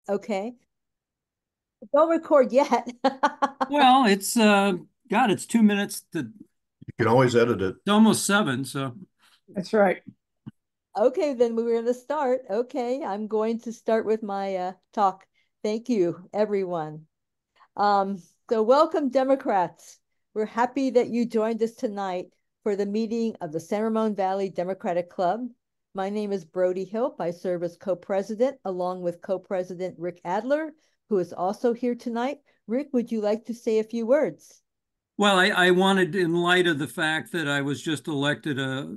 Okay. Don't record yet. Well, it's God, it's 2 minutes to You can always edit it. almost seven. So That's right. Okay, then we're going to start. Okay, I'm going to start with my talk. Thank you, everyone. Um, so welcome, Democrats. We're happy that you joined us tonight for the meeting of the San Ramon Valley Democratic Club. My name is Brody Hilp. I serve as co-president along with co-president Rick Adler, who is also here tonight. Rick, would you like to say a few words? well, I wanted, in light of the fact that I was just elected a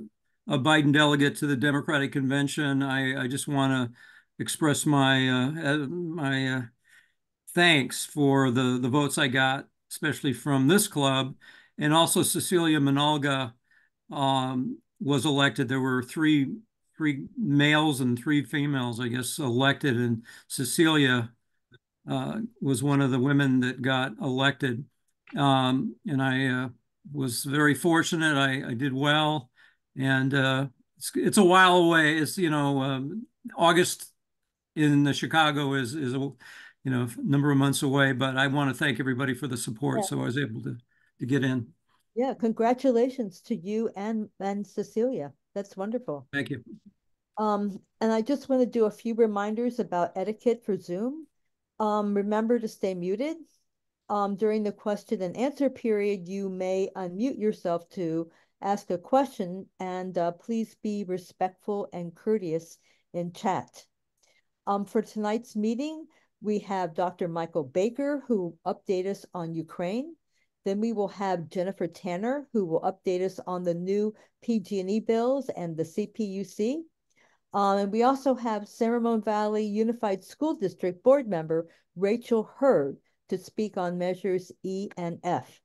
Biden delegate to the Democratic Convention, I just want to express my thanks for the votes I got, especially from this club, and also Cecilia Manalga was elected. There were three males and three females, I guess, elected, and Cecilia was one of the women that got elected. And I was very fortunate. I did well, and it's a while away. It's August in Chicago is a number of months away. But I want to thank everybody for the support, Yeah, so I was able to get in. yeah, congratulations to you and Cecilia. That's wonderful. Thank you. And I just want to do a few reminders about etiquette for Zoom. Remember to stay muted. During the question and answer period, you may unmute yourself to ask a question, and please be respectful and courteous in chat. For tonight's meeting, we have Dr. Michael Baker, who will update us on Ukraine. Then we will have Jennifer Tanner, who will update us on the new PG&E bills and the CPUC. And we also have San Ramon Valley Unified School District board member Rachel Hurd to speak on measures E and F.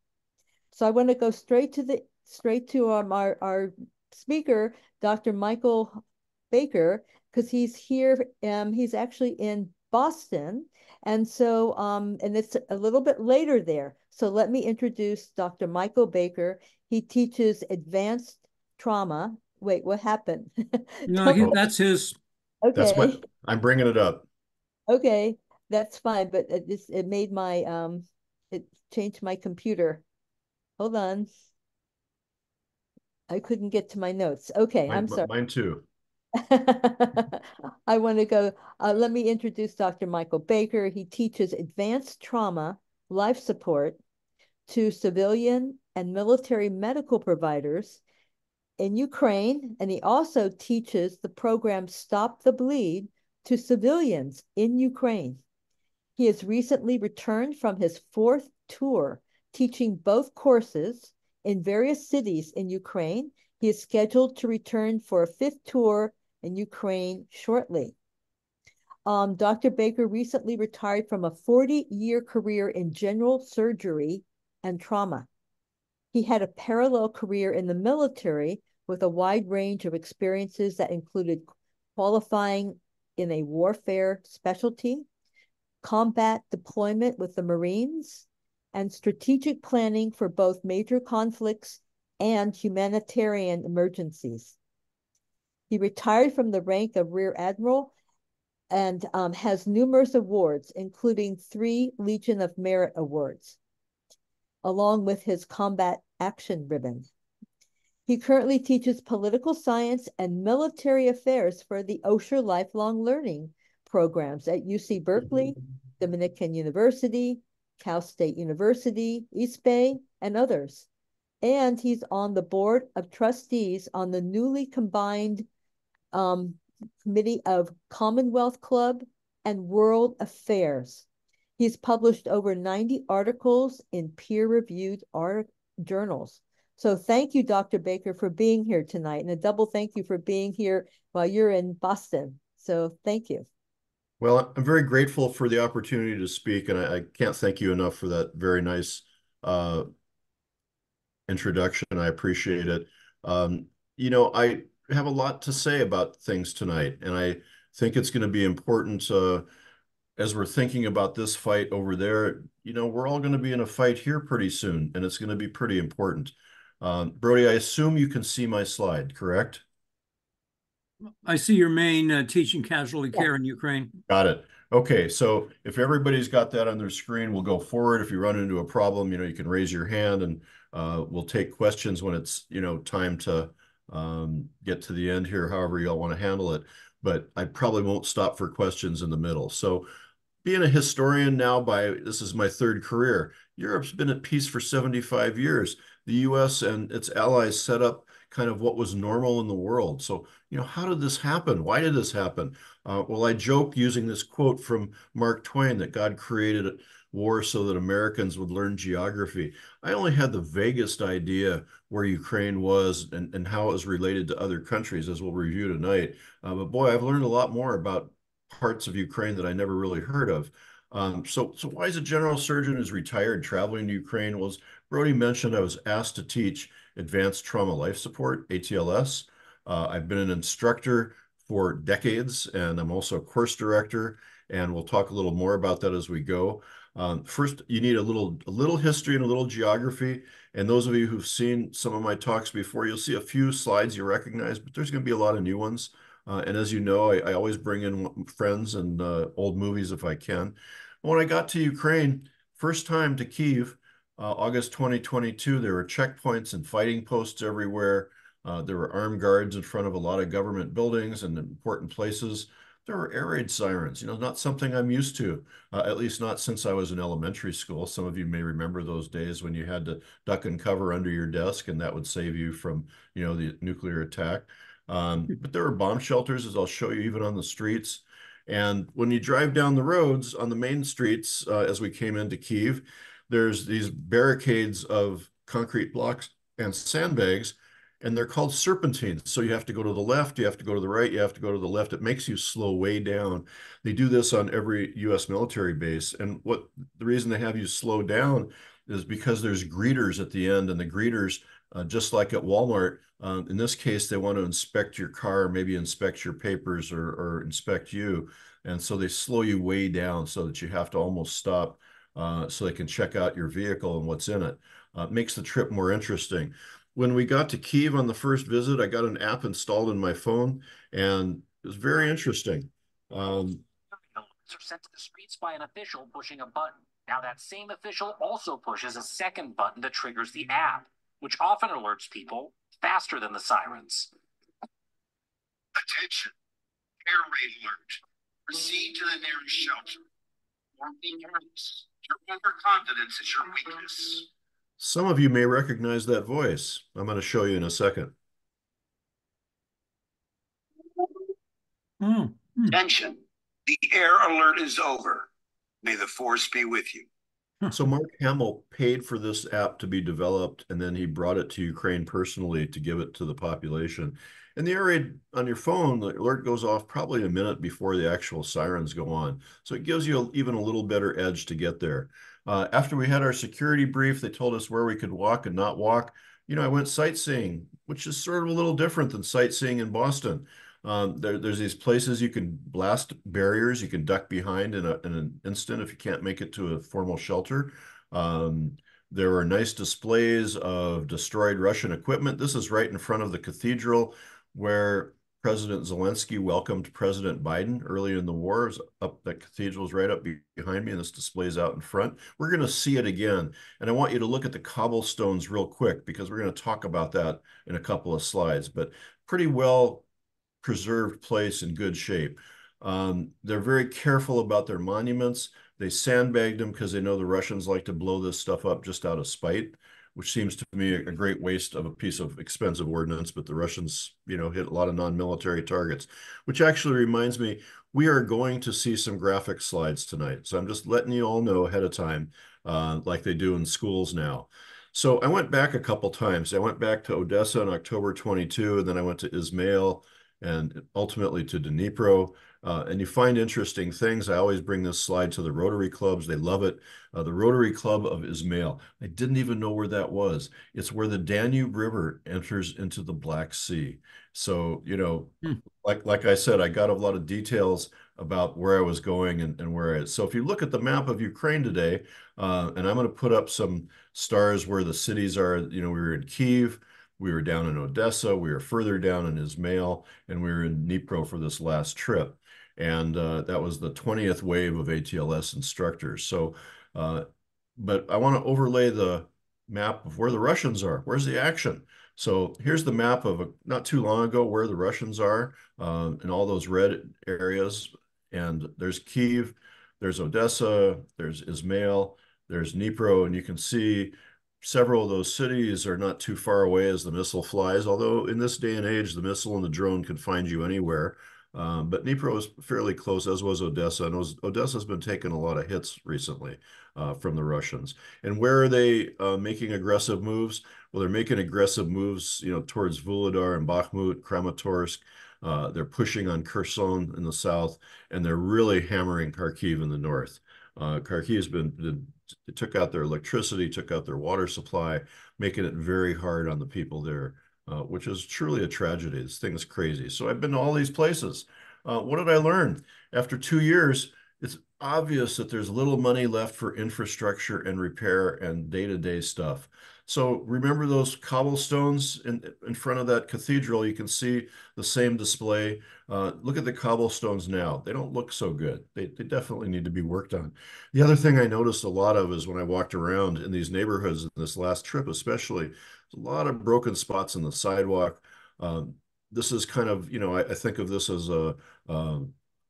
So I want to go straight to our speaker, Dr. Michael Baker, because he's here. He's actually in Boston, and so and it's a little bit later there. So let me introduce Dr. Michael Baker. He teaches advanced trauma. Wait, what happened? No, Don't, Oh, that's his. okay. I'm bringing it up. Okay, that's fine, but it made my it changed my computer. Hold on. I couldn't get to my notes. Okay, I'm sorry. Mine too. I want to go. Let me introduce Dr. Michael Baker. He teaches advanced trauma life support to civilian and military medical providers in Ukraine, and he also teaches the program Stop the Bleed to civilians in Ukraine. He has recently returned from his fourth tour, teaching both courses in various cities in Ukraine. He is scheduled to return for a fifth tour in Ukraine shortly. Dr. Baker recently retired from a 40-year career in general surgery and trauma. He had a parallel career in the military with a wide range of experiences that included qualifying in a warfare specialty, combat deployment with the Marines, and strategic planning for both major conflicts and humanitarian emergencies. He retired from the rank of Rear Admiral and has numerous awards, including 3 Legion of Merit awards, along with his combat action ribbon. He currently teaches political science and military affairs for the Osher Lifelong Learning programs at UC Berkeley, Dominican University, Cal State University, East Bay, and others. And he's on the board of trustees on the newly combined Committee of Commonwealth Club and World Affairs. He's published over 90 articles in peer-reviewed journals. So thank you, Dr. Baker, for being here tonight, and a double thank you for being here while you're in Boston. So thank you. Well, I'm very grateful for the opportunity to speak, and I can't thank you enough for that very nice uh, introduction. I appreciate it. I have a lot to say about things tonight, and I think it's going to be important as we're thinking about this fight over there. We're all going to be in a fight here pretty soon, and it's going to be pretty important. Brody, I assume you can see my slide, correct? I see your main teaching casualty Yeah. care in Ukraine. Got it. Okay, so if everybody's got that on their screen, we'll go forward. If you run into a problem, you can raise your hand and we'll take questions when it's, time to get to the end here, however y'all want to handle it. But I probably won't stop for questions in the middle. So being a historian now this is my third career. Europe's been at peace for 75 years. The US and its allies set up kind of what was normal in the world. So, how did this happen? Why did this happen? Well, I joke using this quote from Mark Twain that God created war so that Americans would learn geography. I only had the vaguest idea where Ukraine was and how it was related to other countries, as we'll review tonight. But boy, I've learned a lot more about parts of Ukraine that I never really heard of. So why is a general surgeon who's retired traveling to Ukraine? Well, as Brody mentioned, I was asked to teach advanced trauma life support, ATLS. I've been an instructor for decades, and I'm also a course director, and we'll talk a little more about that as we go. First, you need a little history and a little geography. And those of you who've seen some of my talks before, you'll see a few slides you recognize, but there's going to be a lot of new ones. And as you know, I always bring in friends and old movies if I can. When I got to Ukraine, first time to Kyiv, August 2022, there were checkpoints and fighting posts everywhere. There were armed guards in front of a lot of government buildings and important places. There were air raid sirens, not something I'm used to, at least not since I was in elementary school. Some of you may remember those days when you had to duck and cover under your desk, and that would save you from, the nuclear attack. But there are bomb shelters, as I'll show you, even on the streets. And when you drive down the roads on the main streets, as we came into Kyiv, there's these barricades of concrete blocks and sandbags, and they're called serpentines. So you have to go to the left, you have to go to the right, you have to go to the left. It makes you slow way down. They do this on every US military base. And the reason they have you slow down is because there's greeters at the end, and the greeters, just like at Walmart, in this case, they want to inspect your car, maybe inspect your papers or inspect you. And so they slow you way down so that you have to almost stop so they can check out your vehicle and what's in it. Makes the trip more interesting. When we got to Kyiv on the first visit, I got an app installed in my phone, and it was very interesting. Are sent to the streets by an official pushing a button. Now that same official also pushes a second button that triggers the app, which often alerts people faster than the sirens. Attention, air raid alert. Proceed to the nearest shelter. Or be careless. Your overconfidence is your weakness. Some of you may recognize that voice. I'm going to show you in a second. Attention, the air alert is over. May the force be with you. So Mark Hamill paid for this app to be developed, and then he brought it to Ukraine personally to give it to the population. And the air raid on your phone, the alert goes off probably a minute before the actual sirens go on. So it gives you even a little better edge to get there. After we had our security brief, they told us where we could walk and not walk. I went sightseeing, which is sort of a little different than sightseeing in Boston. There's these places you can blast barriers, you can duck behind in an instant if you can't make it to a formal shelter. There were nice displays of destroyed Russian equipment. This is right in front of the cathedral where President Zelensky welcomed President Biden early in the war. That cathedral is right up behind me, and this display is out in front. We're going to see it again, and I want you to look at the cobblestones real quick because we're going to talk about that in a couple of slides, but pretty well preserved place in good shape. They're very careful about their monuments. They sandbagged them because they know the Russians like to blow this stuff up just out of spite, which seems to me a great waste of a piece of expensive ordnance, but the Russians, hit a lot of non-military targets, which actually reminds me, we are going to see some graphic slides tonight. So I'm just letting you all know ahead of time, like they do in schools now. So I went back a couple times. I went back to Odessa in October 22, and then I went to Izmail and ultimately to Dnipro. And you find interesting things. I always bring this slide to the Rotary clubs. They love it. The Rotary Club of Izmail. I didn't even know where that was. It's where the Danube River enters into the Black Sea. So, like I said, I got a lot of details about where I was going and where I was. So if you look at the map of Ukraine today, and I'm going to put up some stars where the cities are, we were in Kyiv, we were down in Odessa, we were further down in Izmail, and we were in Dnipro for this last trip. And that was the 20th wave of ATLS instructors. So, but I want to overlay the map of where the Russians are. Where's the action? So here's the map of not too long ago where the Russians are in all those red areas. And there's Kyiv, there's Odessa, there's Izmail, there's Dnipro, and you can see several of those cities are not too far away as the missile flies, although in this day and age, the missile and the drone can find you anywhere. But Dnipro is fairly close, as was Odessa, and Odessa's been taking a lot of hits recently from the Russians. And where are they making aggressive moves? Well, they're making aggressive moves, towards Vuhledar and Bakhmut, Kramatorsk. They're pushing on Kherson in the south, and they're really hammering Kharkiv in the north. Kharkiv's it took out their electricity, took out their water supply, making it very hard on the people there, which is truly a tragedy. This thing is crazy. So I've been to all these places. What did I learn? After 2 years, it's obvious that there's little money left for infrastructure and repair and day-to-day stuff. So remember those cobblestones in front of that cathedral? You can see the same display. Look at the cobblestones now. They don't look so good. They definitely need to be worked on. The other thing I noticed a lot of is when I walked around in these neighborhoods in this last trip, especially, a lot of broken spots in the sidewalk. This is kind of, I think of this as a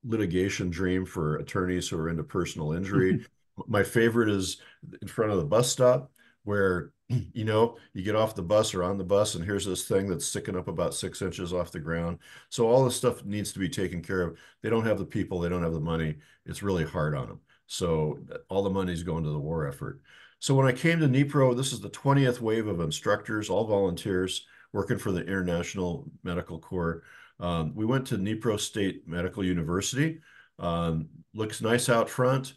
litigation dream for attorneys who are into personal injury. My favorite is in front of the bus stop where, you get off the bus or on the bus and here's this thing that's sticking up about 6 inches off the ground. So all this stuff needs to be taken care of. They don't have the people, they don't have the money. It's really hard on them. So all the money's going to the war effort. So when I came to Dnipro, this is the 20th wave of instructors, all volunteers working for the International Medical Corps. We went to Dnipro State Medical University. Looks nice out front.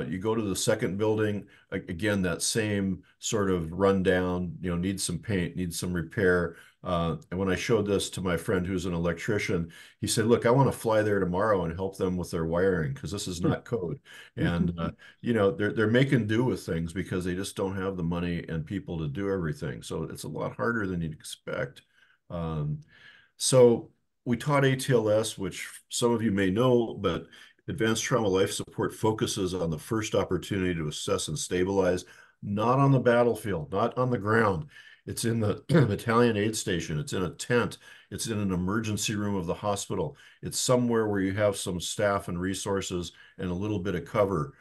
You go to the second building, again, that same sort of rundown, needs some paint, needs some repair. And when I showed this to my friend who's an electrician, he said, look, I want to fly there tomorrow and help them with their wiring because this is not code. And, they're making do with things because they just don't have the money and people to do everything. So it's a lot harder than you'd expect. So we taught ATLS, which some of you may know, but Advanced Trauma Life Support focuses on the first opportunity to assess and stabilize, not on the battlefield, not on the ground. It's in the battalion aid station. It's in a tent. It's in an emergency room of the hospital. It's somewhere where you have some staff and resources and a little bit of cover.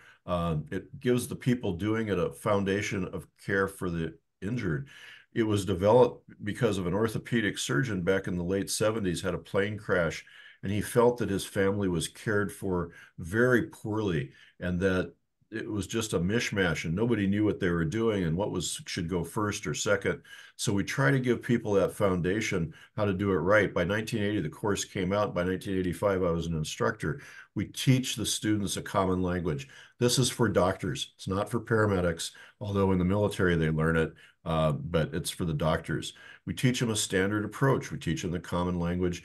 It gives the people doing it a foundation of care for the injured. It was developed because of an orthopedic surgeon back in the late 70s had a plane crash, and he felt that his family was cared for very poorly and that it was just a mishmash and nobody knew what they were doing and what should go first or second. So we try to give people that foundation, how to do it right. By 1980, the course came out. By 1985, I was an instructor. We teach the students a common language. This is for doctors. It's not for paramedics, although in the military they learn it, but it's for the doctors. We teach them a standard approach. We teach them the common language.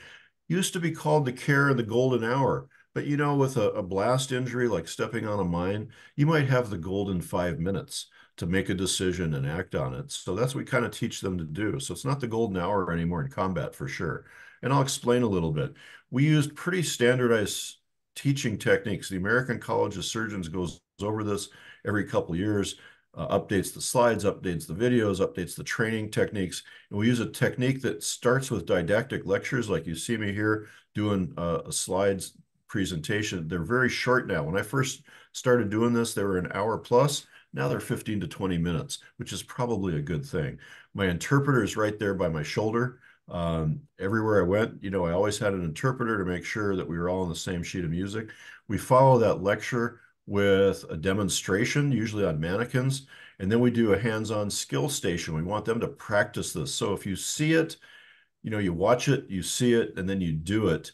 Used to be called the care of the golden hour. But with a blast injury like stepping on a mine, you might have the golden 5 minutes to make a decision and act on it. So that's what we kind of teach them to do. So it's not the golden hour anymore in combat for sure. And I'll explain a little bit. We used pretty standardized teaching techniques. The American College of Surgeons goes over this every couple of years, updates the slides, updates the videos, updates the training techniques. And we use a technique that starts with didactic lectures, like you see me here doing a slides presentation. They're very short now. When I first started doing this, they were an hour plus. Now they're 15 to 20 minutes, which is probably a good thing. My interpreter is right there by my shoulder. Everywhere I went, I always had an interpreter to make sure that we were all on the same sheet of music. We follow that lecture with a demonstration, usually on mannequins, and then we do a hands-on skill station. We want them to practice this. So if you see it, you watch it, you see it, and then you do it.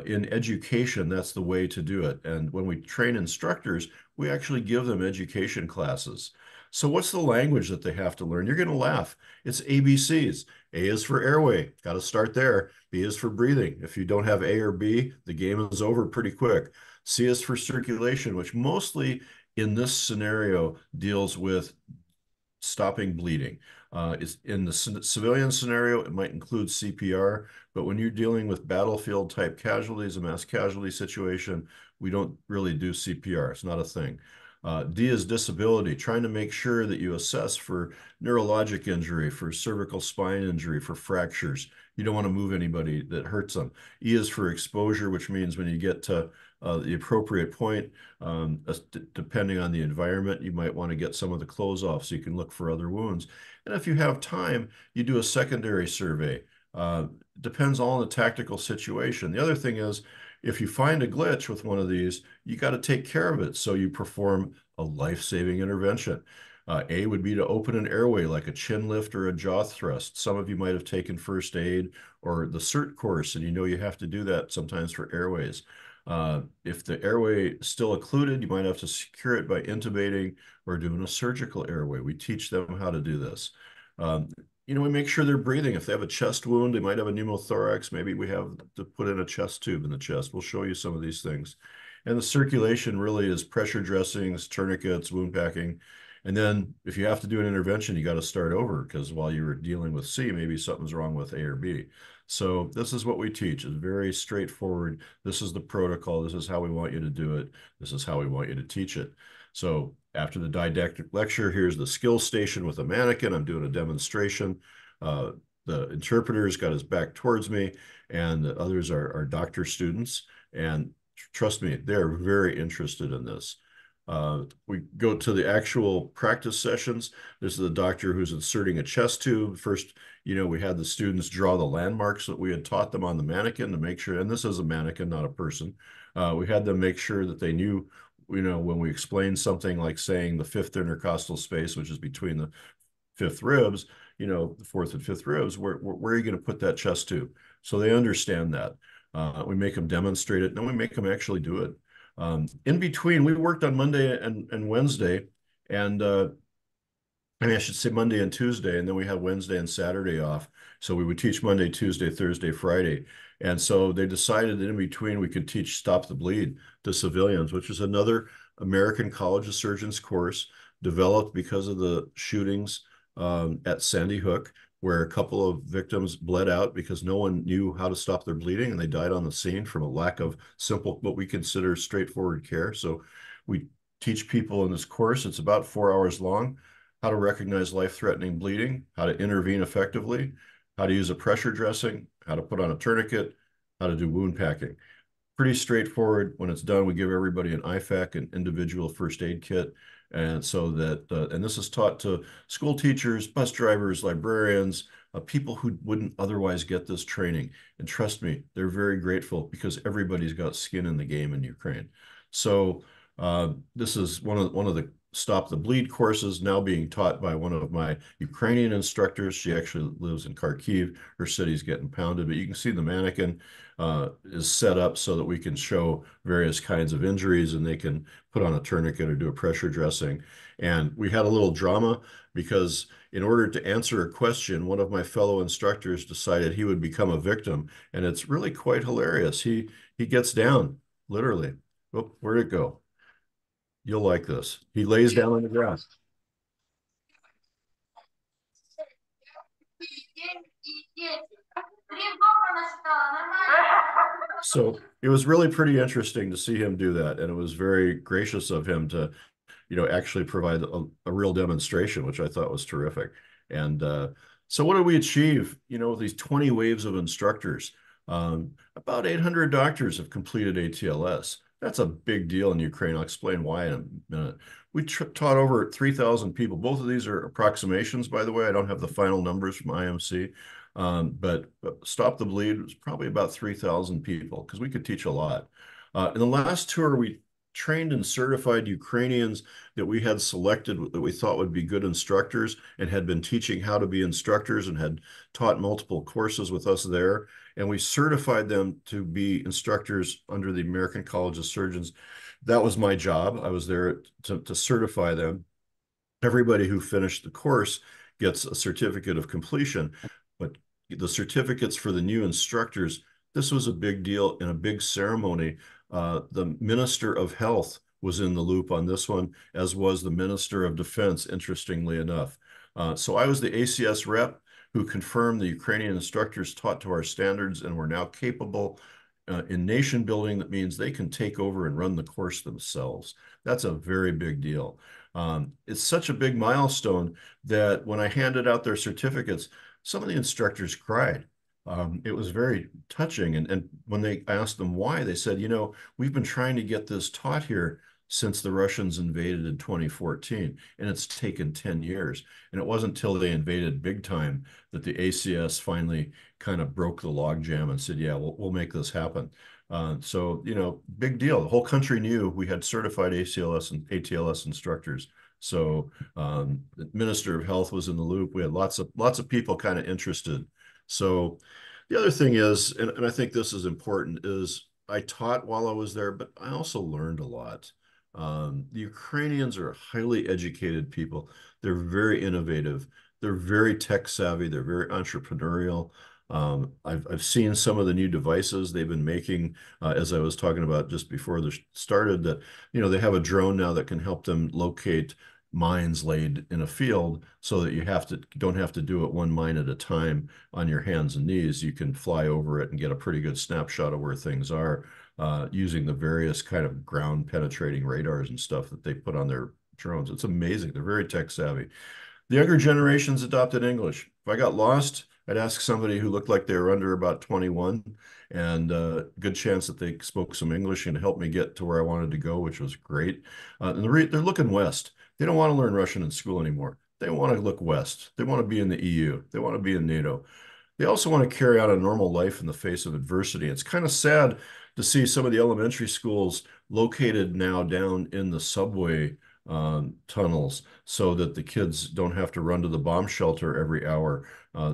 In education, that's the way to do it. And when we train instructors, we actually give them education classes. So what's the language that they have to learn? You're going to laugh. It's ABCs. A is for airway. Got to start there. B is for breathing. If you don't have A or B, the game is over pretty quick. C is for circulation, which mostly in this scenario deals with stopping bleeding. It's in the civilian scenario, it might include CPR, but when you're dealing with battlefield type casualties, a mass casualty situation, we don't really do CPR. It's not a thing. D is disability, trying to make sure that you assess for neurologic injury, for cervical spine injury, for fractures. You don't want to move anybody that hurts them. E is for exposure, which means when you get to the appropriate point, depending on the environment, you might want to get some of the clothes off so you can look for other wounds. And if you have time, you do a secondary survey. Depends all on the tactical situation. The other thing is, if you find a glitch with one of these, you got to take care of it. So you perform a life-saving intervention. A would be to open an airway like a chin lift or a jaw thrust. Some of you might have taken first aid or the CERT course, and you know you have to do that sometimes for airways. If the airway is still occluded, you might have to secure it by intubating or doing a surgical airway. We teach them how to do this. You know, we make sure they're breathing. If they have a chest wound, they might have a pneumothorax. Maybe we have to put in a chest tube in the chest. We'll show you some of these things. And the circulation really is pressure dressings, tourniquets, wound packing. And then if you have to do an intervention, you got to start over because while you were dealing with C, maybe something's wrong with A or B. So this is what we teach. It's very straightforward. This is the protocol. This is how we want you to do it. This is how we want you to teach it. So after the didactic lecture, here's the skill station with a mannequin. I'm doing a demonstration. The interpreter's got his back towards me, and the others are doctor students. And trust me, they're very interested in this. We go to the actual practice sessions. This is the doctor who's inserting a chest tube. First, you know, we had the students draw the landmarks that we had taught them on the mannequin to make sure, and this is a mannequin, not a person. We had them make sure that they knew, you know, when we explained something like saying the fifth intercostal space, which is between the fifth ribs, you know, the fourth and fifth ribs, where are you going to put that chest tube? So they understand that. We make them demonstrate it, and then we make them actually do it. In between, we worked on Monday and Wednesday, and I mean, I should say Monday and Tuesday, and then we had Wednesday and Saturday off. So we would teach Monday, Tuesday, Thursday, Friday. And so they decided that in between we could teach Stop the Bleed to civilians, which is another American College of Surgeons course developed because of the shootings at Sandy Hook, where a couple of victims bled out because no one knew how to stop their bleeding, and they died on the scene from a lack of simple, what we consider straightforward care. So we teach people in this course. It's about 4 hours long. How to recognize life-threatening bleeding, how to intervene effectively, how to use a pressure dressing, how to put on a tourniquet, how to do wound packing. Pretty straightforward. When it's done, we give everybody an IFAC, an individual first aid kit, and so that, and this is taught to school teachers, bus drivers, librarians, people who wouldn't otherwise get this training. And trust me, they're very grateful because everybody's got skin in the game in Ukraine. So this is one of the Stop the Bleed courses now being taught by one of my Ukrainian instructors. She actually lives in Kharkiv. Her city's getting pounded, but you can see the mannequin is set up so that we can show various kinds of injuries, and they can put on a tourniquet or do a pressure dressing. And we had a little drama because in order to answer a question, one of my fellow instructors decided he would become a victim, and it's really quite hilarious. He gets down, literally. Oh, where'd it go? You'll like this. He lays down on the grass. So it was really pretty interesting to see him do that. And it was very gracious of him to, you know, actually provide a real demonstration, which I thought was terrific. And so what did we achieve? You know, these 20 waves of instructors, about 800 doctors have completed ATLS. That's a big deal in Ukraine. I'll explain why in a minute. We taught over 3,000 people. Both of these are approximations, by the way. I don't have the final numbers from IMC, but Stop the Bleed was probably about 3,000 people because we could teach a lot. In the last tour, we trained and certified Ukrainians that we had selected that we thought would be good instructors and had been teaching how to be instructors and had taught multiple courses with us there. And we certified them to be instructors under the American College of Surgeons. That was my job. I was there to certify them. Everybody who finished the course gets a certificate of completion, but the certificates for the new instructors, this was a big deal and a big ceremony. The Minister of Health was in the loop on this one, as was the Minister of Defense, interestingly enough. So I was the ACS rep who confirmed the Ukrainian instructors taught to our standards and were now capable in nation building. That means they can take over and run the course themselves. That's a very big deal. It's such a big milestone that when I handed out their certificates, some of the instructors cried. It was very touching. And when they asked them why, they said, you know, we've been trying to get this taught here since the Russians invaded in 2014, and it's taken 10 years. And it wasn't until they invaded big time that the ACS finally kind of broke the logjam and said, yeah, we'll make this happen. So, you know, big deal. The whole country knew we had certified ACLS and ATLS instructors. So the Minister of Health was in the loop. We had lots of people kind of interested. So the other thing is, and I think this is important, is I taught while I was there, but I also learned a lot. The Ukrainians are highly educated people. They're very innovative. They're very tech savvy. They're very entrepreneurial. I've seen some of the new devices they've been making, as I was talking about just before this started, that, you know, they have a drone now that can help them locate mines laid in a field so that you don't have to do it one mine at a time on your hands and knees. You can fly over it and get a pretty good snapshot of where things are using the various kind of ground penetrating radars and stuff that they put on their drones. It's amazing. They're very tech savvy. The younger generations adopted English. If I got lost, I'd ask somebody who looked like they were under about 21, and good chance that they spoke some English and helped me get to where I wanted to go, which was great. And they're looking west. They don't want to learn Russian in school anymore. They want to look west. They want to be in the EU. They want to be in NATO. They also want to carry out a normal life in the face of adversity. It's kind of sad to see some of the elementary schools located now down in the subway tunnels so that the kids don't have to run to the bomb shelter every hour.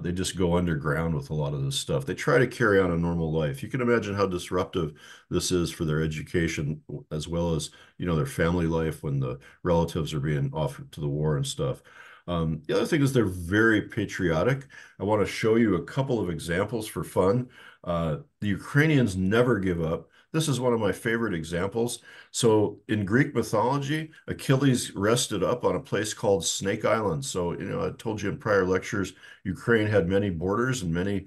They just go underground with a lot of this stuff. They try to carry on a normal life. You can imagine how disruptive this is for their education as well as, you know, their family life when the relatives are being off to the war and stuff. The other thing is they're very patriotic. I want to show you a couple of examples for fun. The Ukrainians never give up. This is one of my favorite examples. So in Greek mythology, Achilles rested up on a place called Snake Island. So, you know, I told you in prior lectures, Ukraine had many borders and many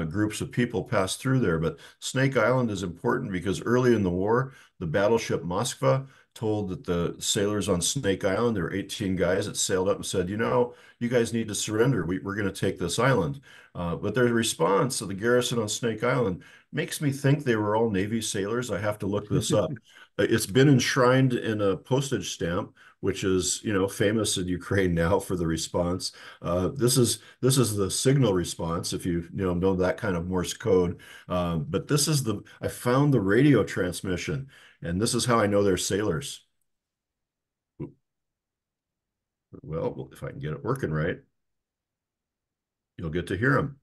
groups of people passed through there. But Snake Island is important because early in the war, the battleship Moskva told that the sailors on Snake Island, there were 18 guys that sailed up and said, you know, you guys need to surrender. We're going to take this island. But their response to the garrison on Snake Island makes me think they were all Navy sailors. I have to look this up. It's been enshrined in a postage stamp, which is, you know, famous in Ukraine now for the response. This is the signal response, if you know that kind of Morse code. But this is I found the radio transmission, and this is how I know they're sailors. Well, if I can get it working right, you'll get to hear them.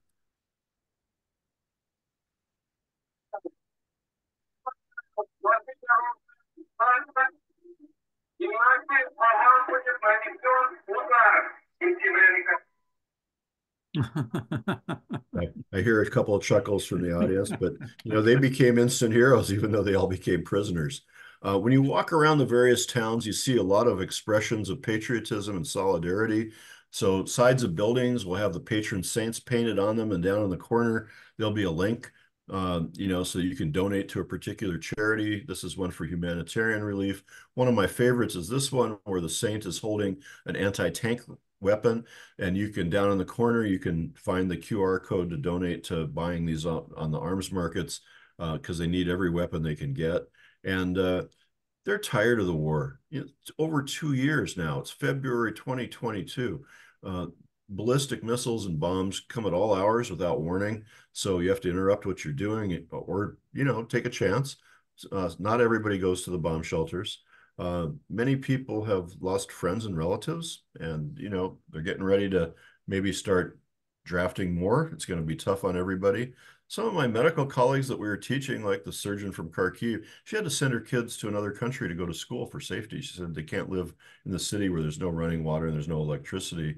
I hear a couple of chuckles from the audience, but you know, they became instant heroes, even though they all became prisoners. When you walk around the various towns, you see a lot of expressions of patriotism and solidarity. So sides of buildings will have the patron saints painted on them, and down in the corner, there'll be a link, you know, so you can donate to a particular charity. This is one for humanitarian relief. One of my favorites is this one where the saint is holding an anti-tank weapon, and you can, down in the corner, you can find the QR code to donate to buying these on the arms markets because they need every weapon they can get. And they're tired of the war. You know, it's over 2 years now. It's February 2022. Ballistic missiles and bombs come at all hours without warning. So you have to interrupt what you're doing or, you know, take a chance. Not everybody goes to the bomb shelters. Many people have lost friends and relatives, and, you know, they're getting ready to maybe start drafting more. It's going to be tough on everybody. Some of my medical colleagues that we were teaching, like the surgeon from Kharkiv, she had to send her kids to another country to go to school for safety. She said they can't live in the city where there's no running water and there's no electricity.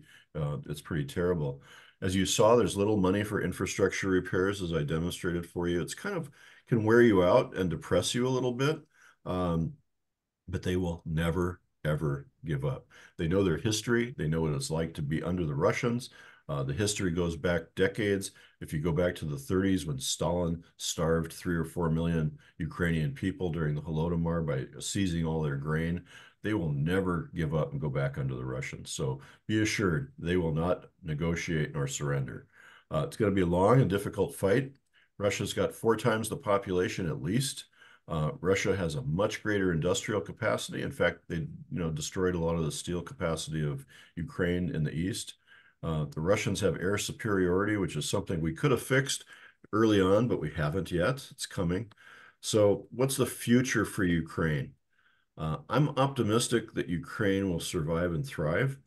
It's pretty terrible. As you saw, there's little money for infrastructure repairs, as I demonstrated for you. It's kind of can wear you out and depress you a little bit, but they will never, ever give up. They know their history. They know what it's like to be under the Russians. The history goes back decades. If you go back to the 30s when Stalin starved 3 or 4 million Ukrainian people during the Holodomor by seizing all their grain, they will never give up and go back under the Russians. So be assured they will not negotiate nor surrender. It's going to be a long and difficult fight. Russia's got 4 times the population at least. Russia has a much greater industrial capacity. In fact, they destroyed a lot of the steel capacity of Ukraine in the east. The Russians have air superiority, which is something we could have fixed early on, but we haven't yet. It's coming. So what's the future for Ukraine? I'm optimistic that Ukraine will survive and thrive.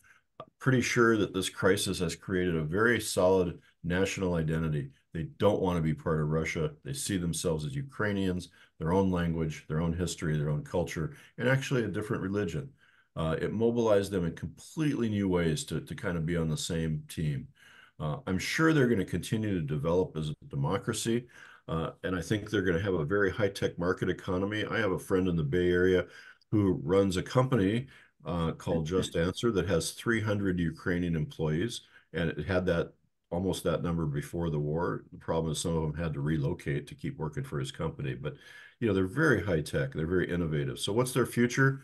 Pretty sure that this crisis has created a very solid national identity. They don't want to be part of Russia. They see themselves as Ukrainians, their own language, their own history, their own culture, and actually a different religion. It mobilized them in completely new ways to kind of be on the same team. I'm sure they're going to continue to develop as a democracy, and I think they're going to have a very high-tech market economy. I have a friend in the Bay Area who runs a company called Just Answer that has 300 Ukrainian employees, and it had that almost that number before the war. The problem is some of them had to relocate to keep working for his company, but they're very high tech, they're very innovative. So what's their future?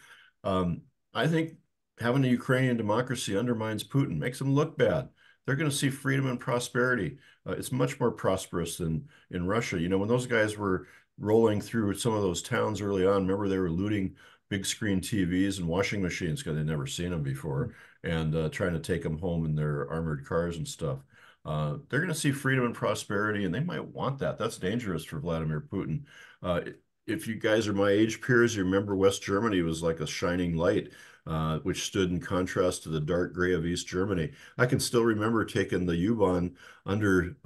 I think having a Ukrainian democracy undermines Putin, makes him look bad. They're going to see freedom and prosperity. It's much more prosperous than in Russia. When those guys were rolling through some of those towns early on, remember they were looting big screen TVs and washing machines because they'd never seen them before, and trying to take them home in their armored cars and stuff. They're going to see freedom and prosperity, and they might want that. That's dangerous for Vladimir Putin. If you guys are my age peers, you remember West Germany was like a shining light, which stood in contrast to the dark gray of East Germany. I can still remember taking the U-Bahn under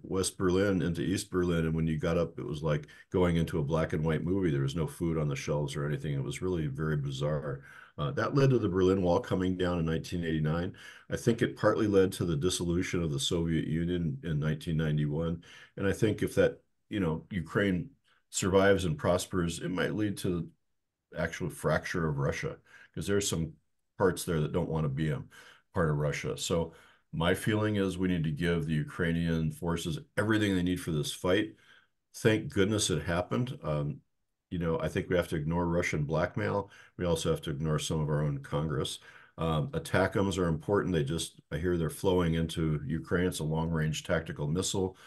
West Berlin into East Berlin, and when you got up, it was like going into a black and white movie. There was no food on the shelves or anything. It was really very bizarre. That led to the Berlin Wall coming down in 1989. I think it partly led to the dissolution of the Soviet Union in 1991. And I think if that, Ukraine survives and prospers, it might lead to actual fracture of Russia, because there's some parts there that don't want to be a part of Russia. So my feeling is we need to give the Ukrainian forces everything they need for this fight. Thank goodness it happened. I think we have to ignore Russian blackmail. We also have to ignore some of our own Congress. ATACMS are important. I hear they're flowing into Ukraine. It's a long-range tactical missile.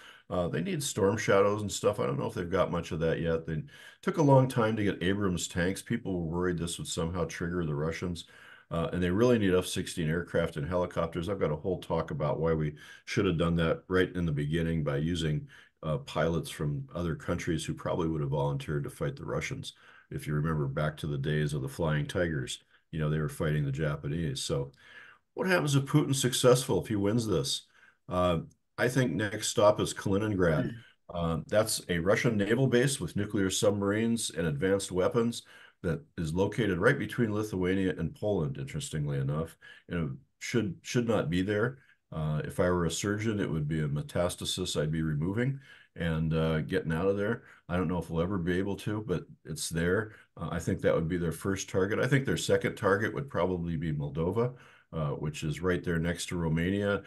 They need storm shadows and stuff. I don't know if they've got much of that yet. They took a long time to get Abrams tanks. People were worried this would somehow trigger the Russians. And they really need F-16 aircraft and helicopters. I've got a whole talk about why we should have done that right in the beginning by using pilots from other countries who probably would have volunteered to fight the Russians. If you remember back to the days of the Flying Tigers, they were fighting the Japanese. So what happens if Putin's successful, if he wins this? I think next stop is Kaliningrad. That's a Russian naval base with nuclear submarines and advanced weapons that is located right between Lithuania and Poland, interestingly enough. And it should not be there. If I were a surgeon, it would be a metastasis I'd be removing and getting out of there. I don't know if we'll ever be able to, but it's there. I think that would be their first target. I think their second target would probably be Moldova, which is right there next to Romania.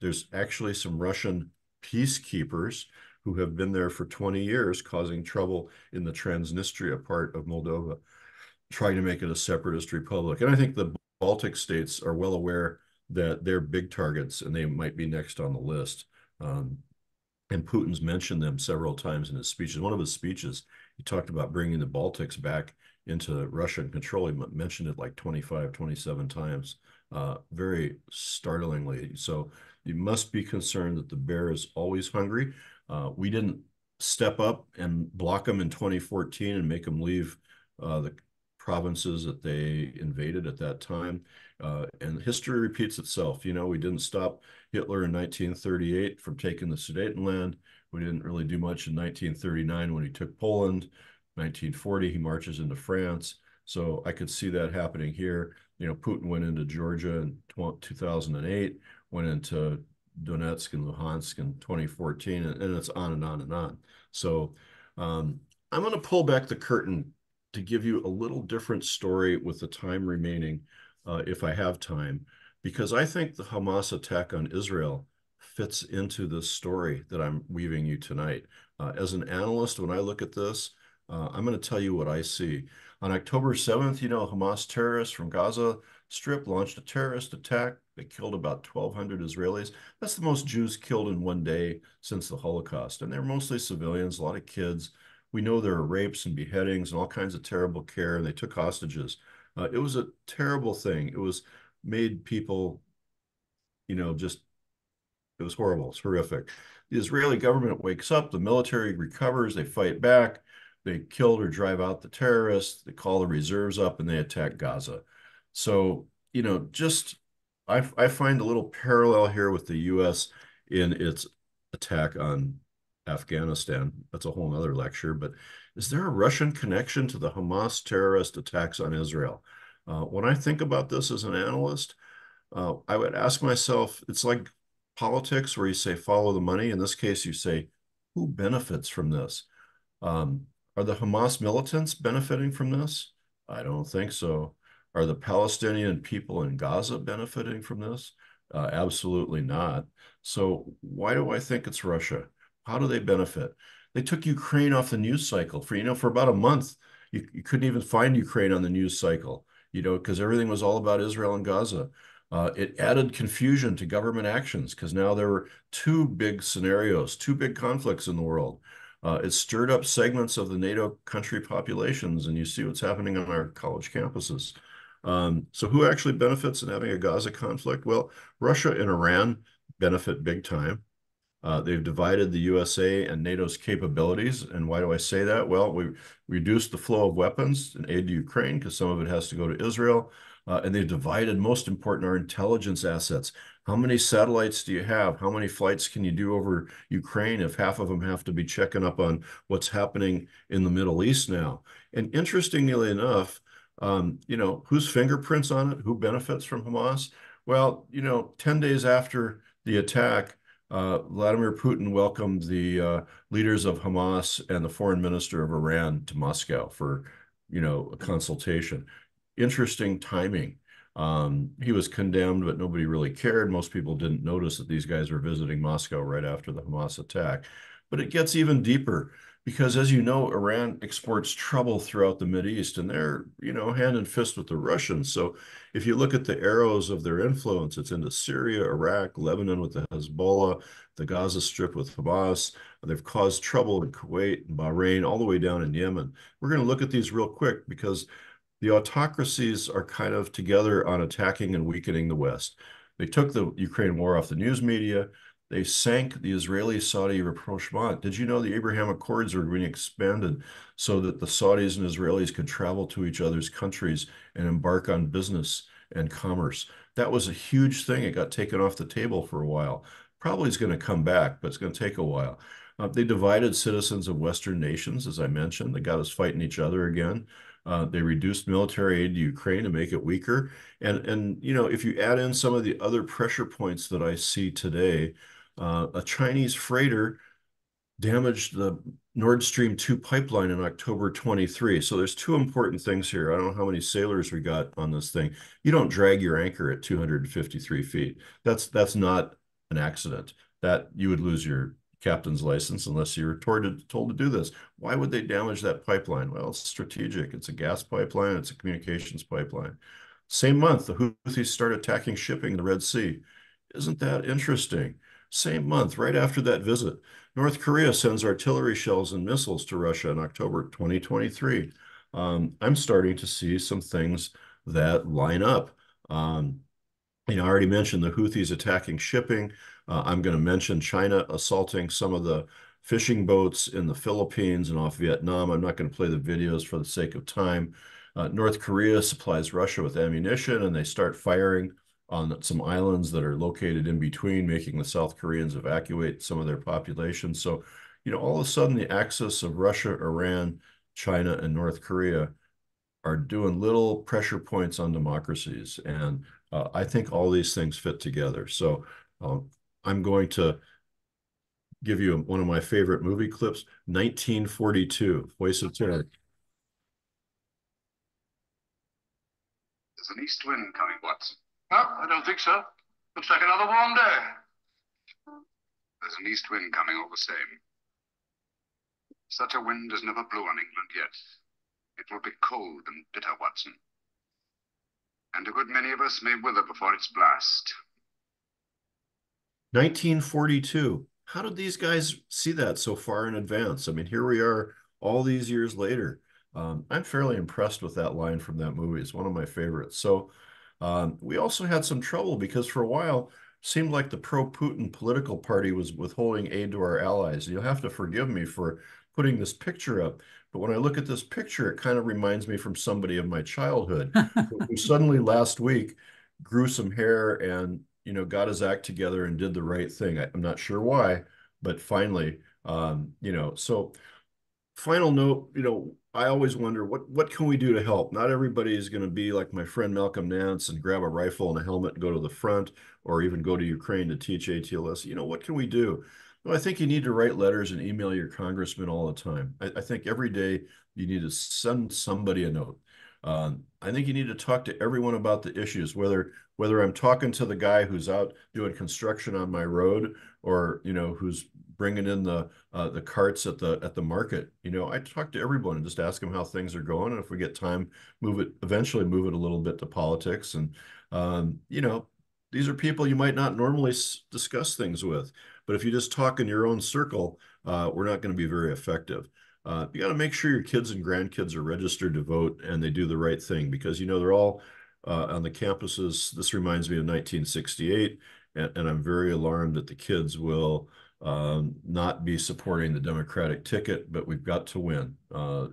There's actually some Russian peacekeepers who have been there for 20 years causing trouble in the Transnistria part of Moldova, trying to make it a separatist republic. And I think the Baltic states are well aware that they're big targets and they might be next on the list. And Putin's mentioned them several times in his speeches. One of his speeches, he talked about bringing the Baltics back into Russian control. He mentioned it like 25, 27 times, very startlingly. So you must be concerned that the bear is always hungry. We didn't step up and block them in 2014 and make them leave the provinces that they invaded at that time. And history repeats itself. We didn't stop Hitler in 1938 from taking the Sudetenland. We didn't really do much in 1939 when he took Poland. 1940, he marches into France. So I could see that happening here. Putin went into Georgia in 2008, went into Donetsk and Luhansk in 2014, and it's on and on and on. So I'm going to pull back the curtain to give you a little different story with the time remaining, if I have time, because I think the Hamas attack on Israel fits into this story that I'm weaving you tonight. As an analyst, when I look at this, I'm going to tell you what I see. On October 7th, Hamas terrorists from Gaza Strip launched a terrorist attack. They killed about 1,200 Israelis. That's the most Jews killed in one day since the Holocaust. And they're mostly civilians, a lot of kids. We know there are rapes and beheadings and all kinds of terrible care, and they took hostages. It was a terrible thing. It was made people, just it was horrible. It's horrific. The Israeli government wakes up, the military recovers, they fight back, they kill or drive out the terrorists, they call the reserves up, and they attack Gaza. So, just I find a little parallel here with the US in its attack on Afghanistan. That's a whole other lecture, but is there a Russian connection to the Hamas terrorist attacks on Israel? When I think about this as an analyst, I would ask myself, it's like politics where you say follow the money. In this case, you say, who benefits from this? Um, are the Hamas militants benefiting from this? I don't think so. Are the Palestinian people in Gaza benefiting from this? Absolutely not. So why do I think it's Russia? How do they benefit? They took Ukraine off the news cycle for about a month. You couldn't even find Ukraine on the news cycle, because everything was all about Israel and Gaza. It added confusion to government actions because now there were two big scenarios, two big conflicts in the world. It stirred up segments of the NATO country populations, and you see what's happening on our college campuses. So who actually benefits in having a Gaza conflict? Well, Russia and Iran benefit big time. They've divided the USA and NATO's capabilities. And why do I say that? Well, we reduced the flow of weapons and aid to Ukraine because some of it has to go to Israel. And they've divided, most important, our intelligence assets. How many satellites do you have? How many flights can you do over Ukraine if half of them have to be checking up on what's happening in the Middle East now? And interestingly enough, whose fingerprints on it? Who benefits from Hamas? Well, 10 days after the attack, Vladimir Putin welcomed the leaders of Hamas and the foreign minister of Iran to Moscow for, a consultation. Interesting timing. He was condemned, but nobody really cared. Most people didn't notice that these guys were visiting Moscow right after the Hamas attack. But it gets even deeper because, as you know, Iran exports trouble throughout the Mideast, and they're, hand in fist with the Russians. So if you look at the arrows of their influence, it's into Syria, Iraq, Lebanon with the Hezbollah, the Gaza Strip with Hamas. They've caused trouble in Kuwait and Bahrain, all the way down in Yemen. We're going to look at these real quick because the autocracies are kind of together on attacking and weakening the West. They took the Ukraine war off the news media. They sank the Israeli-Saudi rapprochement. Did you know the Abraham Accords are being expanded so that the Saudis and Israelis could travel to each other's countries and embark on business and commerce? That was a huge thing. It got taken off the table for a while. Probably is going to come back, but it's going to take a while. They divided citizens of Western nations, as I mentioned. They got us fighting each other again. They reduced military aid to Ukraine to make it weaker. And if you add in some of the other pressure points that I see today, a Chinese freighter damaged the Nord Stream 2 pipeline in October 23. So there's two important things here. I don't know how many sailors we got on this thing. You don't drag your anchor at 253 feet. That's not an accident. That you would lose your captain's license unless you were told to do this. Why would they damage that pipeline? Well, it's strategic. It's a gas pipeline. It's a communications pipeline. Same month, the Houthis start attacking shipping in the Red Sea. Isn't that interesting? Same month, right after that visit, North Korea sends artillery shells and missiles to Russia in October 2023. I'm starting to see some things that line up. I already mentioned the Houthis attacking shipping. I'm going to mention China assaulting some of the fishing boats in the Philippines and off Vietnam. I'm not going to play the videos for the sake of time. North Korea supplies Russia with ammunition, and they start firing on some islands that are located in between, making the South Koreans evacuate some of their population. So, all of a sudden, the axis of Russia, Iran, China, and North Korea are doing little pressure points on democracies. And I think all these things fit together. So I'm going to give you one of my favorite movie clips, 1942, Voice of Terror. There's an east wind coming, Watson. No, I don't think so. Looks like another warm day. There's an east wind coming all the same. Such a wind has never blew on England yet. It will be cold and bitter, Watson. And a good many of us may wither before its blast. 1942. How did these guys see that so far in advance? I mean, here we are all these years later. I'm fairly impressed with that line from that movie. It's one of my favorites. So we also had some trouble because for a while, it seemed like the pro-Putin political party was withholding aid to our allies. And you'll have to forgive me for putting this picture up. But when I look at this picture, it kind of reminds me from somebody of my childhood who suddenly last week grew some hair and got his act together and did the right thing. I'm not sure why, but finally, so final note, I always wonder what can we do to help? Not everybody is going to be like my friend Malcolm Nance and grab a rifle and a helmet and go to the front or even go to Ukraine to teach ATLS. What can we do? Well, I think you need to write letters and email your congressman all the time. I think every day you need to send somebody a note. I think you need to talk to everyone about the issues, whether I'm talking to the guy who's out doing construction on my road or who's bringing in the carts at the market. I talk to everyone and just ask them how things are going, and if we get time, eventually move it a little bit to politics. And these are people you might not normally discuss things with, but if you just talk in your own circle, we're not going to be very effective. You got to make sure your kids and grandkids are registered to vote and they do the right thing because, they're all on the campuses. This reminds me of 1968, and I'm very alarmed that the kids will not be supporting the Democratic ticket, but we've got to win.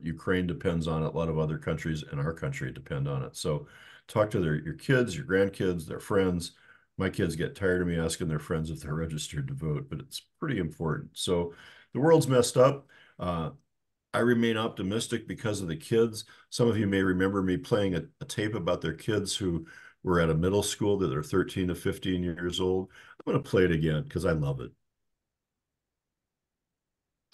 Ukraine depends on it. A lot of other countries in our country depend on it. So talk to your kids, your grandkids, their friends. My kids get tired of me asking their friends if they're registered to vote, but it's pretty important. So the world's messed up. I remain optimistic because of the kids. Some of you may remember me playing a tape about their kids who were at a middle school that are 13 to 15 years old. I'm going to play it again because I love it.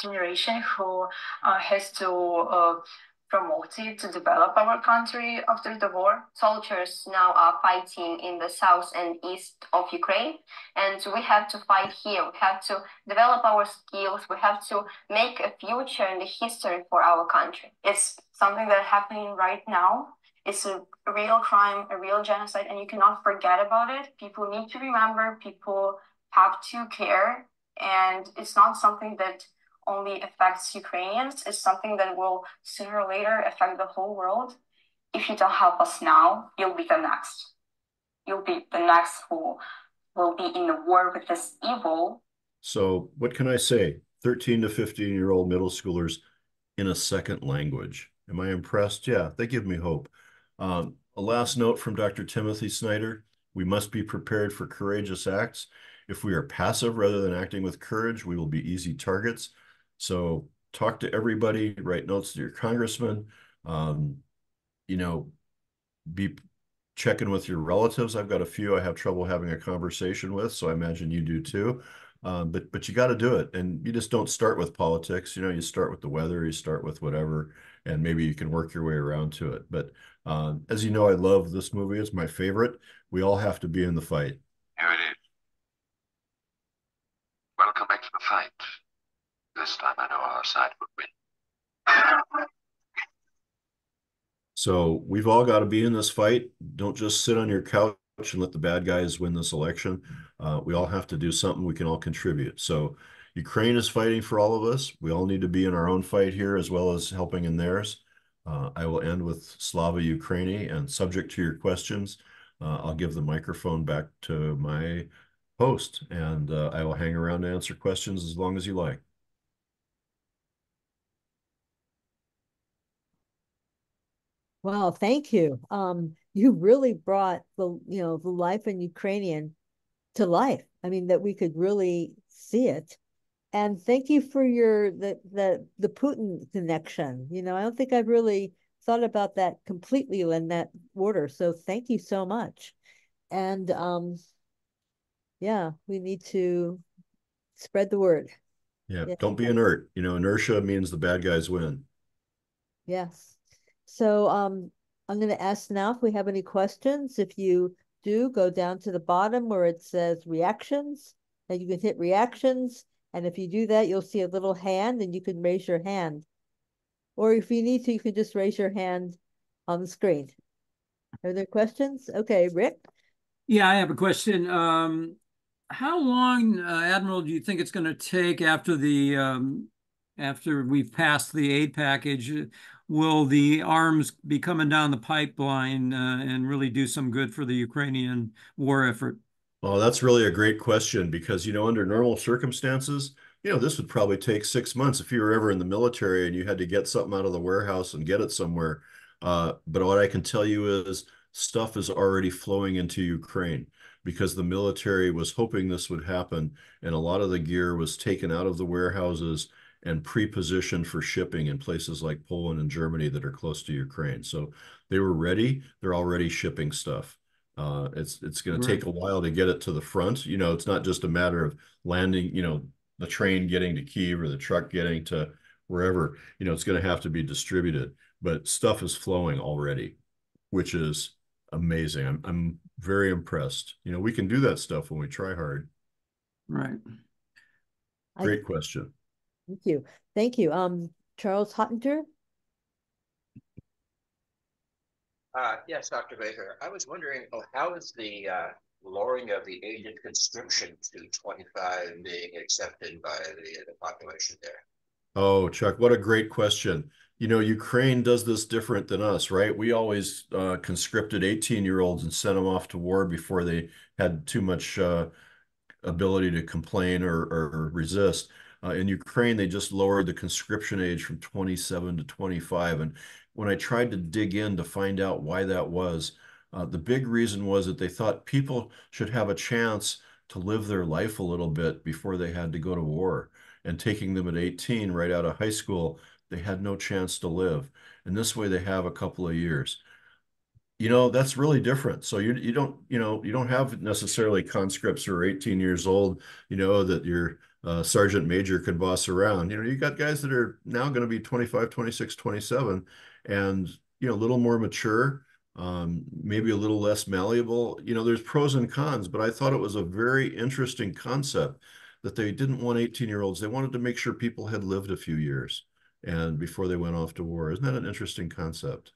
Generation who has to promote it to develop our country after the war. Soldiers now are fighting in the south and east of Ukraine, and we have to fight here. We have to develop our skills. We have to make a future in the history for our country. It's something that's happening right now. It's a real crime, a real genocide, and you cannot forget about it. People need to remember, people have to care, and it's not something that only affects Ukrainians. It's something that will sooner or later affect the whole world. If you don't help us now, you'll be the next. You'll be the next who will be in a war with this evil. So what can I say? 13 to 15-year-old middle schoolers in a second language. Am I impressed? Yeah, they give me hope. A last note from Dr. Timothy Snyder. We must be prepared for courageous acts. If we are passive rather than acting with courage, we will be easy targets. So talk to everybody, write notes to your congressman, be checking with your relatives. I've got a few I have trouble having a conversation with, so I imagine you do too. But you got to do it. And you just don't start with politics. You start with the weather, you start with whatever, and maybe you can work your way around to it. But as you know, I love this movie. It's my favorite. We all have to be in the fight. Here it is. Welcome back to the fight. This time I know our side would win. So we've all got to be in this fight. Don't just sit on your couch and let the bad guys win this election. We all have to do something we can all contribute. So Ukraine is fighting for all of us. We all need to be in our own fight here as well as helping in theirs. I will end with Slava Ukraini, and subject to your questions, I'll give the microphone back to my host, and I will hang around to answer questions as long as you like. Well, thank you. You really brought the life in Ukrainian to life. I mean, that we could really see it. And thank you for the Putin connection. I don't think I've really thought about that completely in that order. So thank you so much. And yeah, we need to spread the word. Yeah, Yes. don't be inert. Inertia means the bad guys win. Yes. So I'm going to ask now if we have any questions. If you do, go down to the bottom where it says reactions, and you can hit reactions. And if you do that, you'll see a little hand and you can raise your hand. Or if you need to, you can just raise your hand on the screen. Are there questions? Okay, Rick? Yeah, I have a question. How long, Admiral, do you think it's going to take after after we've passed the aid package? Will the arms be coming down the pipeline and really do some good for the Ukrainian war effort? Oh, that's really a great question because, under normal circumstances, this would probably take 6 months if you were ever in the military and you had to get something out of the warehouse and get it somewhere. But what I can tell you is stuff is already flowing into Ukraine because the military was hoping this would happen, and a lot of the gear was taken out of the warehouses and pre-positioned for shipping in places like Poland and Germany that are close to Ukraine. So they were ready. They're already shipping stuff. It's going to take a while to get it to the front. It's not just a matter of landing, the train getting to Kyiv or the truck getting to wherever. It's going to have to be distributed. But stuff is flowing already, which is amazing. I'm very impressed. We can do that stuff when we try hard. Right. Great question. Thank you. Thank you. Charles Hottinger? Yes, Dr. Baker. I was wondering, how is the lowering of the age of conscription to 25 being accepted by the population there? Oh, Chuck, what a great question. Ukraine does this different than us, right? We always conscripted 18-year-olds and sent them off to war before they had too much ability to complain or resist. In Ukraine, they just lowered the conscription age from 27 to 25. And when I tried to dig in to find out why that was, the big reason was that they thought people should have a chance to live their life a little bit before they had to go to war. And taking them at 18 right out of high school, they had no chance to live. And this way they have a couple of years. That's really different. So you don't have necessarily conscripts who are 18 years old, that your sergeant major can boss around. You got guys that are now going to be 25, 26, 27 and, a little more mature, maybe a little less malleable. There's pros and cons, but I thought it was a very interesting concept that they didn't want 18-year-olds. They wanted to make sure people had lived a few years and before they went off to war. Isn't that an interesting concept?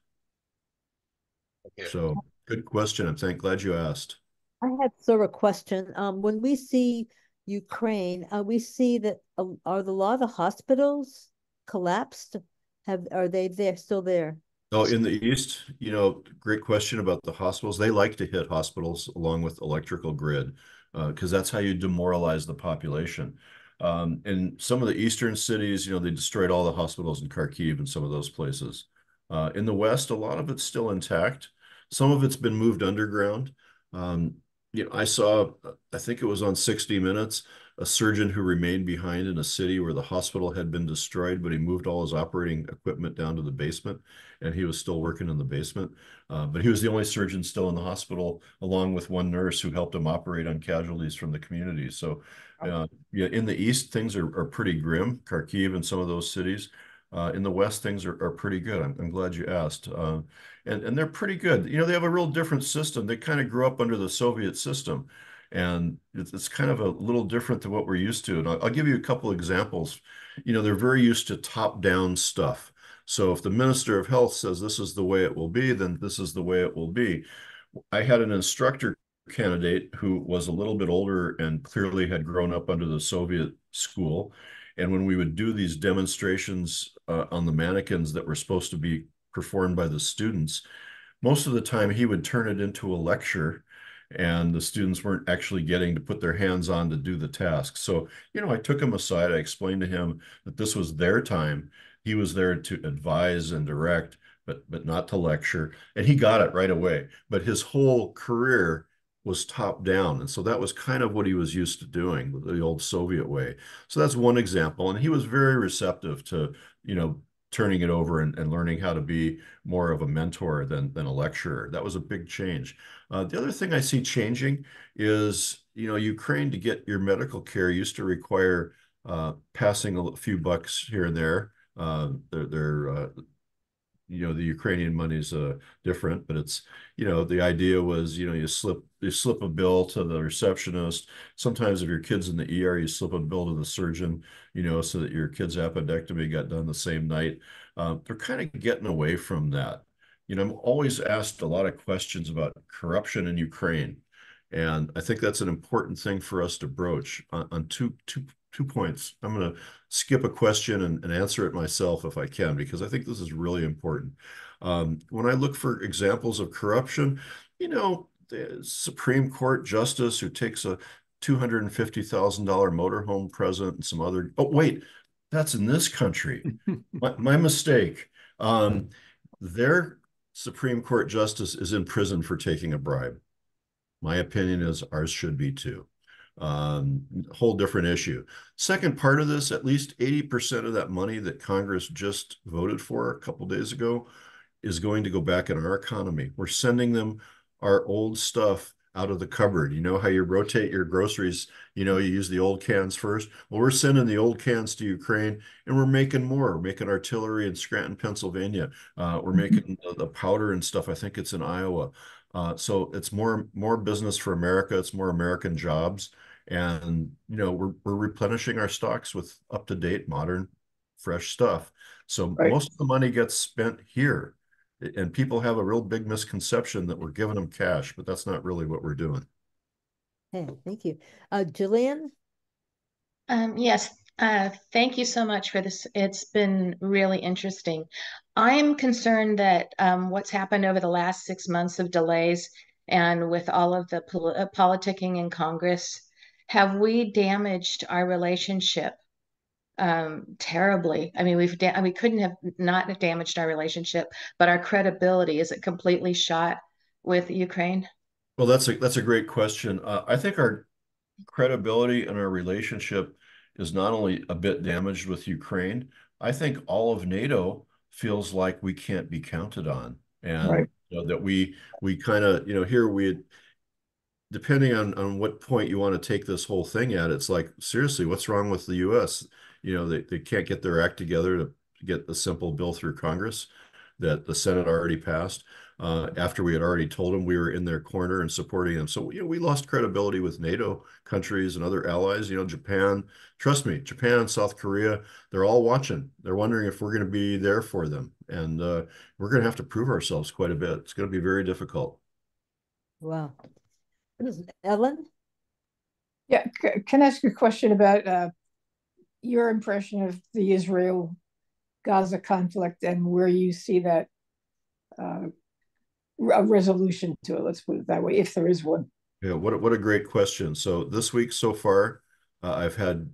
So good question. I'm glad you asked. I had sort of a question. When we see Ukraine, we see that are a lot of the hospitals collapsed? Are they're still there? Oh, in the East, great question about the hospitals. They like to hit hospitals along with electrical grid because that's how you demoralize the population. In some of the eastern cities, they destroyed all the hospitals in Kharkiv and some of those places. In the West, a lot of it's still intact. Some of it's been moved underground. Um, I saw, I think it was on 60 Minutes, a surgeon who remained behind in a city where the hospital had been destroyed, but he moved all his operating equipment down to the basement, and he was still working in the basement. But he was the only surgeon still in the hospital, along with one nurse who helped him operate on casualties from the community. So, yeah, in the East, things are pretty grim, Kharkiv and some of those cities. In the West, things are pretty good. I'm glad you asked. And they're pretty good. They have a real different system. They kind of grew up under the Soviet system. And it's kind of a little different than what we're used to. And I'll give you a couple examples. They're very used to top-down stuff. So if the Minister of Health says this is the way it will be, then this is the way it will be. I had an instructor candidate who was a little bit older and clearly had grown up under the Soviet school. And when we would do these demonstrations on the mannequins that were supposed to be performed by the students, most of the time he would turn it into a lecture and the students weren't actually getting to put their hands on to do the task. So, I took him aside. I explained to him that this was their time. He was there to advise and direct, but not to lecture. And he got it right away. But his whole career was top down. And so that was kind of what he was used to doing, the old Soviet way. So that's one example. And he was very receptive to, turning it over and learning how to be more of a mentor than a lecturer. That was a big change. The other thing I see changing is, Ukraine, to get your medical care, used to require passing a few bucks here and there. Their the Ukrainian money is different, but it's, the idea was, you slip a bill to the receptionist. Sometimes if your kid's in the ER, you slip a bill to the surgeon, so that your kid's appendectomy got done the same night. They're kind of getting away from that. I'm always asked a lot of questions about corruption in Ukraine. And I think that's an important thing for us to broach on two points. I'm going to skip a question and answer it myself if I can, because I think this is really important. When I look for examples of corruption, the Supreme Court justice who takes a $250,000 motorhome present and some other, oh, wait, that's in this country. my mistake. Their Supreme Court justice is in prison for taking a bribe. My opinion is ours should be too. Whole different issue. Second part of this, at least 80% of that money that Congress just voted for a couple days ago is going to go back in our economy. We're sending them our old stuff out of the cupboard. You know how you rotate your groceries, you use the old cans first. Well, we're sending the old cans to Ukraine, and we're making more. We're making artillery in Scranton, Pennsylvania. We're making the powder and stuff. I think it's in Iowa. So it's more business for America. It's more American jobs. And, we're replenishing our stocks with up-to-date, modern, fresh stuff. So most of the money gets spent here. And people have a real big misconception that we're giving them cash, but that's not really what we're doing. Okay, thank you. Jillian? Yes, thank you so much for this. It's been really interesting. I'm concerned that what's happened over the last 6 months of delays and with all of the politicking in Congress, have we damaged our relationship terribly? I mean, we couldn't have not damaged our relationship, but our credibility, is it completely shot with Ukraine? Well, that's a great question. I think our credibility and our relationship is not only a bit damaged with Ukraine, I think all of NATO feels like we can't be counted on. And that we kind of, here we, depending on what point you want to take this whole thing at, it's like, seriously, what's wrong with the US? They can't get their act together to get a simple bill through Congress that the Senate already passed after we had already told them we were in their corner and supporting them. So, we lost credibility with NATO countries and other allies. Japan, trust me, Japan, South Korea, they're all watching. They're wondering if we're going to be there for them. And we're going to have to prove ourselves quite a bit. It's going to be very difficult. Wow. Ellen? Yeah, can I ask you a question about your impression of the Israel-Gaza conflict and where you see that a resolution to it, let's put it that way, if there is one? Yeah, what a great question. So this week so far, I've had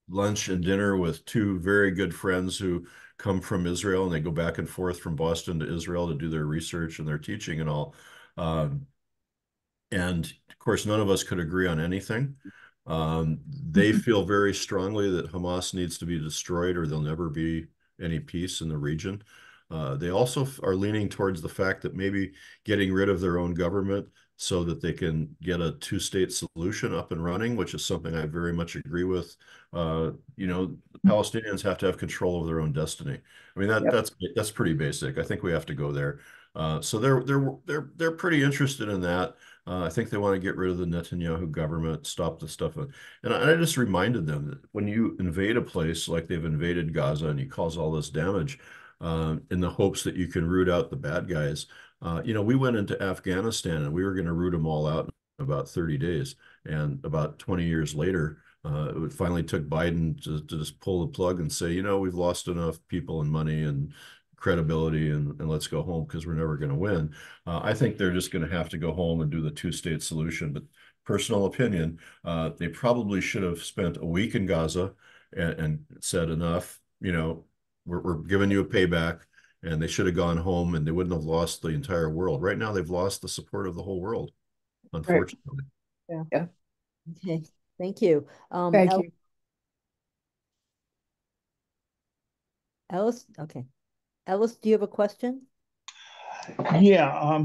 lunch and dinner with two very good friends who come from Israel, and they go back and forth from Boston to Israel to do their research and their teaching and all. And of course, none of us could agree on anything. They feel very strongly that Hamas needs to be destroyed or there'll never be any peace in the region. They also are leaning towards the fact that maybe getting rid of their own government so that they can get a two-state solution up and running, which is something I very much agree with. The Palestinians have to have control of their own destiny. I mean, that's pretty basic. I think we have to go there. So they're pretty interested in that. I think they want to get rid of the Netanyahu government, stop the stuff. And I just reminded them that when you invade a place like they've invaded Gaza and you cause all this damage in the hopes that you can root out the bad guys, we went into Afghanistan and we were going to root them all out in about 30 days. And about 20 years later, it finally took Biden to just pull the plug and say, we've lost enough people and money and credibility and let's go home because we're never going to win. I think they're just going to have to go home and do the two-state solution. But personal opinion, they probably should have spent a week in Gaza and said enough, we're giving you a payback, and they should have gone home and they wouldn't have lost the entire world. Right now, they've lost the support of the whole world, unfortunately. Yeah. Okay, thank you. Thank you. Ellis, okay. Ellis, do you have a question? Yeah,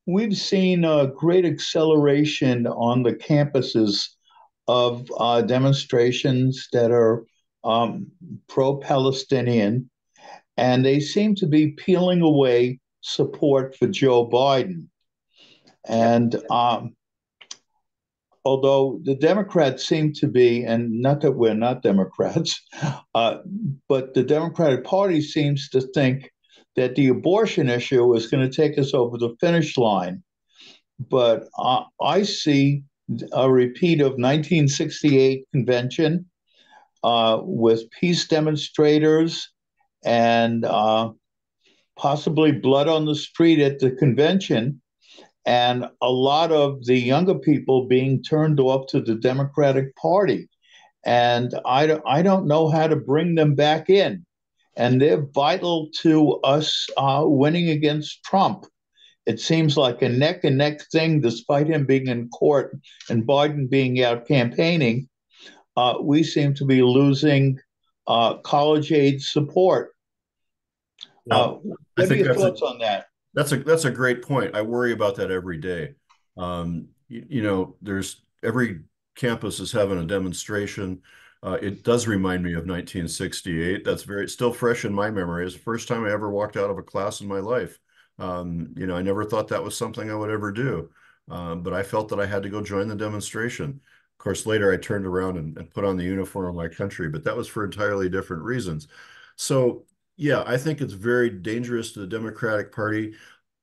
we've seen a great acceleration on the campuses of demonstrations that are pro-Palestinian, and they seem to be peeling away support for Joe Biden. And although the Democrats seem to be, and not that we're not Democrats, but the Democratic Party seems to think that the abortion issue is going to take us over the finish line. But I see a repeat of 1968 convention with peace demonstrators and possibly blood on the street at the convention, and a lot of the younger people being turned off to the Democratic Party. And I don't know how to bring them back in. And they're vital to us winning against Trump. It seems like a neck and neck thing, despite him being in court and Biden being out campaigning. We seem to be losing college age support. Well, what are your thoughts on that? That's a great point. I worry about that every day. There's every campus is having a demonstration. It does remind me of 1968. That's still fresh in my memory. It's the first time I ever walked out of a class in my life. I never thought that was something I would ever do. But I felt that I had to go join the demonstration. Of course, later I turned around and put on the uniform of my country, but that was for entirely different reasons. So yeah, I think it's very dangerous to the Democratic Party.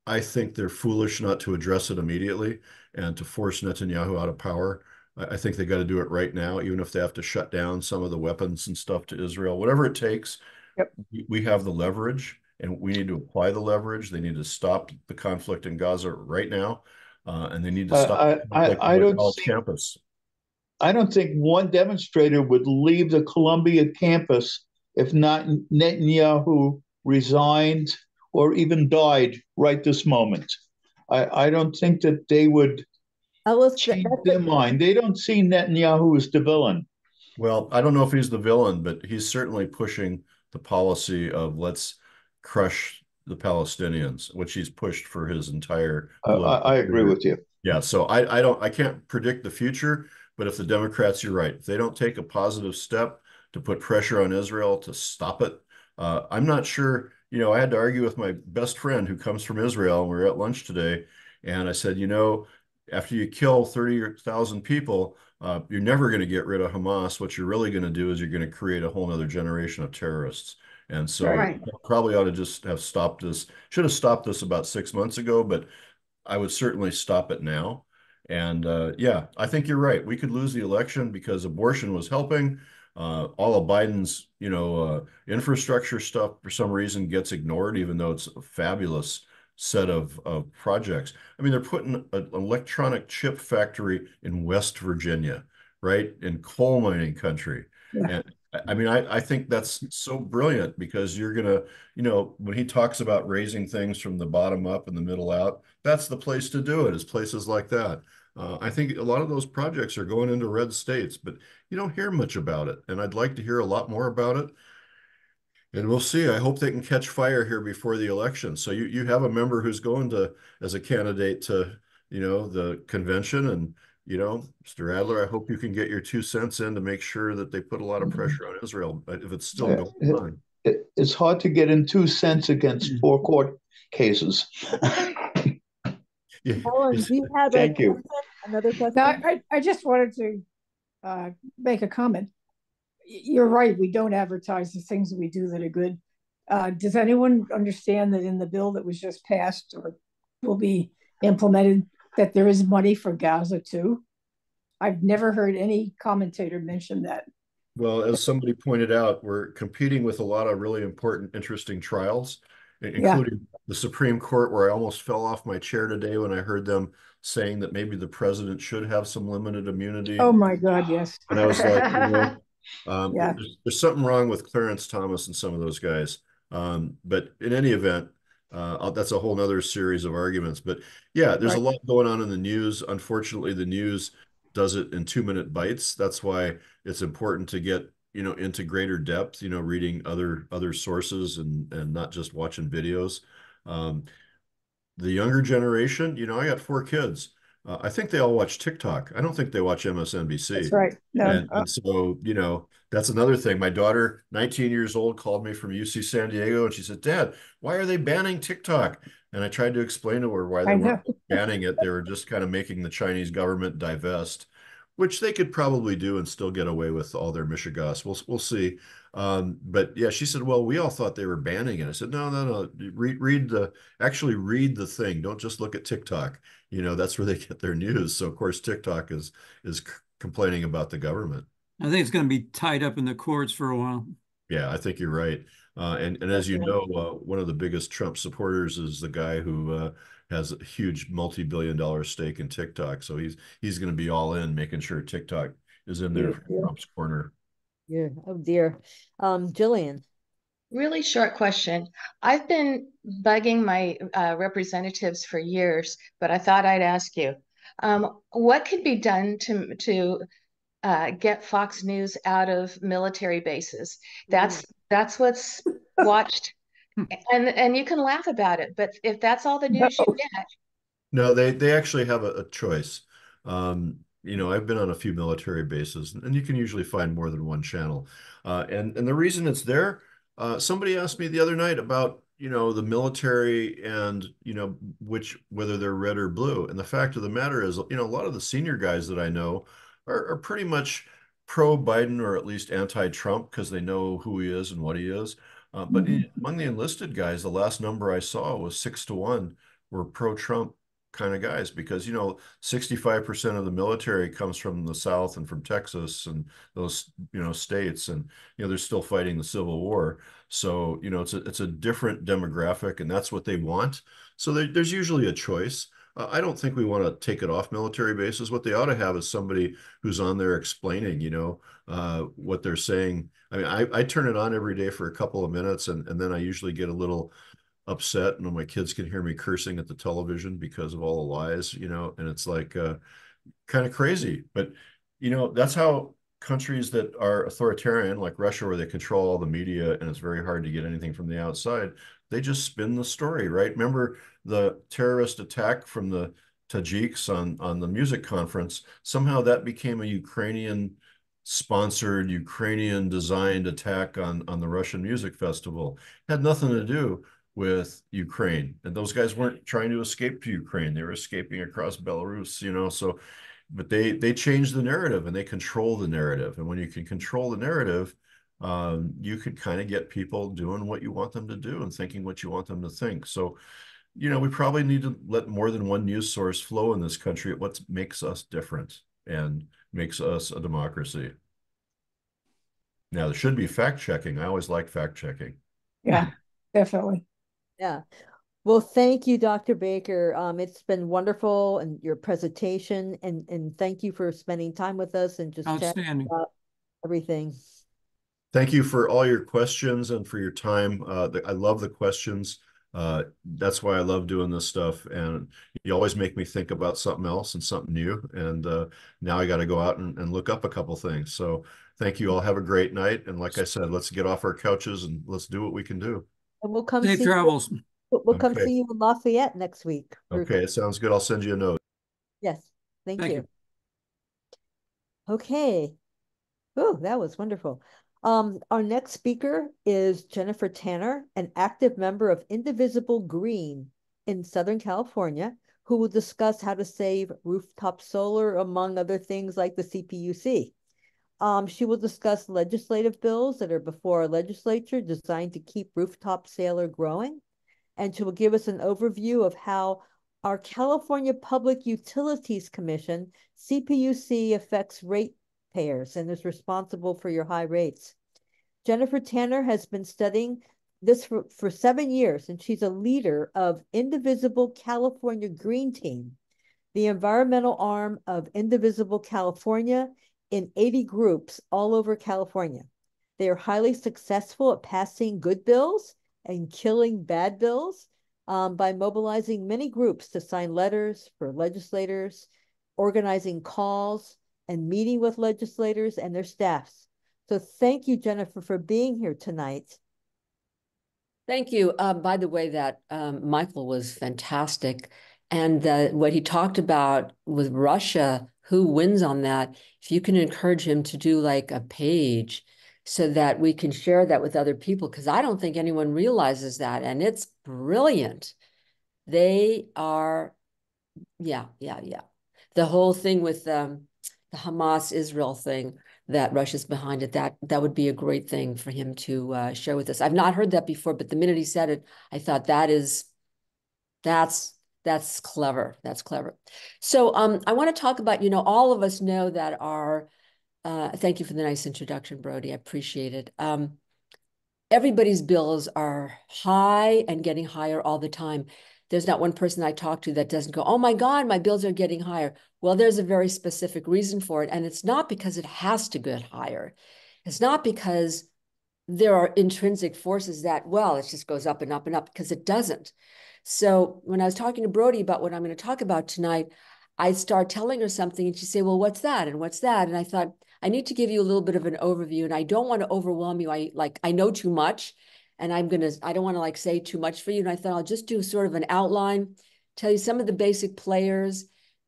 I think they're foolish not to address it immediately and to force Netanyahu out of power. I think they got to do it right now, even if they have to shut down some of the weapons and stuff to Israel. Whatever it takes, Yep. We have the leverage, and we need to apply the leverage. They need to stop the conflict in Gaza right now, and they need to stop the conflict on the college campus. I don't think one demonstrator would leave the Columbia campus if not Netanyahu resigned or even died right this moment. I don't think that they would change their mind. They don't see Netanyahu as the villain. Well, I don't know if he's the villain, but he's certainly pushing the policy of let's crush the Palestinians, which he's pushed for his entire I agree with you. Yeah, so I can't predict the future, but if the Democrats, you're right, if they don't take a positive step to put pressure on Israel to stop it, I'm not sure. I had to argue with my best friend who comes from Israel, and we were at lunch today, and I said, after you kill 30,000 people, you're never going to get rid of Hamas. What you're really going to do is you're going to create a whole other generation of terrorists. And so probably ought to just have stopped this. Should have stopped this about 6 months ago, but I would certainly stop it now. And yeah, I think you're right. We could lose the election because abortion was helping. All of Biden's, infrastructure stuff for some reason gets ignored, even though it's a fabulous set of projects. I mean, they're putting an electronic chip factory in West Virginia, right? In coal mining country. Yeah. And I mean, I think that's so brilliant because you're going to, when he talks about raising things from the bottom up and the middle out, that's the place to do it, is places like that. I think a lot of those projects are going into red states, but you don't hear much about it. And I'd like to hear a lot more about it. And we'll see. I hope they can catch fire here before the election. So you have a member who's going to, as a candidate to, the convention. And, Mr. Adler, I hope you can get your 2 cents in to make sure that they put a lot of pressure on Israel if it's still going on. It's hard to get in 2 cents against 4 court cases. Yeah. Helen, do you have another question? No, I just wanted to make a comment. You're right. We don't advertise the things that we do that are good. Does anyone understand that in the bill that was just passed or will be implemented, that there is money for Gaza too? I've never heard any commentator mention that. Well, as somebody pointed out, we're competing with a lot of really important, interesting trials, including the Supreme Court, where I almost fell off my chair today when I heard them saying that maybe the president should have some limited immunity. Oh my God, yes. And I was like, there's something wrong with Clarence Thomas and some of those guys. But in any event, that's a whole nother series of arguments. But yeah, there's a lot going on in the news. Unfortunately, the news does it in 2-minute bites. That's why it's important to get, into greater depth, reading other sources and not just watching videos. The younger generation, I got 4 kids. I think they all watch TikTok. I don't think they watch MSNBC. That's right. No. And so, you know, that's another thing. My daughter, 19 years old, called me from UC San Diego and she said, Dad, why are they banning TikTok? And I tried to explain to her why they weren't banning it. They were just kind of making the Chinese government divest, which they could probably do and still get away with all their mishegas. We'll see. But yeah, she said, well, we all thought they were banning it. I said, no. Actually read the thing. Don't just look at TikTok. You know, that's where they get their news. So of course, TikTok is complaining about the government. I think it's going to be tied up in the courts for a while. Yeah, I think you're right. And as you know, one of the biggest Trump supporters is the guy who has a huge multi-billion-dollar stake in TikTok. So he's going to be all in, making sure TikTok is in there for Trump's corner. Yeah. Oh dear. Jillian. Really short question. I've been bugging my representatives for years, but I thought I'd ask you, what could be done to get Fox News out of military bases? That's what's watched, and you can laugh about it, but if that's all the news you get. No, they actually have a choice. You know, I've been on a few military bases, and you can usually find more than one channel. And the reason it's there, somebody asked me the other night about, you know, the military and, you know, whether they're red or blue. And the fact of the matter is, you know, a lot of the senior guys that I know are pretty much pro-Biden or at least anti-Trump because they know who he is and what he is. But among the enlisted guys, the last number I saw was 6-1 were pro-Trump kind of guys because, you know, 65% of the military comes from the South and from Texas and those, you know, states, and, you know, they're still fighting the Civil War. So, you know, it's a different demographic, and that's what they want. So there's usually a choice. I don't think we want to take it off military bases. What they ought to have is somebody who's on there explaining, you know, what they're saying. I mean, I turn it on every day for a couple of minutes, and then I usually get a little upset, and my kids can hear me cursing at the television because of all the lies, you know, and it's like kind of crazy. But, you know, that's how countries that are authoritarian, like Russia, where they control all the media and it's very hard to get anything from the outside, they just spin the story, right? Remember the terrorist attack from the Tajiks on the music conference? Somehow that became a Ukrainian sponsored, Ukrainian designed attack on the Russian music festival. Had nothing to do with Ukraine. And those guys weren't trying to escape to Ukraine. They were escaping across Belarus, you know, so, but they changed the narrative and they control the narrative. And when you can control the narrative, you could kind of get people doing what you want them to do and thinking what you want them to think. So, you know, we probably need to let more than one news source flow in this country at what makes us different and makes us a democracy. Now, there should be fact checking. I always like fact checking. Yeah, definitely. Yeah. Well, thank you, Dr. Baker. It's been wonderful, and your presentation, and thank you for spending time with us and just chatting about everything. Thank you for all your questions and for your time. I love the questions. That's why I love doing this stuff. And you always make me think about something else and something new. And now I got to go out and look up a couple things. So thank you all. Have a great night. And like I said, let's get off our couches and let's do what we can do. And we'll come Safe travels. We'll come see you in Lafayette next week. Okay, it sounds good. I'll send you a note. Yes, thank you. Okay. Oh, that was wonderful. Our next speaker is Jennifer Tanner, an active member of Indivisible Green in Southern California, who will discuss how to save rooftop solar, among other things like the CPUC. She will discuss legislative bills that are before our legislature designed to keep rooftop solar growing. And she will give us an overview of how our California Public Utilities Commission, CPUC, affects ratepayers and is responsible for your high rates. Jennifer Tanner has been studying this for 7 years, and she's a leader of Indivisible California Green Team, the environmental arm of Indivisible California, in 80 groups all over California. They are highly successful at passing good bills and killing bad bills by mobilizing many groups to sign letters for legislators, organizing calls, and meeting with legislators and their staffs. So thank you, Jennifer, for being here tonight. Thank you. By the way, that Michael was fantastic. And what he talked about with Russia, who wins on that, if you can encourage him to do like a page so that we can share that with other people, because I don't think anyone realizes that. And it's brilliant. They are, yeah. The whole thing with the Hamas-Israel thing, that Russia's behind it, that would be a great thing for him to share with us. I've not heard that before, but the minute he said it, I thought that's clever. That's clever. So I want to talk about, all of us know that thank you for the nice introduction, Brody. I appreciate it. Everybody's bills are high and getting higher all the time. There's not one person I talk to that doesn't go, oh my God, my bills are getting higher. Well, there's a very specific reason for it. And it's not because it has to get higher. It's not because there are intrinsic forces that, well, it just goes up and up and up, because it doesn't. So when I was talking to Brody about what I'm going to talk about tonight, I start telling her something and she say, well, what's that? And what's that? And I thought, I need to give you a little bit of an overview, and I don't want to overwhelm you. I know too much, and I don't want to like say too much for you. And I thought I'll just do sort of an outline, tell you some of the basic players,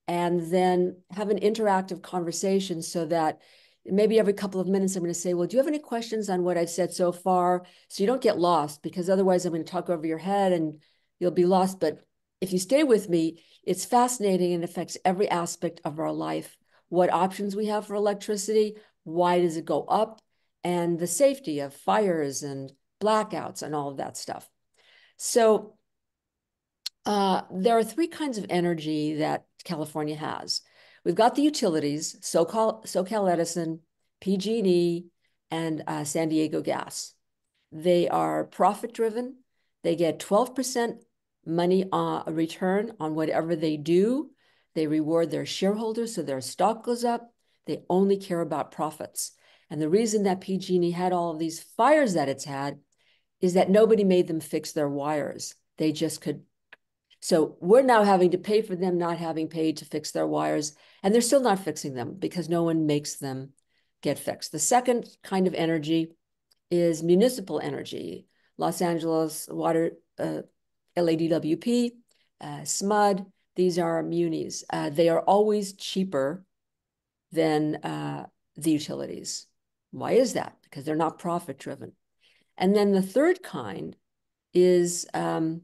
and then have an interactive conversation so that maybe every couple of minutes, I'm going to say, well, do you have any questions on what I've said so far? So you don't get lost, because otherwise I'm going to talk over your head and you'll be lost. But if you stay with me, it's fascinating and affects every aspect of our life. What options we have for electricity, why does it go up, and the safety of fires and blackouts and all of that stuff. So there are three kinds of energy that California has. We've got the utilities, SoCal Edison, PG&E, and San Diego Gas. They are profit-driven. They get 12% money return on whatever they do. They reward their shareholders, so their stock goes up. They only care about profits. And the reason that PG&E had all of these fires that it's had is that nobody made them fix their wires. They just could. So we're now having to pay for them not having paid to fix their wires, and they're still not fixing them because no one makes them get fixed. The second kind of energy is municipal energy. Los Angeles Water, LADWP, SMUD, these are munis. They are always cheaper than the utilities. Why is that? Because they're not profit driven. And then the third kind is, and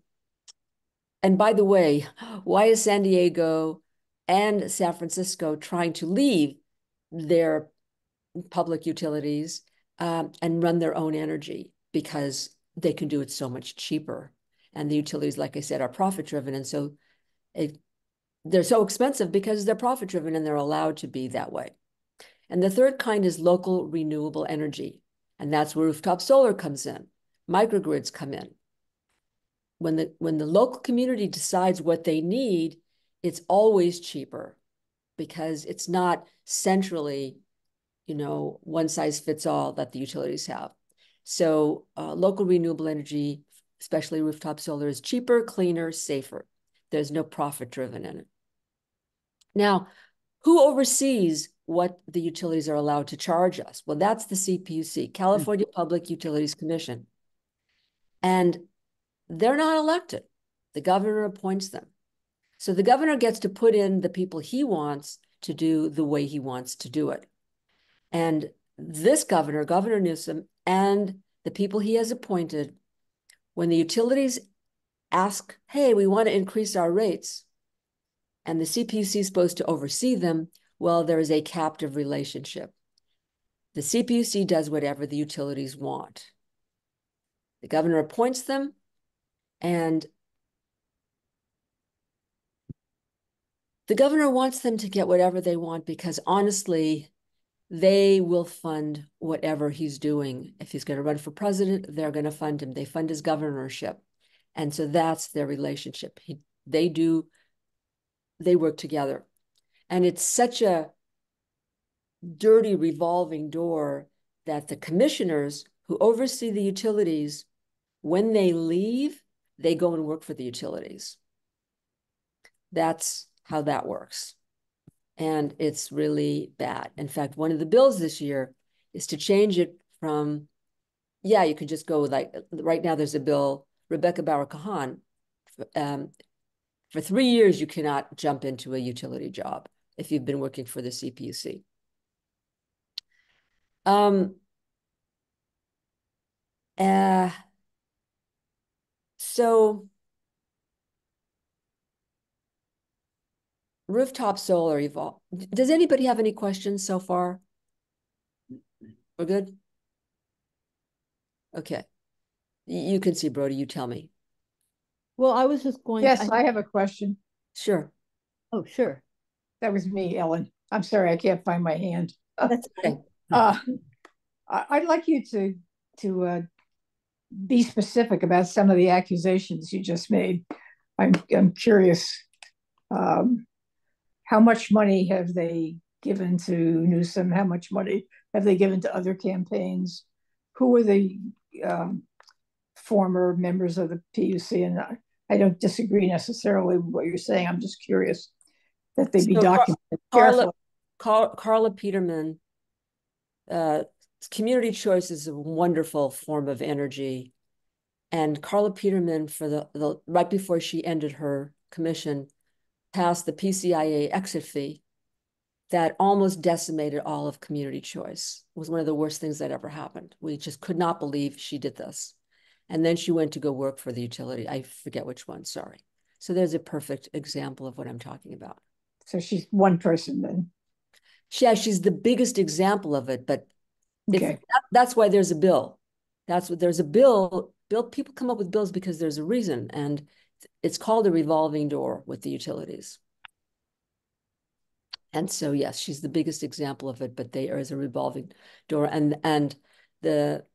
by the way, why is San Diego and San Francisco trying to leave their public utilities and run their own energy? Because they can do it so much cheaper. And the utilities, like I said, are profit driven. And so they're so expensive because they're profit driven and they're allowed to be that way. And the third kind is local renewable energy. And that's where rooftop solar comes in. Microgrids come in. When the local community decides what they need, it's always cheaper because it's not centrally, one size fits all that the utilities have. So local renewable energy, especially rooftop solar, is cheaper, cleaner, safer. There's no profit driven in it. Now, who oversees what the utilities are allowed to charge us? Well, that's the CPUC, California Public Utilities Commission. And they're not elected. The governor appoints them. So the governor gets to put in the people he wants to do the way he wants to do it. And this governor, Governor Newsom, and the people he has appointed, when the utilities ask, hey, we want to increase our rates, and the CPUC is supposed to oversee them, well, there is a captive relationship. The CPUC does whatever the utilities want. The governor appoints them, and the governor wants them to get whatever they want because honestly, they will fund whatever he's doing. If he's going to run for president, they're going to fund him. They fund his governorship. And so that's their relationship. They work together. And it's such a dirty revolving door that the commissioners who oversee the utilities, when they leave, they go and work for the utilities. That's how that works. And it's really bad. In fact, one of the bills this year is to change it from, you could just go like, right now there's a bill, Rebecca Bauer-Kahan For 3 years, you cannot jump into a utility job if you've been working for the CPUC. So rooftop solar evolve. Does anybody have any questions so far? We're good? Okay. You can see, Brody, you tell me. Well, I was just going. Yes, I have a question. Sure. Oh, sure. That was me, Ellen. I'm sorry, I can't find my hand. That's okay. I'd like you to be specific about some of the accusations you just made. I'm curious. How much money have they given to Newsom? How much money have they given to other campaigns? Who are the former members of the PUC? And I don't disagree necessarily with what you're saying. I'm just curious that they be documented carefully. Carla Peterman, community choice is a wonderful form of energy. And Carla Peterman, for the right before she ended her commission, passed the PCIA exit fee that almost decimated all of community choice. It was one of the worst things that ever happened. We just could not believe she did this. And then she went to go work for the utility. I forget which one, sorry. So there's a perfect example of what I'm talking about. So she's one person then. Yeah, she's the biggest example of it, but okay. That's why there's a bill. That's what there's a bill. People come up with bills because there's a reason, and it's called a revolving door with the utilities. And so, yes, she's the biggest example of it, but there is a revolving door. And the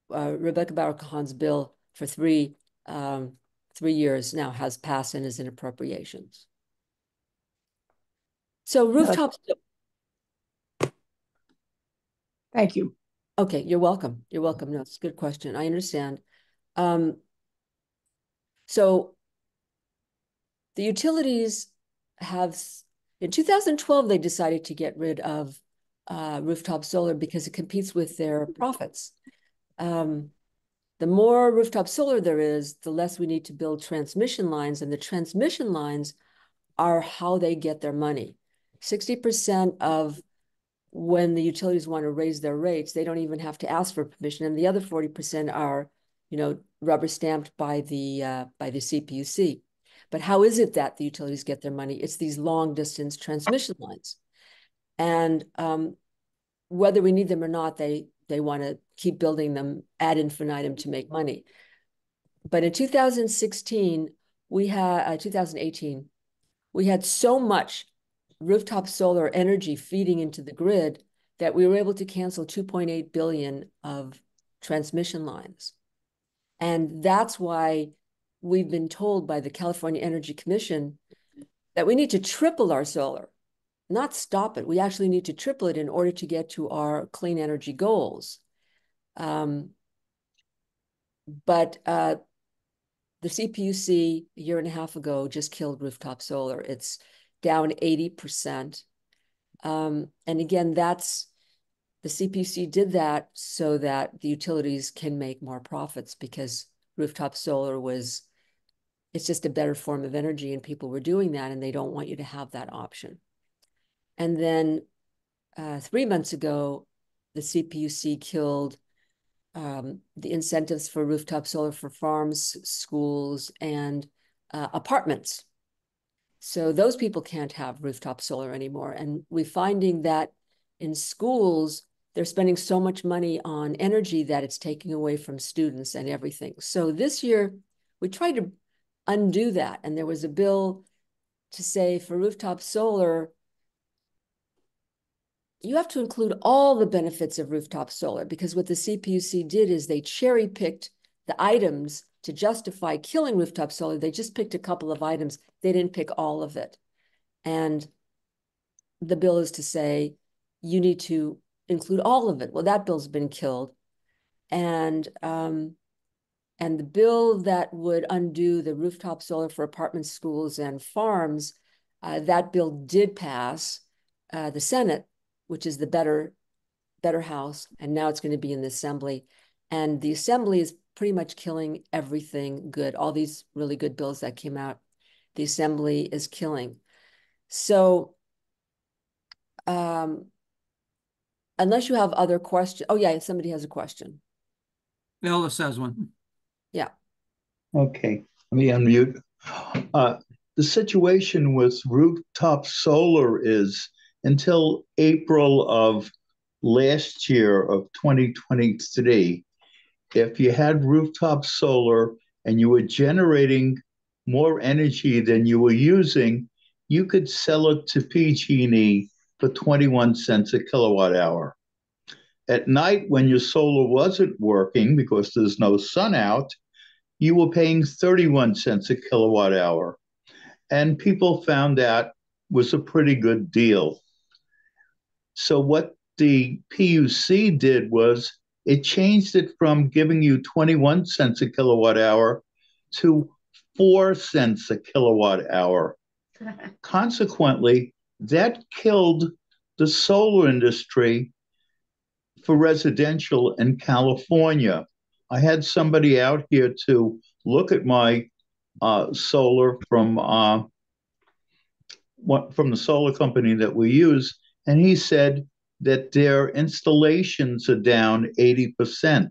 Rebecca Bauer-Kahan's bill for 3 years now has passed and is in appropriations. So rooftops. Thank you. Okay, you're welcome. You're welcome. No, it's a good question. I understand. So the utilities have, in 2012, they decided to get rid of rooftop solar because it competes with their profits. The more rooftop solar there is, the less we need to build transmission lines, and the transmission lines are how they get their money. 60% of when the utilities want to raise their rates, they don't even have to ask for permission, and the other 40% are, rubber stamped by the CPUC. But how is it that the utilities get their money? It's these long distance transmission lines, and whether we need them or not, they want to keep building them ad infinitum to make money. But in 2018, we had so much rooftop solar energy feeding into the grid that we were able to cancel 2.8 billion of transmission lines. And that's why we've been told by the California Energy Commission that we need to triple our solar, not stop it. We actually need to triple it in order to get to our clean energy goals. But the CPUC a year and a half ago just killed rooftop solar. It's down 80%. And again, the CPUC did that so that the utilities can make more profits, because rooftop solar it's just a better form of energy, and people were doing that, and they don't want you to have that option. And then 3 months ago, the CPUC killed the incentives for rooftop solar for farms, schools, and apartments. So those people can't have rooftop solar anymore. And we're finding that in schools, they're spending so much money on energy that it's taking away from students and everything. So this year, we tried to undo that. And there was a bill to say for rooftop solar, you have to include all the benefits of rooftop solar, because what the CPUC did is they cherry-picked the items to justify killing rooftop solar. They just picked a couple of items. They didn't pick all of it. And the bill is to say, you need to include all of it. Well, that bill's been killed. And the bill that would undo the rooftop solar for apartments, schools, and farms, that bill did pass the Senate, which is the better house, and now it's going to be in the Assembly. And the Assembly is pretty much killing everything good, all these really good bills that came out. the assembly is killing. So unless you have other questions. Oh, yeah, somebody has a question. Ellis has one. Yeah. Okay, let me unmute. The situation with rooftop solar is until April of last year of 2023, if you had rooftop solar and you were generating more energy than you were using, you could sell it to PG&E for 21 cents a kilowatt hour. At night, when your solar wasn't working because there's no sun out, you were paying 31 cents a kilowatt hour. And people found that was a pretty good deal. So what the PUC did was it changed it from giving you 21 cents a kilowatt hour to 4 cents a kilowatt hour. Consequently, that killed the solar industry for residential in California. I had somebody out here to look at my solar from the solar company that we use, and he said that their installations are down 80%.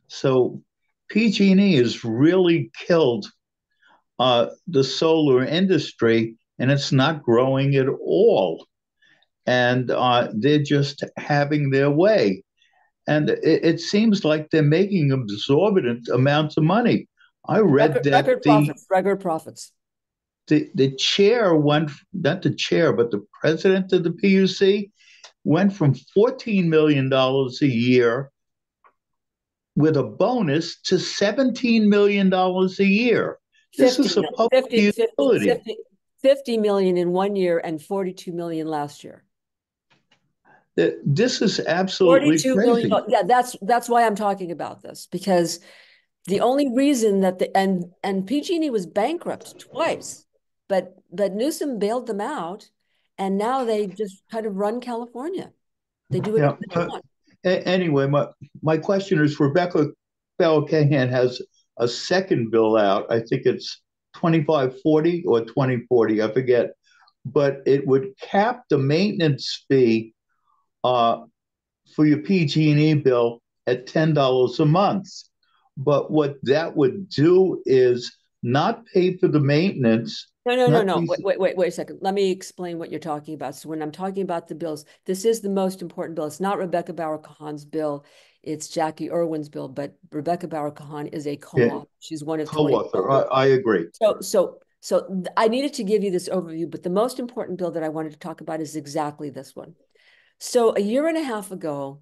So PG&E has really killed the solar industry, and it's not growing at all. And they're just having their way. And it seems like they're making exorbitant amounts of money. I read that record profits. The chair went, not the chair, but the president of the PUC went from $14 million a year with a bonus to $17 million a year. This is a public utility. 50 million in 1 year and 42 million last year. This is absolutely 42 crazy. million. Yeah, that's why I'm talking about this, because the only reason that and PG&E was bankrupt twice, but Newsom bailed them out, and now they just kind of run California. They do whatever they want. Anyway, my question is, Rebecca Bell-Cahan has a second bill out. I think it's 2540 or 2040, I forget, but it would cap the maintenance fee for your PG&E bill at $10 a month. But what that would do is not pay for the maintenance. No. Wait a second. Let me explain what you're talking about. So when I'm talking about the bills, this is the most important bill. It's not Rebecca Bauer-Kahan's bill. It's Jackie Irwin's bill, but Rebecca Bauer-Kahan is a co-author. Yeah. She's one of 20. Co-author. I agree. So I needed to give you this overview, but the most important bill that I wanted to talk about is exactly this one. So a year and a half ago,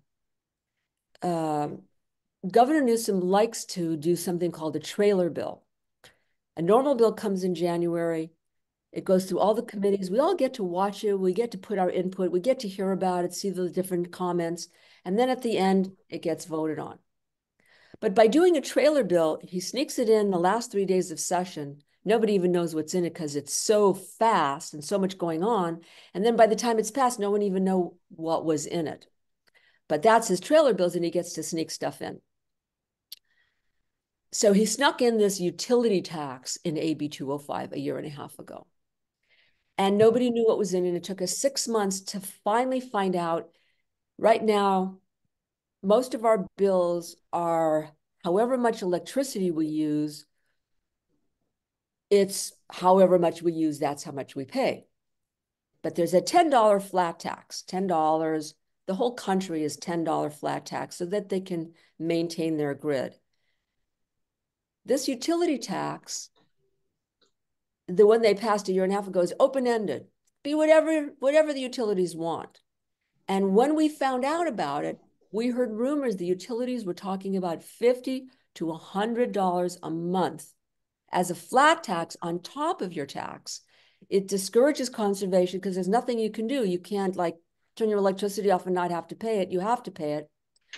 Governor Newsom likes to do something called a trailer bill. A normal bill comes in January. It goes through all the committees. We all get to watch it. We get to put our input. We get to hear about it, see the different comments. And then at the end, it gets voted on. But by doing a trailer bill, he sneaks it in the last 3 days of session. Nobody even knows what's in it because it's so fast and so much going on. And then by the time it's passed, no one even knows what was in it. But that's his trailer bills, and he gets to sneak stuff in. So he snuck in this utility tax in AB 205 a year and a half ago. And nobody knew what was in it. It took us 6 months to finally find out. Right now, most of our bills are however much electricity we use, it's however much we use, that's how much we pay. But there's a $10 flat tax, $10. The whole country is $10 flat tax so that they can maintain their grid. This utility tax, the one they passed a year and a half ago, is open-ended. Be whatever the utilities want. And when we found out about it, we heard rumors the utilities were talking about $50 to $100 a month as a flat tax on top of your tax. It discourages conservation because there's nothing you can do. You can't like turn your electricity off and not have to pay it. You have to pay it.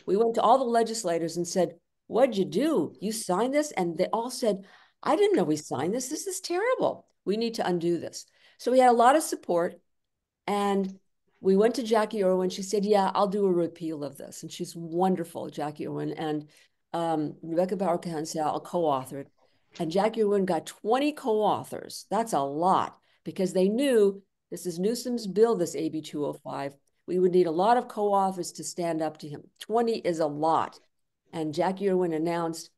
We went to all the legislators and said, what'd you do? You signed this? And they all said, I didn't know we signed this. This is terrible. We need to undo this. So we had a lot of support. And we went to Jackie Irwin. She said, yeah, I'll do a repeal of this. And she's wonderful, Jackie Irwin. And Rebecca Bauer-Kahan said, I'll co-author it. And Jackie Irwin got 20 co-authors. That's a lot, because they knew this is Newsom's bill, this AB 205. We would need a lot of co-authors to stand up to him. 20 is a lot. And Jackie Irwin announced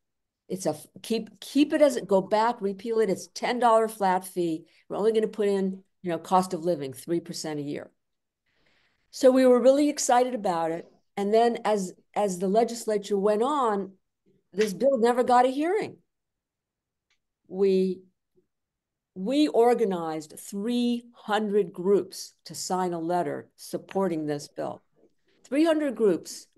it's a keep it as it, go back, repeal it. It's $10 flat fee. We're only going to put in, cost of living, 3% a year. So we were really excited about it. And then as the legislature went on, this bill never got a hearing. We organized 300 groups to sign a letter supporting this bill. 300 groups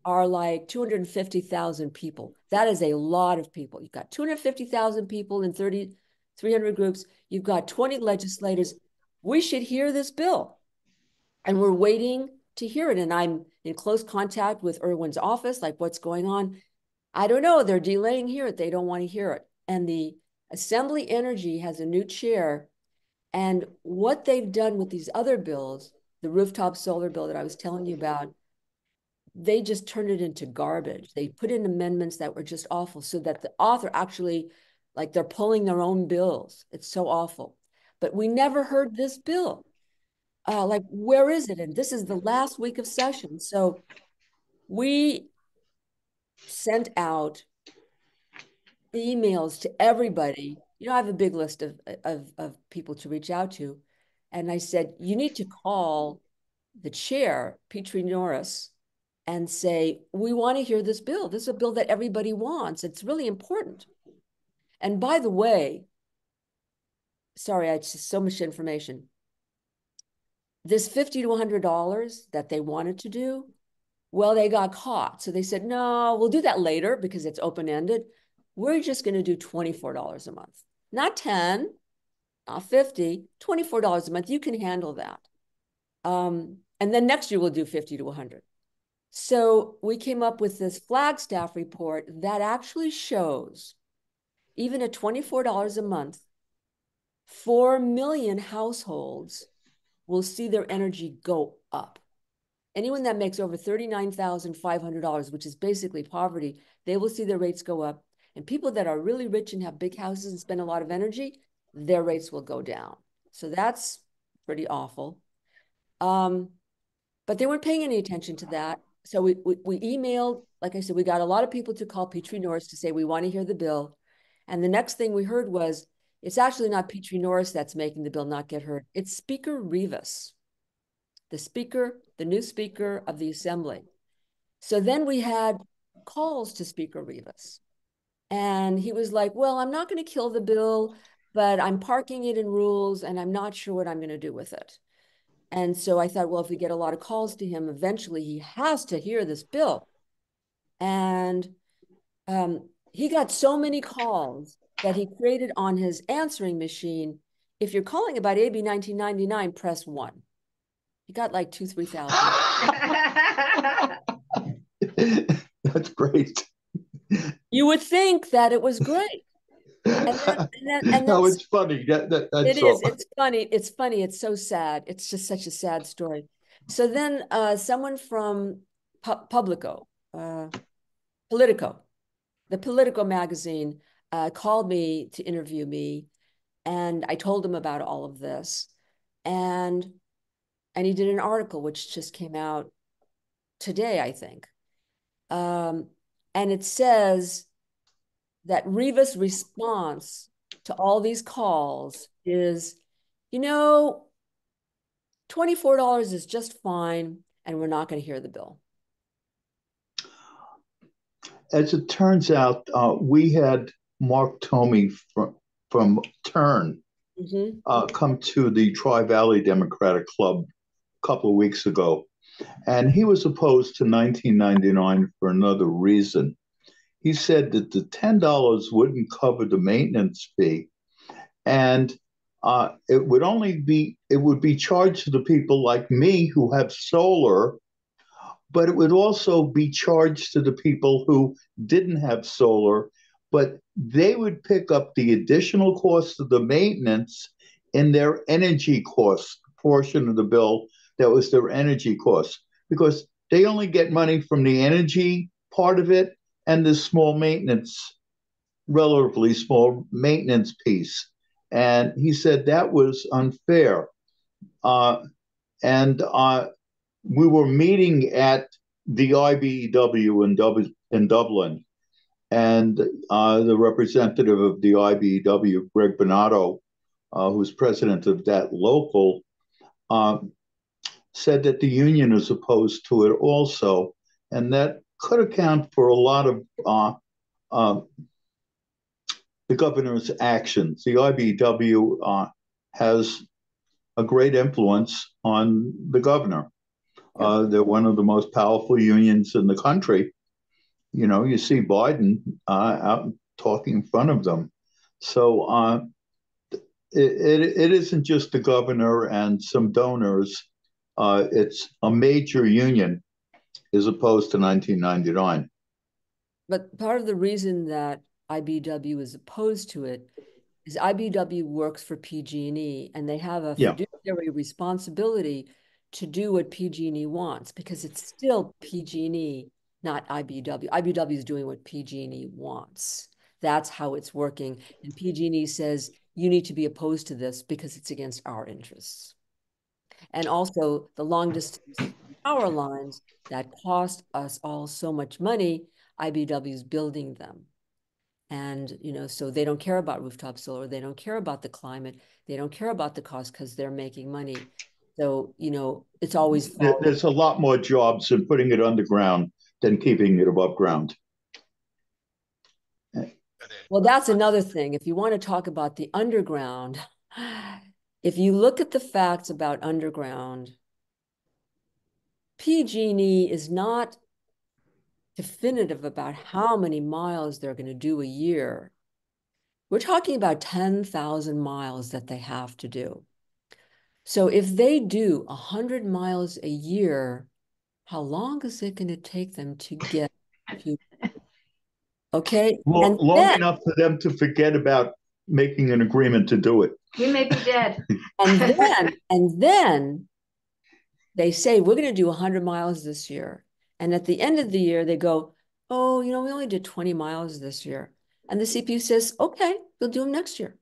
are like 250,000 people. That is a lot of people. You've got 250,000 people in 300 groups. You've got 20 legislators. We should hear this bill. And we're waiting to hear it. And I'm in close contact with Irwin's office, like, what's going on? I don't know. They're delaying here. They don't want to hear it. And the Assembly Energy has a new chair. And what they've done with these other bills, the rooftop solar bill that I was telling you about, they just turned it into garbage. They put in amendments that were just awful, so that the author actually, like, they're pulling their own bills. It's so awful. But we never heard this bill. Like, where is it? And this is the last week of session. So we sent out emails to everybody. I have a big list of people to reach out to. And I said, you need to call the chair, Petrie Norris, and say, we want to hear this bill. This is a bill that everybody wants. It's really important. And by the way, sorry, it's just so much information. This $50 to $100 that they wanted to do, well, they got caught. So they said, no, we'll do that later because it's open-ended. We're just going to do $24 a month. Not 10, not 50, $24 a month. You can handle that. And then next year we'll do 50 to 100. So we came up with this Flagstaff report that actually shows, even at $24 a month, 4 million households will see their energy go up. Anyone that makes over $39,500, which is basically poverty, they will see their rates go up. And people that are really rich and have big houses and spend a lot of energy, their rates will go down. So that's pretty awful. But they weren't paying any attention to that. So we emailed, like I said, we got a lot of people to call Petrie Norris to say, we want to hear the bill. And the next thing we heard was, it's actually not Petrie Norris that's making the bill not get heard. It's Speaker Rivas, the new Speaker of the Assembly. So then we had calls to Speaker Rivas. And he was like, well, I'm not going to kill the bill, but I'm parking it in rules and I'm not sure what I'm going to do with it. And so I thought, well, if we get a lot of calls to him, eventually he has to hear this bill. And he got so many calls that he created on his answering machine, if you're calling about AB 1999, press 1. He got like 2,000-3,000. That's great. You would think that it was great. No, it's funny. That's it is. It's funny. It's funny. It's so sad. It's just such a sad story. So then someone from Politico, the Politico magazine, called me to interview me, and I told him about all of this, and he did an article which just came out today, I think, and it says that Rivas' response to all these calls is, $24 is just fine, and we're not going to hear the bill. As it turns out, we had Mark Tomey from Turn come to the Tri-Valley Democratic Club a couple of weeks ago. And he was opposed to 1999 for another reason. He said that the $10 wouldn't cover the maintenance fee. And it would be charged to the people like me who have solar, but it would also be charged to the people who didn't have solar, but they would pick up the additional cost of the maintenance in their energy cost portion of the bill that was their energy cost, because they only get money from the energy part of it and the small maintenance relatively small maintenance piece. And he said that was unfair. And we were meeting at the IBEW in Dublin, and the representative of the IBEW, Greg Bonato, who's president of that local, said that the union is opposed to it also, and that could account for a lot of uh, the governor's actions. The IBEW has a great influence on the governor. They're one of the most powerful unions in the country. You know, you see Biden out talking in front of them. So it isn't just the governor and some donors. It's a major union as opposed to 1999. But part of the reason that IBEW is opposed to it is IBEW works for PG&E, and they have a fiduciary responsibility to do what PG&E wants, because it's still PG&E, not IBEW. IBEW is doing what PG&E wants. That's how it's working. And PG&E says, you need to be opposed to this because it's against our interests. And also the long distance power lines that cost us all so much money, IBEW is building them. And, you know, so they don't care about rooftop solar. They don't care about the climate. They don't care about the cost because they're making money. So, you know, it's always there's a lot more jobs in putting it underground than keeping it above ground. Well, that's another thing. If you want to talk about the underground, if you look at the facts about underground, PG&E is not definitive about how many miles they're going to do a year. We're talking about 10,000 miles that they have to do. So if they do 100 miles a year, how long is it going to take them to get to? Okay. Well, long enough for them to forget about making an agreement to do it. We may be dead. and then they say, we're going to do 100 miles this year. And at the end of the year, they go, oh, you know, we only did 20 miles this year. And the CPU says, okay, we'll do them next year.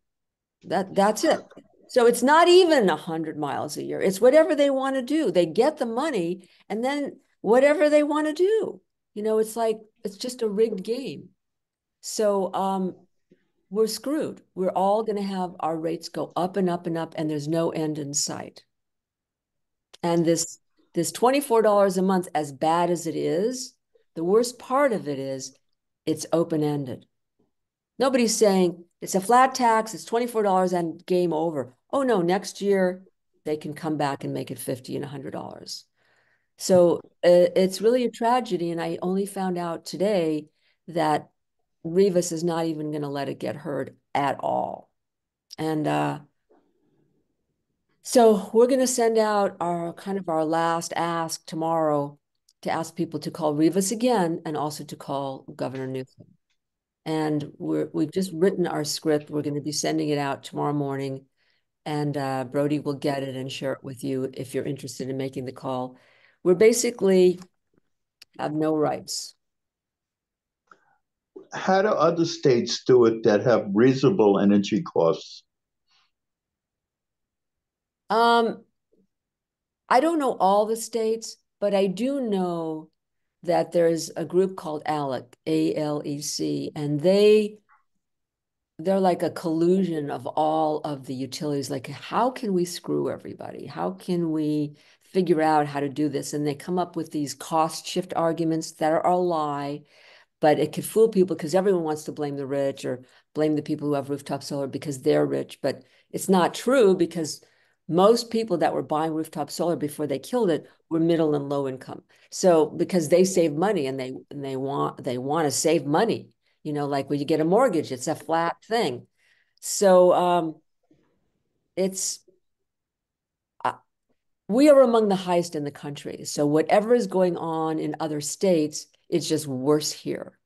That's it. So it's not even 100 miles a year. It's whatever they want to do. They get the money and then whatever they want to do. You know, it's like, it's just a rigged game. So we're screwed. We're all going to have our rates go up and up and up, and there's no end in sight. And this $24 a month, as bad as it is, the worst part of it is it's open-ended. Nobody's saying it's a flat tax, it's $24 and game over. Oh no, next year they can come back and make it $50 and $100. So it's really a tragedy. And I only found out today that Rivas is not even going to let it get heard at all. And so we're going to send out our last ask tomorrow to ask people to call Rivas again and also to call Governor Newsom. And we've just written our script. We're going to be sending it out tomorrow morning, and Brody will get it and share it with you if you're interested in making the call. We're basically have no rights. How do other states do it that have reasonable energy costs? I don't know all the states, but I do know that there's a group called ALEC, A-L-E-C, and they're like a collusion of all of the utilities. Like, how can we screw everybody? How can we figure out how to do this? And they come up with these cost shift arguments that are a lie, but it could fool people because everyone wants to blame the rich or blame the people who have rooftop solar because they're rich. But it's not true, because most people that were buying rooftop solar before they killed it were middle and low income. So because they save money and they want to save money, you know, like when you get a mortgage, it's a flat thing. So we are among the highest in the country. So whatever is going on in other states, it's just worse here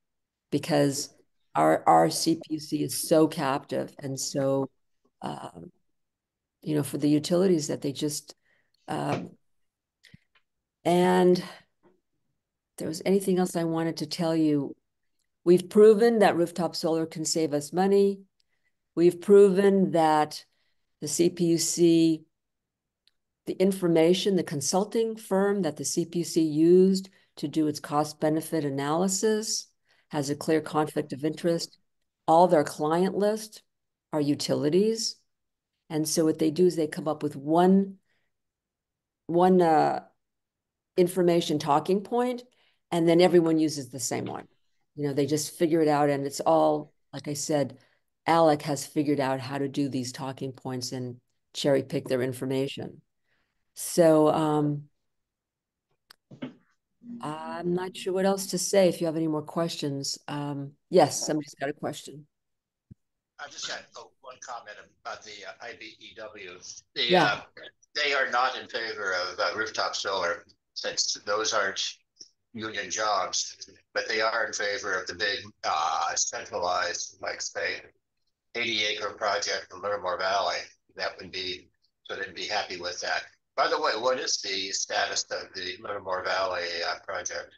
because our CPUC is so captive and so you know, for the utilities that they just and there was anything else I wanted to tell you. We've proven that rooftop solar can save us money. We've proven that the CPUC, the information, the consulting firm that the CPUC used to do its cost-benefit analysis has a clear conflict of interest. All their client list are utilities. And so what they do is they come up with one information talking point, and then everyone uses the same one. You know, they just figure it out, and it's all, like I said, Alec has figured out how to do these talking points and cherry pick their information. So I'm not sure what else to say. If you have any more questions. Yes, somebody's got a question. I just had one comment about the IBEW. They are not in favor of rooftop solar, since those aren't union jobs, but they are in favor of the big centralized, like say, 80-acre project in Livermore Valley. That would be, so they'd be happy with that. By the way, what is the status of the Livermore Valley project?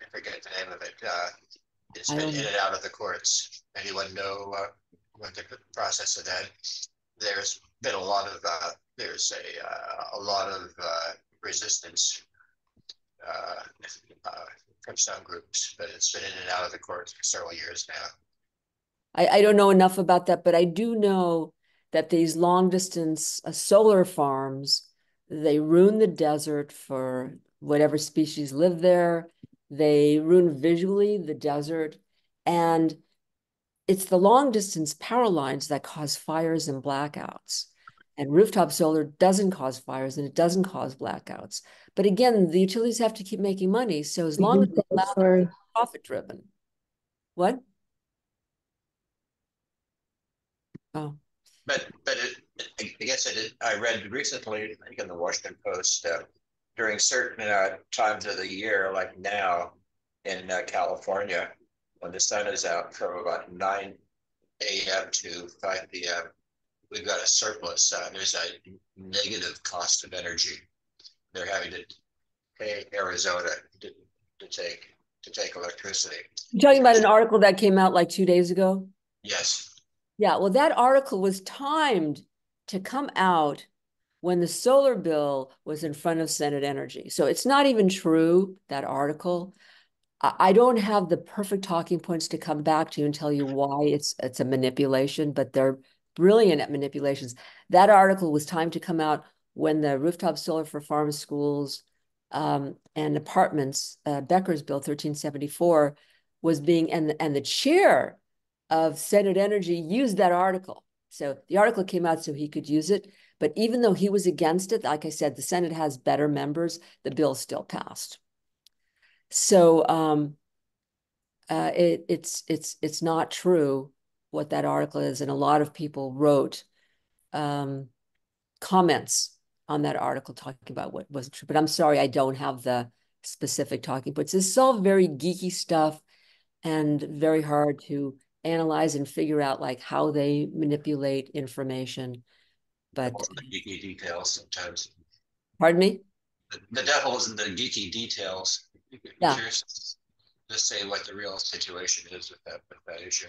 I forget the name of it. It's been in and out of the courts. Anyone know what the process of that? There's been a lot of resistance from some groups, but it's been in and out of the courts for several years now. I don't know enough about that, but I do know that these long distance solar farms, they ruin the desert for whatever species live there. They ruin visually the desert. And it's the long distance power lines that cause fires and blackouts. And rooftop solar doesn't cause fires and it doesn't cause blackouts. But again, the utilities have to keep making money. So as long as they allow them to be profit driven. What? Oh. But I guess I read recently, I think in the Washington Post, during certain times of the year, like now in California, when the sun is out from about 9 a.m. to 5 p.m., we've got a surplus. There's a negative cost of energy. They're having to pay Arizona to take electricity. You're talking about an article that came out like 2 days ago? Yes. Yeah, well, that article was timed to come out when the solar bill was in front of Senate Energy. So it's not even true, that article. I don't have the perfect talking points to come back to you and tell you why it's a manipulation, but they're brilliant at manipulations. That article was timed to come out when the rooftop solar for farm schools and apartments, Becker's Bill 1374, was being, and the chair of Senate Energy used that article. So the article came out so he could use it. But even though he was against it, like I said, the Senate has better members, the bill still passed. So it's not true what that article is. And a lot of people wrote comments on that article talking about what wasn't true. But I'm sorry, I don't have the specific talking points. This is all very geeky stuff and very hard to analyze and figure out like how they manipulate information. But the geeky details sometimes. Pardon me? The devil is in the geeky details. Yeah. Just say what the real situation is with that issue.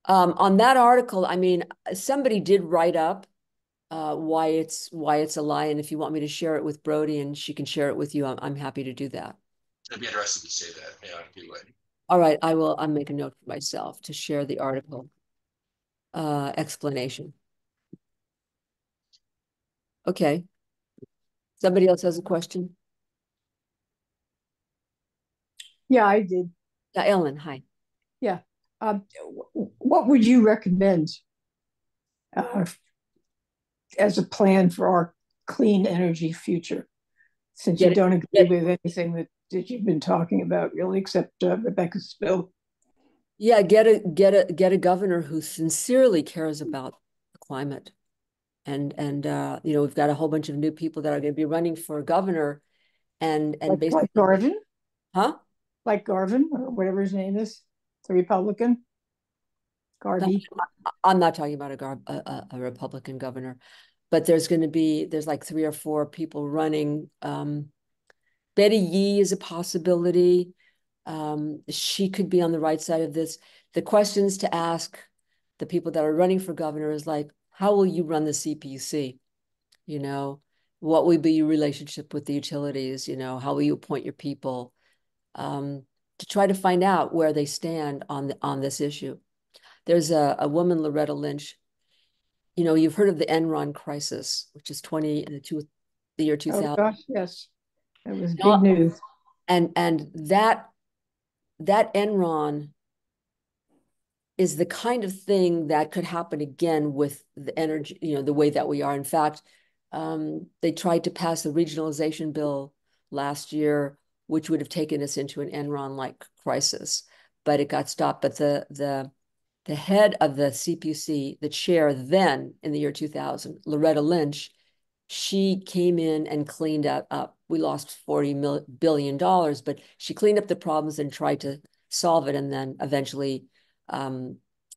On that article, I mean, somebody did write up why it's a lie, and if you want me to share it with Brody and she can share it with you, I'm happy to do that. I'd be interested to see that. Yeah, if you would. All right, I'll make a note for myself to share the article explanation. Okay. Somebody else has a question? Yeah, I did. Ellen, hi. Yeah. What would you recommend as a plan for our clean energy future? Since you don't agree with anything that you've been talking about, really, except Rebecca's bill. Yeah, get a governor who sincerely cares about the climate. And you know, we've got a whole bunch of new people that are going to be running for governor, and basically, like Garvin, huh? Like Garvin or whatever his name is, the Republican. Garvey. I'm not talking about a Republican governor, but there's like 3 or 4 people running. Betty Yee is a possibility. She could be on the right side of this. The questions to ask the people that are running for governor is like, how will you run the CPUC? You know, what will be your relationship with the utilities? You know, how will you appoint your people? To try to find out where they stand on this issue. There's a woman, Loretta Lynch. You know, you've heard of the Enron crisis, which is the year 2000. Oh gosh, yes, it was big news. And that Enron is the kind of thing that could happen again with the energy, you know, the way that we are. In fact, they tried to pass the regionalization bill last year, which would have taken us into an Enron-like crisis, but it got stopped. But the head of the CPUC, the chair then in the year 2000, Loretta Lynch, she came in and cleaned up. We lost $40 billion, but she cleaned up the problems and tried to solve it. And then eventually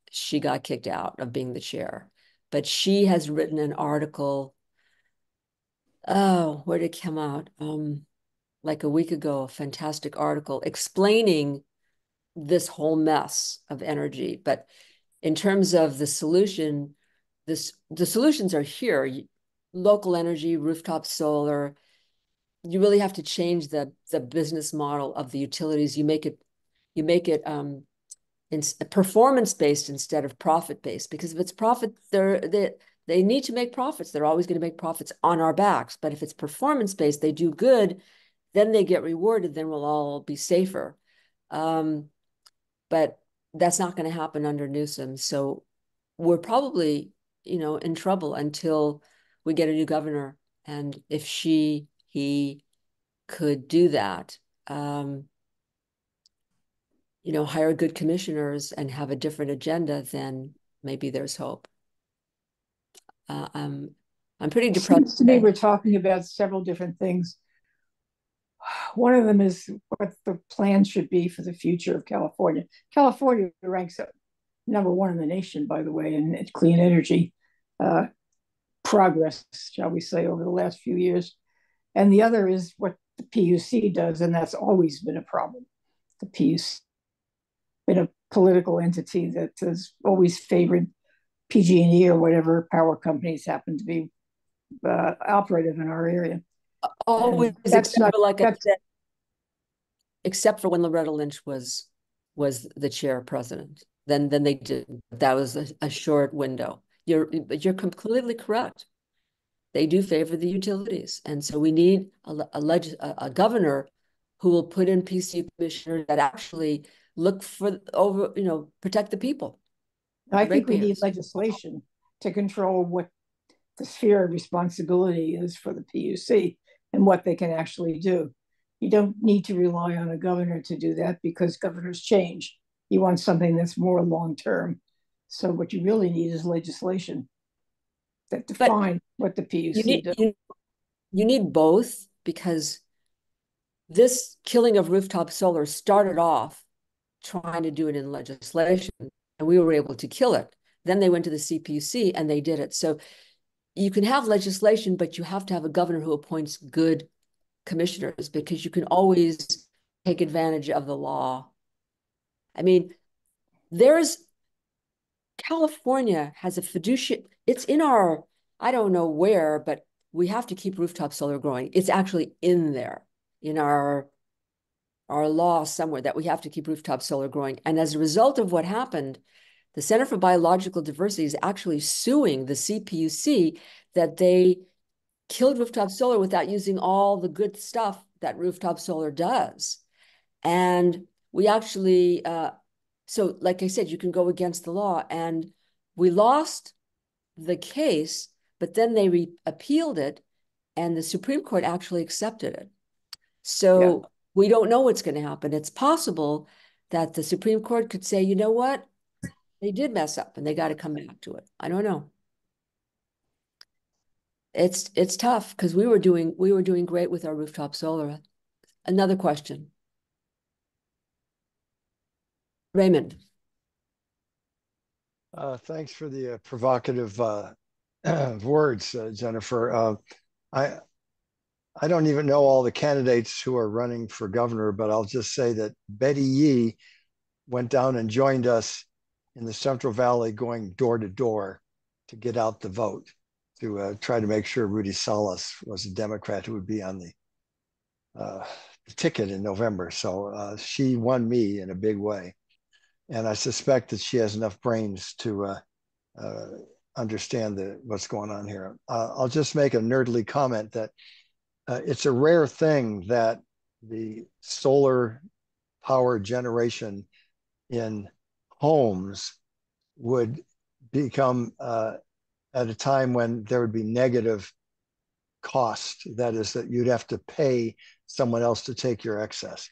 she got kicked out of being the chair. But she has written an article, where did it come out? Like a week ago, a fantastic article explaining this whole mess of energy. But in terms of the solution, the solutions are here. Local energy, rooftop solar. You really have to change the business model of the utilities. You make it performance based instead of profit based, because if it's profit, they need to make profits. They're always going to make profits on our backs. But if it's performance based, they do good, then they get rewarded. Then we'll all be safer. But that's not going to happen under Newsom. So we're probably, you know, in trouble until we get a new governor. And if he could do that, you know, hire good commissioners and have a different agenda, then maybe there's hope. I'm pretty depressed. Seems to me we're talking about several different things. One of them is what the plan should be for the future of California. California ranks up #1 in the nation, by the way, in clean energy progress, shall we say, over the last few years. And the other is what the PUC does, and that's always been a problem. The PUC been a political entity that has always favored PG&E or whatever power companies happen to be operative in our area. Always, except for, like I said, except for when Loretta Lynch was the chair president. Then they didn't. That was a short window. You're completely correct. They do favor the utilities, and so we need a governor who will put in PC commissioners that actually look for protect the people. I think we need legislation to control what the sphere of responsibility is for the PUC and what they can actually do. You don't need to rely on a governor to do that because governors change. You want something that's more long-term. So what you really need is legislation that define what the PUC does. You need both, because this killing of rooftop solar started off trying to do it in legislation, and we were able to kill it. Then they went to the CPUC and they did it. So you can have legislation, but you have to have a governor who appoints good commissioners, because you can always take advantage of the law. I mean, California has a fiduciary, it's in our, I don't know where, but we have to keep rooftop solar growing. It's actually in there, in our law somewhere, that we have to keep rooftop solar growing. And as a result of what happened, the Center for Biological Diversity is actually suing the CPUC that they killed rooftop solar without using all the good stuff that rooftop solar does. And we actually, so like I said, you can go against the law, and we lost the case, but then they appealed it, and the Supreme Court actually accepted it. So we don't know what's going to happen. It's possible that the Supreme Court could say, you know what, they did mess up and they got to come back to it. I don't know. It's tough, because we were doing great with our rooftop solar. Another question. Raymond. Thanks for the provocative words, Jennifer. I don't even know all the candidates who are running for governor, but I'll just say that Betty Yee went down and joined us in the Central Valley, going door to door to get out the vote, to try to make sure Rudy Salas was a Democrat who would be on the ticket in November. So she won me in a big way. And I suspect that she has enough brains to understand what's going on here. I'll just make a nerdly comment that it's a rare thing that the solar power generation in homes would become at a time when there would be negative cost. That is, that you'd have to pay someone else to take your excess.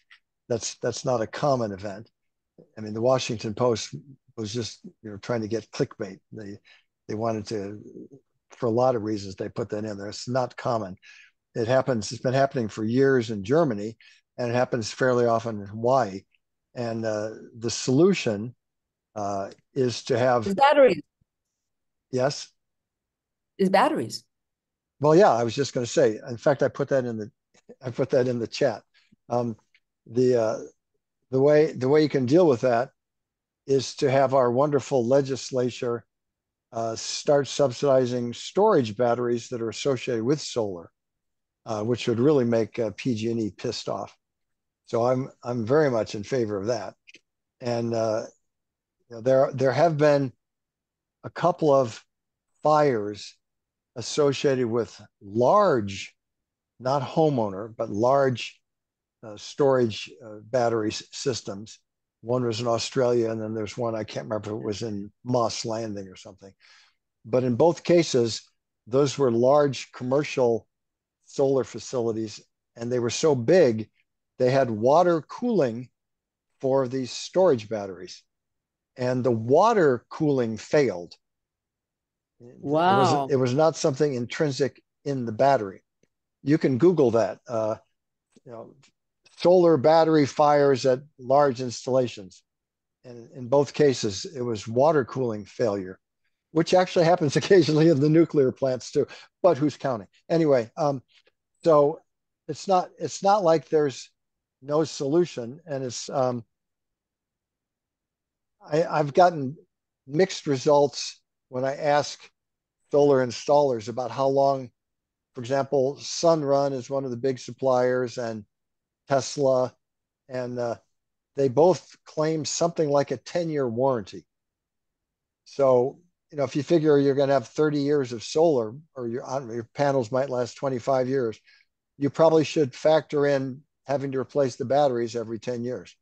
That's not a common event. I mean, the Washington Post was just trying to get clickbait. They wanted to, for a lot of reasons, they put that in there. It's not common. It happens. It's been happening for years in Germany, and it happens fairly often in Hawaii. And the solution is to have batteries. Yes. Is batteries. Well, yeah, I was just going to say. In fact, I put that in the chat. The way you can deal with that is to have our wonderful legislature start subsidizing storage batteries that are associated with solar, which would really make PG&E pissed off. So I'm very much in favor of that. And there have been a couple of fires associated with large, not homeowner, but large storage battery systems. One was in Australia, and then there's one, I can't remember if it was in Moss Landing or something. But in both cases, those were large commercial solar facilities, and they were so big, they had water cooling for these storage batteries. And the water cooling failed. Wow. It was not something intrinsic in the battery. You can Google that. Solar battery fires at large installations. And in both cases, it was water cooling failure, which actually happens occasionally in the nuclear plants too, but who's counting? Anyway, so it's not like there's no solution. And I've gotten mixed results when I ask solar installers about how long, for example, Sunrun is one of the big suppliers, and Tesla, and they both claim something like a 10-year warranty. So, if you figure you're going to have 30 years of solar, or your panels might last 25 years, you probably should factor in having to replace the batteries every 10 years.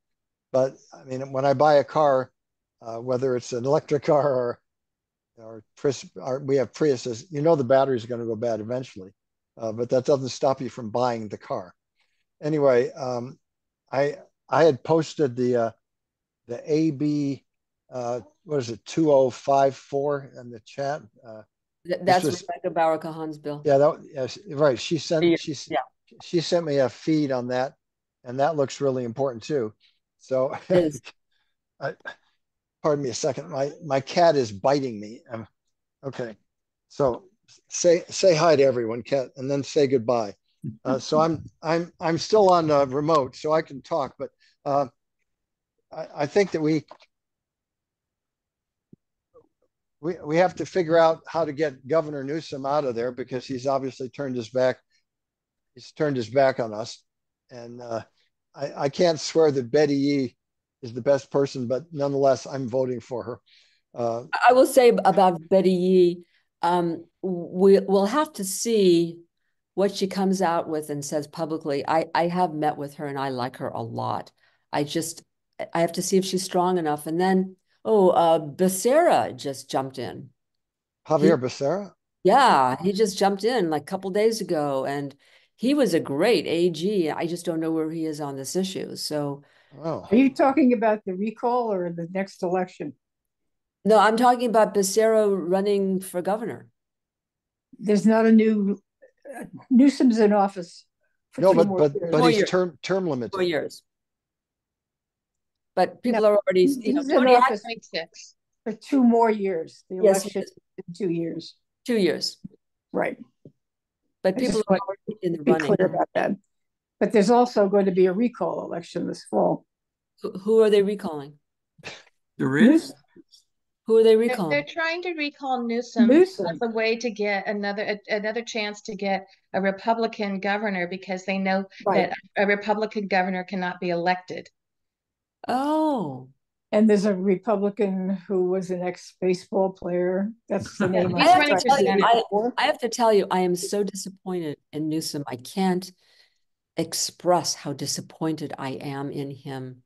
But I mean, when I buy a car, whether it's an electric car or we have Priuses, the batteries are going to go bad eventually, but that doesn't stop you from buying the car. Anyway, I had posted the AB what is it, 2054 in the chat. That's Rebecca Bauer-Kahan's bill. Yeah, yes, right. She sent me a feed on that, and that looks really important too. So pardon me a second. My cat is biting me. Okay. So say hi to everyone, Cat, and then say goodbye. So I'm still on remote, so I can talk, but I think that we have to figure out how to get Governor Newsom out of there, because he's obviously turned his back. He's turned his back on us, and I can't swear that Betty Yee is the best person, but nonetheless, I'm voting for her. I will say about Betty Yee, we'll have to see what she comes out with and says publicly. I have met with her and I like her a lot. I have to see if she's strong enough. And then, Becerra just jumped in. Javier Becerra? Yeah, he just jumped in like a couple days ago, and he was a great AG. I just don't know where he is on this issue. So, are you talking about the recall or the next election? No, I'm talking about Becerra running for governor. There's not a new Newsom's in office for but he's term limited. 4 years. But people are already, he's in office for 2 more years. The election in 2 years. 2 years. Right. but I people just are want already in the to be running. clear about that. But there's also going to be a recall election this fall. Who are they recalling? There is? Who are they They're recalling? trying to recall Newsom as a way to get another chance to get a Republican governor because they know Right. that a Republican governor cannot be elected. Oh, And there's a Republican who was an ex-baseball player. That's the name He's running for Senate. I have to tell you, I am so disappointed in Newsom. I can't express how disappointed I am in him.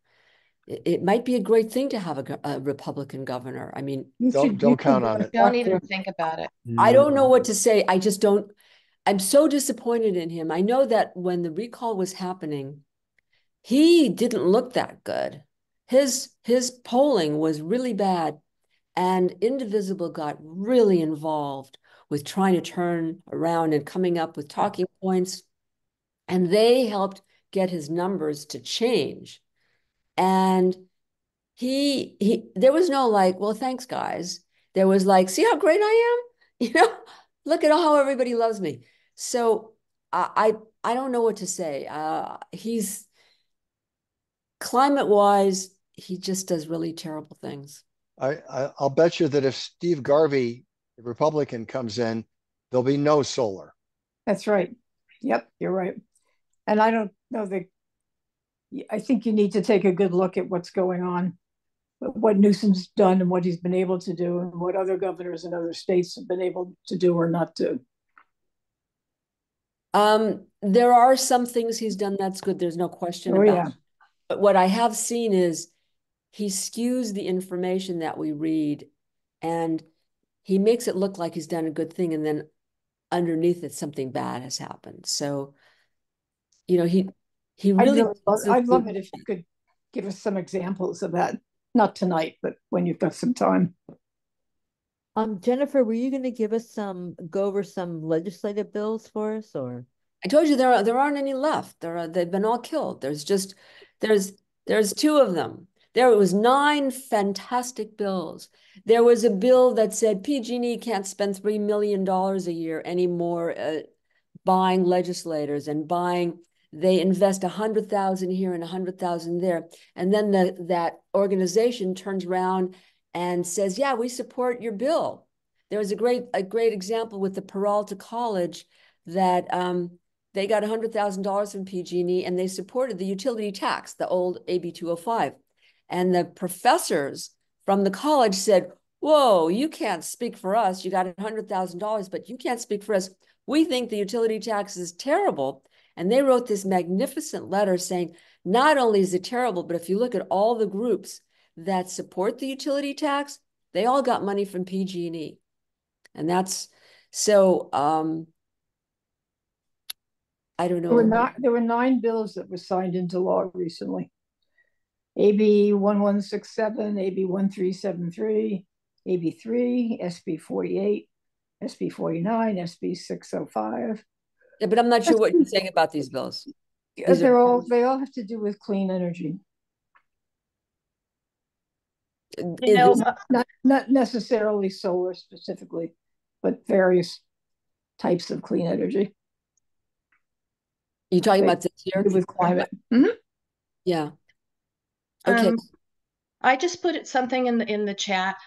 It might be a great thing to have a Republican governor. I mean, don't count on it. Don't even think about it. I don't know what to say. I just don't. I'm so disappointed in him. I know that when the recall was happening, he didn't look that good. His polling was really bad, and Indivisible got really involved with trying to turn around and coming up with talking points, and they helped get his numbers to change. And he there was no like, well, thanks, guys. There was like, see how great I am? Look at how everybody loves me. So I don't know what to say. He's climate-wise, he just does really terrible things. I'll bet you that if Steve Garvey, the Republican, comes in, there'll be no solar. That's right. Yep, you're right. And I don't know that. I think you need to take a good look at what's going on, what Newsom's done and what he's been able to do, and what other governors in other states have been able to do or not do. There are some things he's done that's good. There's no question about it. But what I have seen is he skews the information that we read, and he makes it look like he's done a good thing, and then underneath it, something bad has happened. So, he really. I'd love it if you could give us some examples of that. Not tonight, but when you've got some time. Jennifer, were you going to go over some legislative bills for us, or? I told you there aren't any left. They've been all killed. There's two of them. There was 9 fantastic bills. There was a bill that said PG&E can't spend $3 million a year anymore buying legislators and buying. They invest 100,000 here and 100,000 there, and then that organization turns around and says, "Yeah, we support your bill." There was a great example with the Peralta College that they got $100,000 from PG&E, and they supported the utility tax, the old AB 205. And the professors from the college said, "Whoa, you can't speak for us. You got $100,000, but you can't speak for us. We think the utility tax is terrible." And they wrote this magnificent letter saying, not only is it terrible, but if you look at all the groups that support the utility tax, they all got money from PG&E. And that's so, I don't know. There were 9 bills that were signed into law recently. AB 1167, AB 1373, AB 3, SB 48, SB 49, SB 605. Yeah, but I'm not sure what you're saying about these bills. They all have to do with clean energy. Not necessarily solar specifically, but various types of clean energy. You're talking about this here? With climate. Mm-hmm. Yeah. Okay. I just put something in the chat,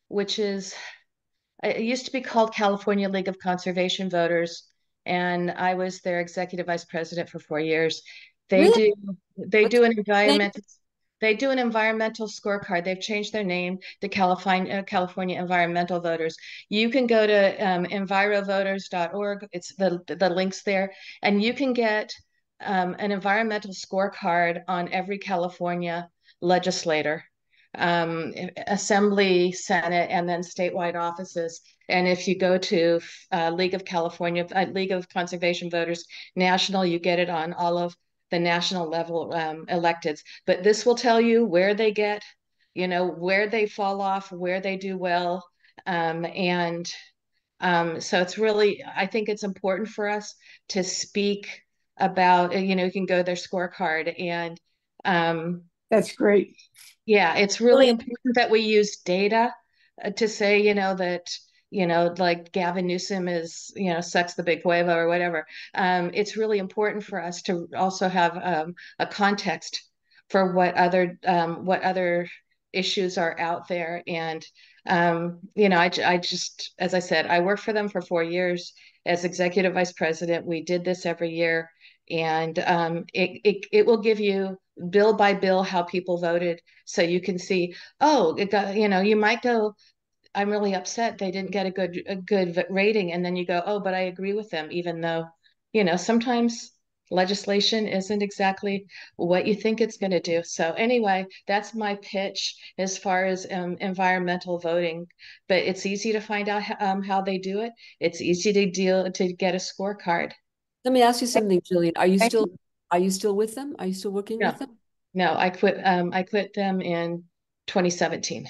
which is, it used to be called California League of Conservation Voters, and I was their executive vice president for 4 years. They do an environmental scorecard. They've changed their name to California Environmental Voters. You can go to envirovoters.org. It's the links there, and you can get an environmental scorecard on every California legislator, assembly, senate, and then statewide offices. And if you go to League of Conservation Voters National, you get it on all of the national level electeds. But this will tell you where they get, where they fall off, where they do well. So it's really, I think it's important for us to speak about, you can go to their scorecard, and that's great. Yeah, it's really important that we use data to say, that, like Gavin Newsom is, sucks the big huevo or whatever. It's really important for us to also have a context for what other issues are out there. And, I just, as I said, I worked for them for 4 years as executive vice president. We did this every year. And it will give you bill by bill how people voted. So you can see, oh, it got, you might go, I'm really upset they didn't get a good rating. And then you go, oh, but I agree with them, even though, sometimes legislation isn't exactly what you think it's going to do. So anyway, that's my pitch as far as environmental voting. But it's easy to find out how they do it. It's easy to get a scorecard. Let me ask you something, Jillian. Are you still with them? Are you still working with them? No, I quit them in 2017.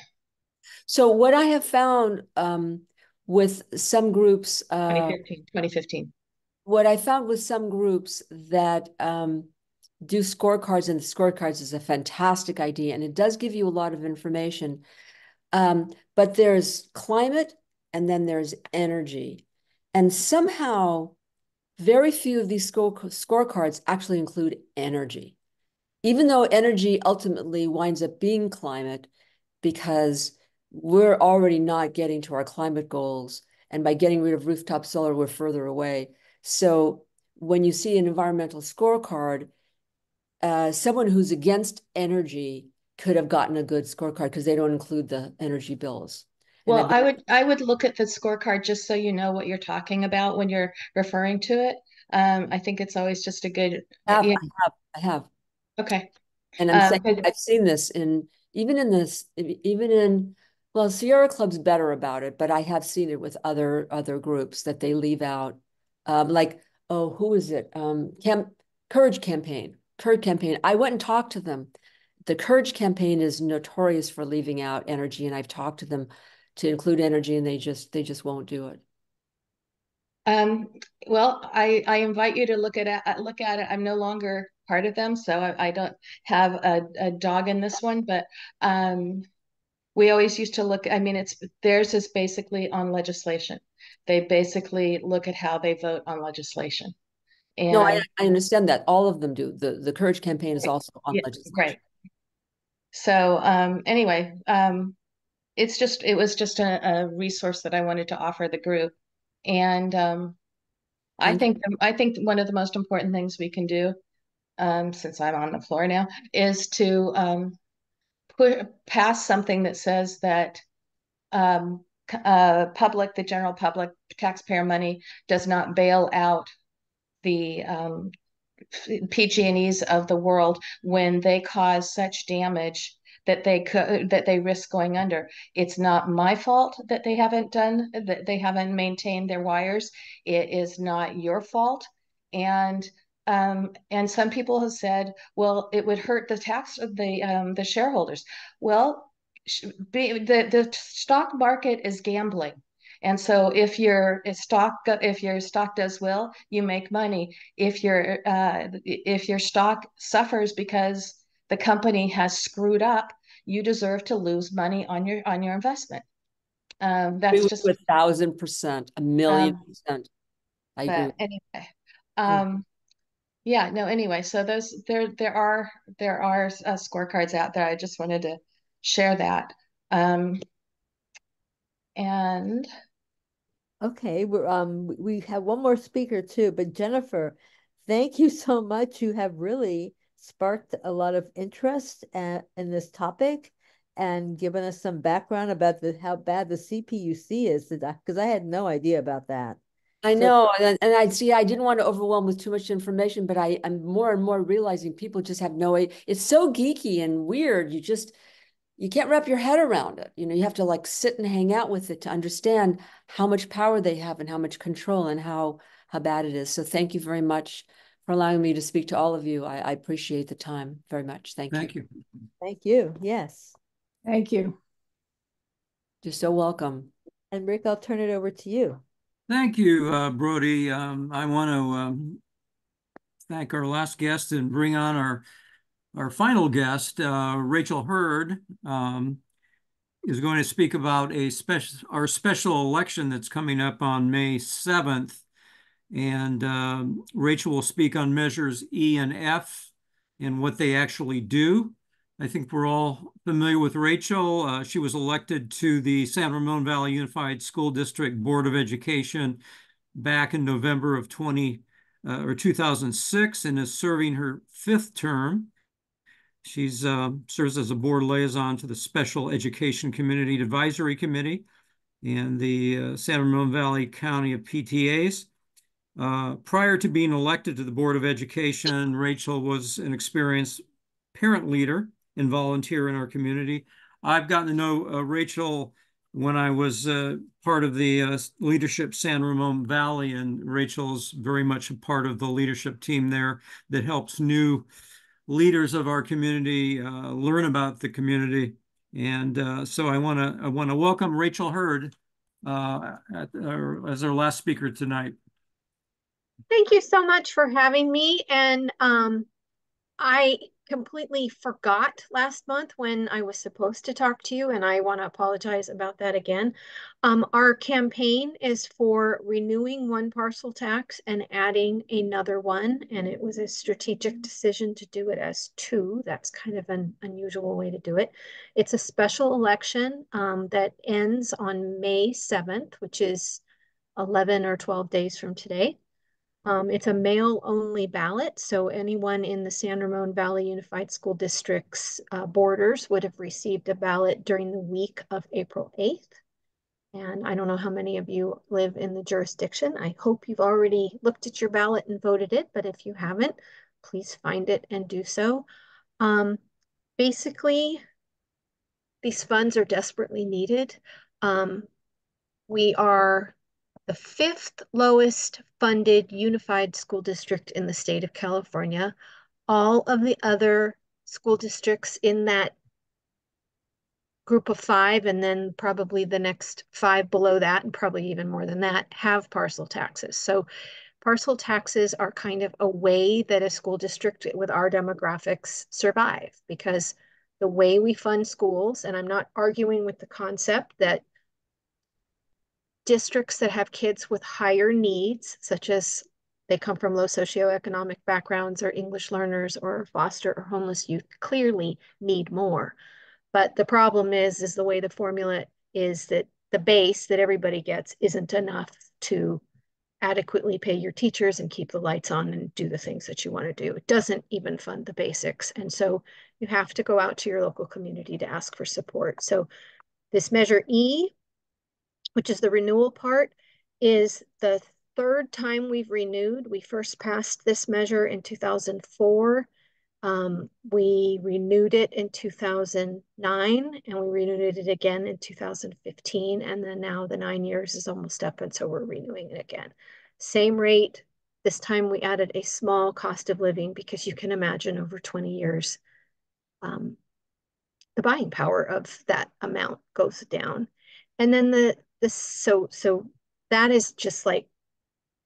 So what I have found with some groups, 2015. What I found with some groups that do scorecards, and the scorecards is a fantastic idea, and it does give you a lot of information. But there's climate, and then there's energy. And somehow, very few of these scorecards actually include energy, even though energy ultimately winds up being climate, because we're already not getting to our climate goals. And by getting rid of rooftop solar, we're further away. So when you see an environmental scorecard, someone who's against energy could have gotten a good scorecard because they don't include the energy bills. Well, I would look at the scorecard just so you know what you're talking about when you're referring to it. I think it's always just a good. I have. Okay. And I'm saying I've seen this even in well, Sierra Club's better about it, but I have seen it with other groups that they leave out, like, oh, who is it? Courage Campaign. I went and talked to them. The Courage Campaign is notorious for leaving out energy, and I've talked to them to include energy, and they just won't do it. Well, I invite you to look at it. I'm no longer part of them, so I don't have a dog in this one, but we always used to look, I mean, theirs is basically on legislation. They basically look at how they vote on legislation. And no, I understand that. All of them do. The Courage Campaign is also on legislation. Right. So anyway, it was just a resource that I wanted to offer the group. And I think one of the most important things we can do, since I'm on the floor now, is to pass something that says that the general public, taxpayer money does not bail out the PG&Es of the world when they cause such damage that they risk going under. It's not my fault that they haven't maintained their wires. It is not your fault. And some people have said, well, it would hurt the shareholders. Well, the stock market is gambling. And so if your stock does well, you make money. If your stock suffers because the company has screwed up, you deserve to lose money on your investment. That's just 1,000%, 1,000,000%. I agree. Anyway, yeah, no. Anyway, so there are scorecards out there. I just wanted to share that. And okay, we have one more speaker too, but Jennifer, thank you so much. You have really sparked a lot of interest in this topic and given us some background about how bad the CPUC is, because I had no idea about that. I know, and I didn't want to overwhelm with too much information, but I'm more and more realizing people just have no idea. It's so geeky and weird. You can't wrap your head around it. You have to like sit and hang out with it to understand how much power they have and how much control and how bad it is. So thank you very much for allowing me to speak to all of you. I appreciate the time very much. Thank you. Thank you. Yes. Thank you. You're so welcome. And Rick, I'll turn it over to you. Thank you, Brody. I want to thank our last guest and bring on our final guest, Rachel Hurd. is going to speak about our special election that's coming up on May 7th. And Rachel will speak on measures E and F and what they actually do. I think we're all familiar with Rachel. She was elected to the San Ramon Valley Unified School District Board of Education back in November of 2006 and is serving her 5th term. She serves as a board liaison to the Special Education Community Advisory Committee and the San Ramon Valley County of PTAs. Prior to being elected to the Board of Education, Rachel was an experienced parent leader and volunteer in our community. I've gotten to know Rachel when I was part of the Leadership San Ramon Valley, and Rachel's very much a part of the leadership team there that helps new leaders of our community learn about the community. And so I want to welcome Rachel Hurd as our last speaker tonight. Thank you so much for having me. And I completely forgot last month when I was supposed to talk to you, and I want to apologize about that again. Our campaign is for renewing one parcel tax and adding another one, and it was a strategic decision to do it as 2. That's kind of an unusual way to do it. It's a special election that ends on May 7th, which is 11 or 12 days from today. It's a mail-only ballot, so anyone in the San Ramon Valley Unified School District's borders would have received a ballot during the week of April 8th. And I don't know how many of you live in the jurisdiction. I hope you've already looked at your ballot and voted it, but if you haven't, please find it and do so. Basically, these funds are desperately needed. We are the 5th lowest funded unified school district in the state of California. All of the other school districts in that group of 5, and then probably the next 5 below that, and probably even more than that, have parcel taxes. So parcel taxes are kind of a way that a school district with our demographics survive, because the way we fund schools, and I'm not arguing with the concept that districts that have kids with higher needs, such as they come from low socioeconomic backgrounds or English learners or foster or homeless youth, clearly need more. But the problem is the way the formula is that the base that everybody gets isn't enough to adequately pay your teachers and keep the lights on and do the things that you want to do. It doesn't even fund the basics. And so you have to go out to your local community to ask for support. So this measure E, which is the renewal part, is the 3rd time we've renewed. We first passed this measure in 2004. We renewed it in 2009, and we renewed it again in 2015. And then now the 9 years is almost up, and so we're renewing it again. Same rate. This time we added a small cost of living, because you can imagine over 20 years, the buying power of that amount goes down. And then so that is just like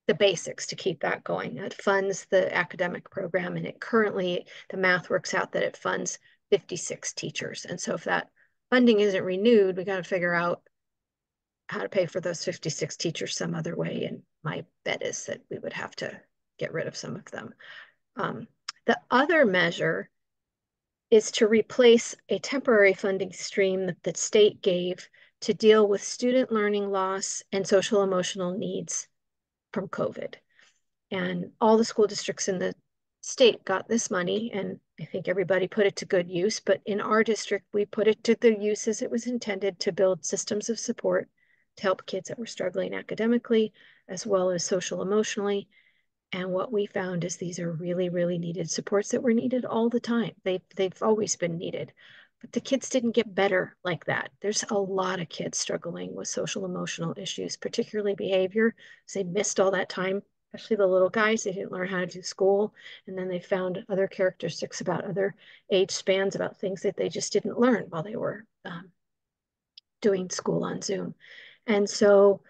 the basics to keep that going. It funds the academic program, and it currently, the math works out that it funds 56 teachers. And so if that funding isn't renewed, we got to figure out how to pay for those 56 teachers some other way. And my bet is that we would have to get rid of some of them. The other measure is to replace a temporary funding stream that the state gave to deal with student learning loss and social emotional needs from COVID. And all the school districts in the state got this money, and I think everybody put it to good use. But in our district, we put it to the use as it was intended, to build systems of support to help kids that were struggling academically as well as social emotionally. And what we found is these are really, really needed supports that were needed all the time. They've always been needed, but the kids didn't get better like that. There's a lot of kids struggling with social emotional issues, particularly behavior. So they missed all that time, especially the little guys. They didn't learn how to do school. And then they found other characteristics about other age spans, about things that they just didn't learn while they were doing school on Zoom. And so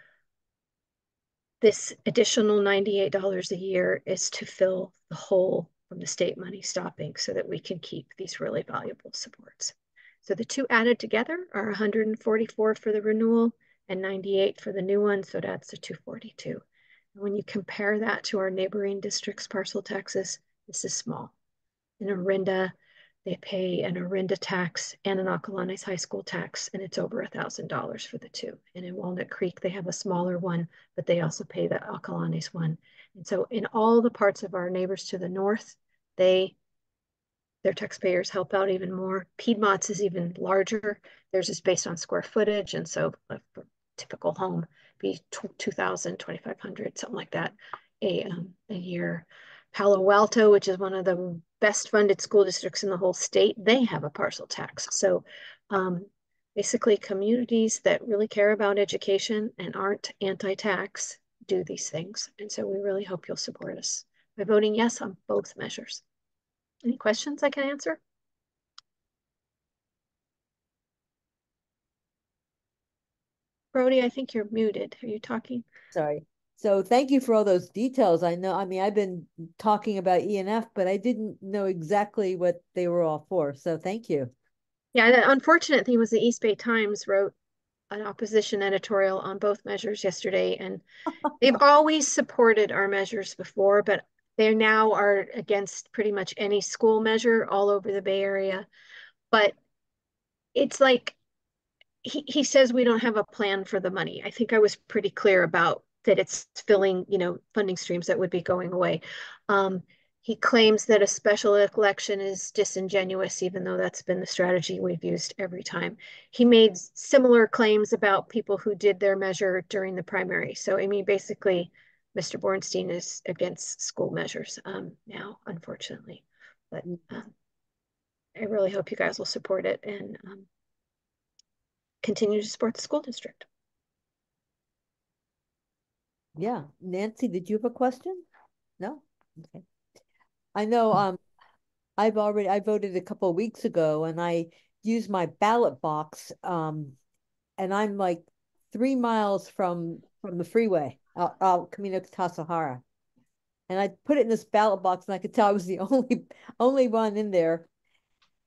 this additional $98 a year is to fill the hole from the state money stopping, so that we can keep these really valuable supports. So the two added together are 144 for the renewal and 98 for the new one. So that's the 242. And when you compare that to our neighboring districts' parcel taxes, this is small. In Orinda, they pay an Orinda tax and an Acalanes High School tax, and it's over $1,000 for the two. And in Walnut Creek, they have a smaller one, but they also pay the Acalanes one. And so in all the parts of our neighbors to the north, their taxpayers help out even more. Piedmont's is even larger. Theirs is based on square footage. And so a typical home be 2,000, 2,500, something like that a year. Palo Alto, which is one of the best funded school districts in the whole state, they have a parcel tax. So basically communities that really care about education and aren't anti-tax do these things. And so we really hope you'll support us by voting yes on both measures. Any questions I can answer? Brody, I think you're muted. Are you talking? Sorry. So thank you for all those details. I know, I mean, I've been talking about E&F, but I didn't know exactly what they were all for. So thank you. Yeah, the unfortunate thing was the East Bay Times wrote an opposition editorial on both measures yesterday, and they've always supported our measures before, but they now are against pretty much any school measure all over the Bay Area. But it's like he says we don't have a plan for the money. I think I was pretty clear about that it's filling, funding streams that would be going away. He claims that a special election is disingenuous, even though that's been the strategy we've used every time. He made similar claims about people who did their measure during the primary. So, I mean, basically, Mr. Bornstein is against school measures now, unfortunately. But I really hope you guys will support it and continue to support the school district. Yeah. Nancy, did you have a question? No? Okay. I know I voted a couple of weeks ago and I used my ballot box and I'm like 3 miles from the freeway out Camino Tasahara. And I put it in this ballot box and I could tell I was the only one in there.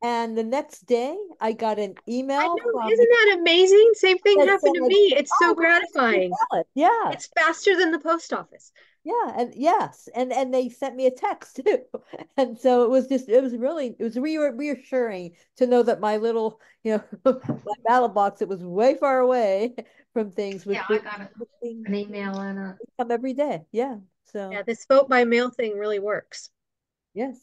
And the next day, I got an email from. Isn't that amazing? Same thing happened to said, me. It's so "Oh, gratifying. Yeah. It's faster than the post office. Yeah, and yes, and they sent me a text too, and so it was reassuring to know that my little, my ballot box, it was way far away from things. Yeah, I got an email and come every day. Yeah, so yeah, this vote by mail thing really works. Yes,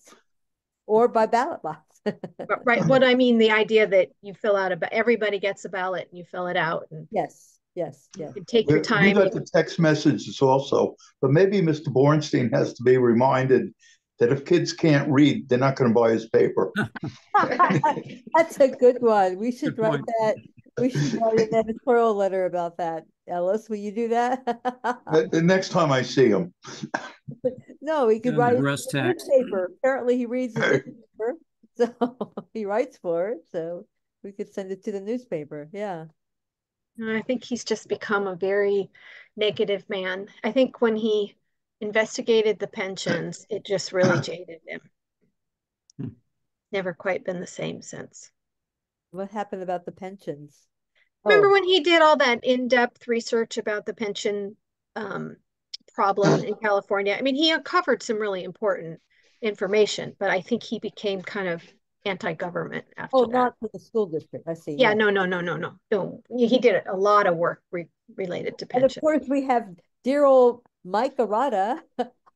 or by ballot box. But, right, what I mean, the idea that you fill out everybody gets a ballot and you fill it out, and yes. You can take your time. We got the text messages also, but maybe Mr. Bornstein has to be reminded that if kids can't read, they're not going to buy his paper. That's a good one. We should write that. We should write an editorial letter about that. Ellis, will you do that? The next time I see him. No, he could write it in the newspaper. Apparently he reads the newspaper, so he writes for it. So we could send it to the newspaper. Yeah. I think he's just become a very negative man. I think when he investigated the pensions, it just really jaded him. Never quite been the same since. What happened about the pensions? Remember when he did all that in-depth research about the pension problem in California? I mean, he uncovered some really important information, but I think he became kind of anti-government after that. Not for the school district. I see. Yeah, no. He did a lot of work related to pension. And of course, we have dear old Mike Arata,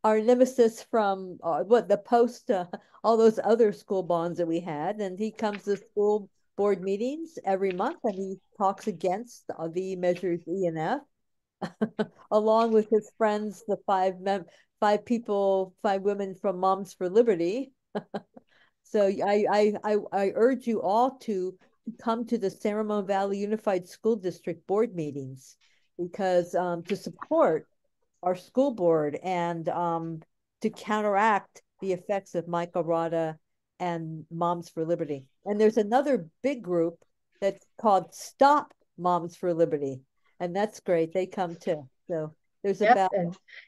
our nemesis from the post, all those other school bonds that we had, and he comes to school board meetings every month, and he talks against the measures E&F, along with his friends, the five women from Moms for Liberty. So I urge you all to come to the San Ramon Valley Unified School District board meetings because to support our school board and to counteract the effects of Mike Arata and Moms for Liberty. And there's another big group that's called Stop Moms for Liberty, and that's great. They come too. So there's about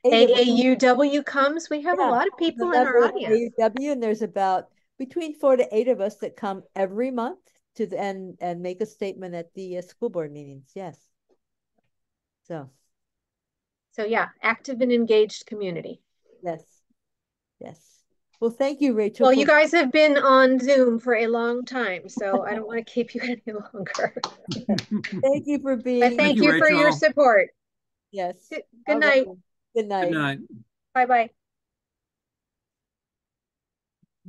AAUW comes. We have a lot of people in our audience. AAUW, and there's about between 4 to 8 of us that come every month to the and make a statement at the school board meetings. Yes. So yeah, active and engaged community. yes, yes. Well, thank you, Rachel. Well, you guys have been on Zoom for a long time, so I don't want to keep you any longer. Thank you for being. But thank you for your support. Yes. Good night. Good night. Good night. Bye-bye.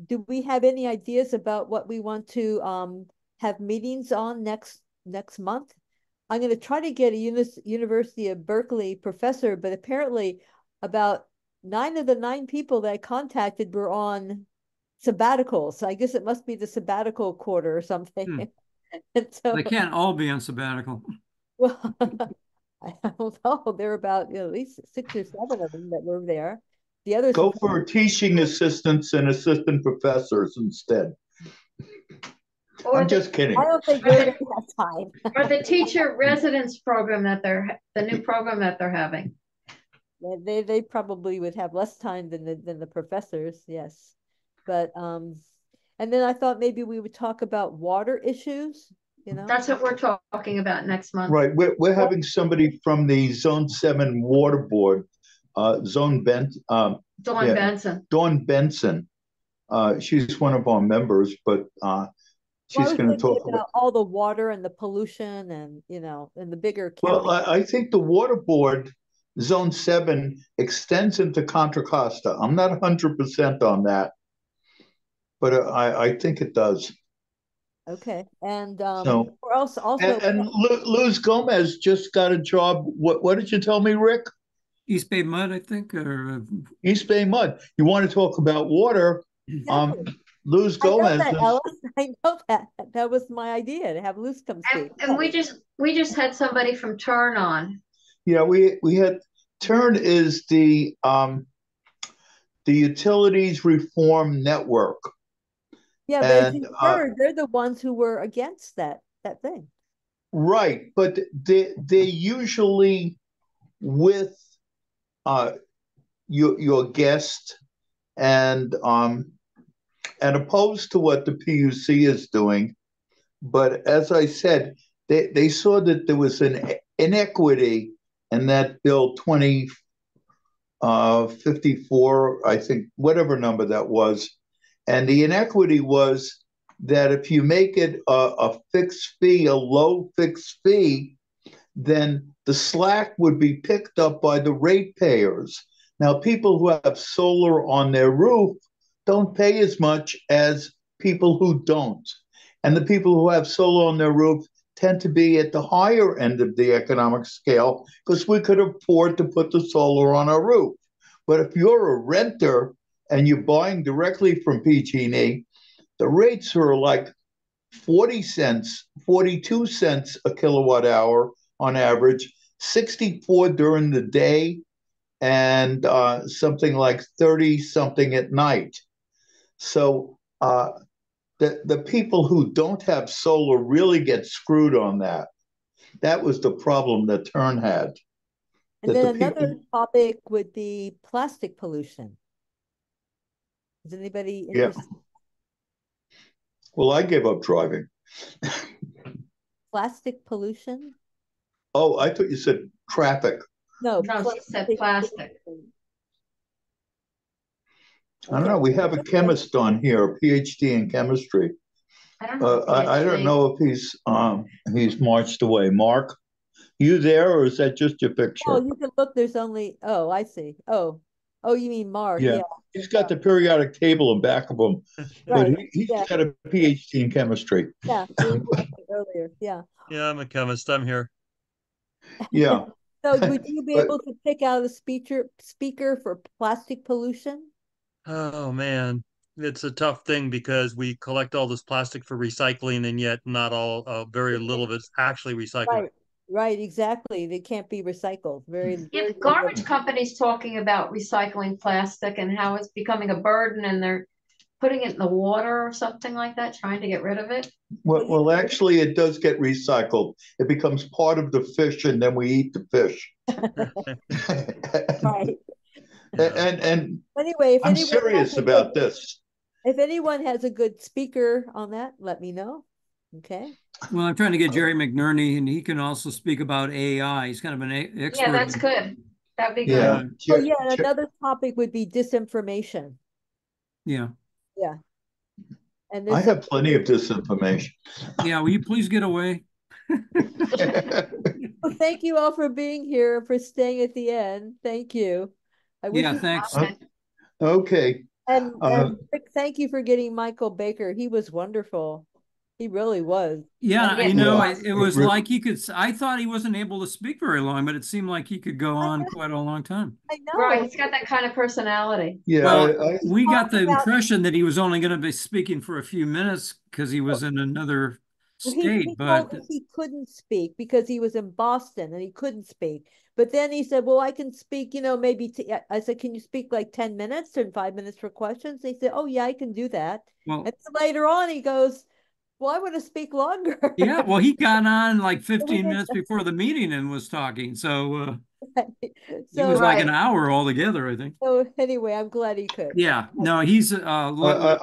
Do we have any ideas about what we want to have meetings on next month? I'm going to try to get a University of Berkeley professor, but apparently about 9 of the 9 people that I contacted were on sabbatical. So I guess it must be the sabbatical quarter or something. And so they can't all be on sabbatical. Well, I don't know. There were about at least 6 or 7 of them that were there. The others go for teaching assistants and assistant professors instead. I'm just kidding. I don't think they're going to have time. Or the teacher residence program the new program that they're having. They probably would have less time than the professors, yes. But and then I thought maybe we would talk about water issues, you know. That's what we're talking about next month. Right. We're having somebody from the Zone 7 Water Board, Dawn Benson. Dawn Benson. She's one of our members, but she's going to talk about all the water and the pollution and, you know, and the bigger county. Well, I think the Water Board, Zone 7, extends into Contra Costa. I'm not 100% on that, but I think it does. Okay. And so, also and Luz Gomez just got a job. What did you tell me, Rick? East Bay Mud, I think, or East Bay Mud. You want to talk about water? Exactly. Luz Gomez. I know that, I know that. That was my idea, to have Luz come speak. And we just had somebody from Turn on. Yeah, we had Turn is the Utilities Reform Network. Yeah, but as you heard, they're the ones who were against that thing. Right, but they're usually with your guest and opposed to what the PUC is doing. But as I said, they saw that there was an inequity in that bill 2054, I think, whatever number that was. And the inequity was that if you make it a fixed fee, a low fixed fee, then the slack would be picked up by the ratepayers. Now, people who have solar on their roof don't pay as much as people who don't. And the people who have solar on their roof tend to be at the higher end of the economic scale because we could afford to put the solar on our roof. But if you're a renter and you're buying directly from PG&E, the rates are like 40 cents, 42 cents a kilowatt hour on average, 64 during the day, and something like 30 something at night. So the people who don't have solar really get screwed on that. That was the problem that Turn had. And then another topic would be plastic pollution. Is anybody interested? Yeah. Well, I gave up driving. Plastic pollution? Oh, I thought you said traffic. No, she said plastic. I don't know. We have a chemist on here, a PhD in chemistry. I don't know. I don't know if he's marched away. Mark, you there, or is that just your picture? Oh, you can look. There's only. Oh, I see. Oh, you mean Mark? Yeah. He's got the periodic table in back of him, right. But he's got a PhD in chemistry. Yeah, earlier. Yeah. Yeah, I'm a chemist. I'm here. Yeah. So, would you be able to pick out a speaker for plastic pollution? Oh man, it's a tough thing because we collect all this plastic for recycling, and yet not all, very little of it's actually recycled. Right, exactly. They can't be recycled. Very garbage companies talking about recycling plastic and how it's becoming a burden, and they're putting it in the water or something like that, trying to get rid of it. Well, actually, it does get recycled. It becomes part of the fish, and then we eat the fish. Right. And anyway, I'm serious about this. If anyone has a good speaker on that, let me know. Okay. Well, I'm trying to get Jerry McNerney, and he can also speak about AI. He's kind of an expert. Yeah, that's good. That'd be Yeah. good. Oh yeah, another topic would be disinformation. Yeah. Yeah. And I this have plenty of disinformation. Yeah, will you please get away? well, thank you all for being here, for staying at the end. Thank you. I wish Yeah, you thanks. Okay. and Rick, thank you for getting Michael Baker. He was wonderful. He really was. Yeah, And you know, Yeah. it was like he could, I thought he wasn't able to speak very long, but it seemed like he could go on quite a long time. I know. Right, he's got that kind of personality. Yeah. Well, we got the about- impression that he was only going to be speaking for a few minutes because he was in another state, he but told us he couldn't speak because he was in Boston and he couldn't speak. But then he said, well, I can speak, you know, maybe I said, can you speak like 10 minutes and 5 minutes for questions? They said, oh yeah, I can do that. well, And then later on he goes, well, I want to speak longer. yeah, well, he got on like So we 15 did- minutes before the meeting and was talking. So it so, was like an hour altogether, I think. so anyway, I'm glad he could. Yeah, no, he's I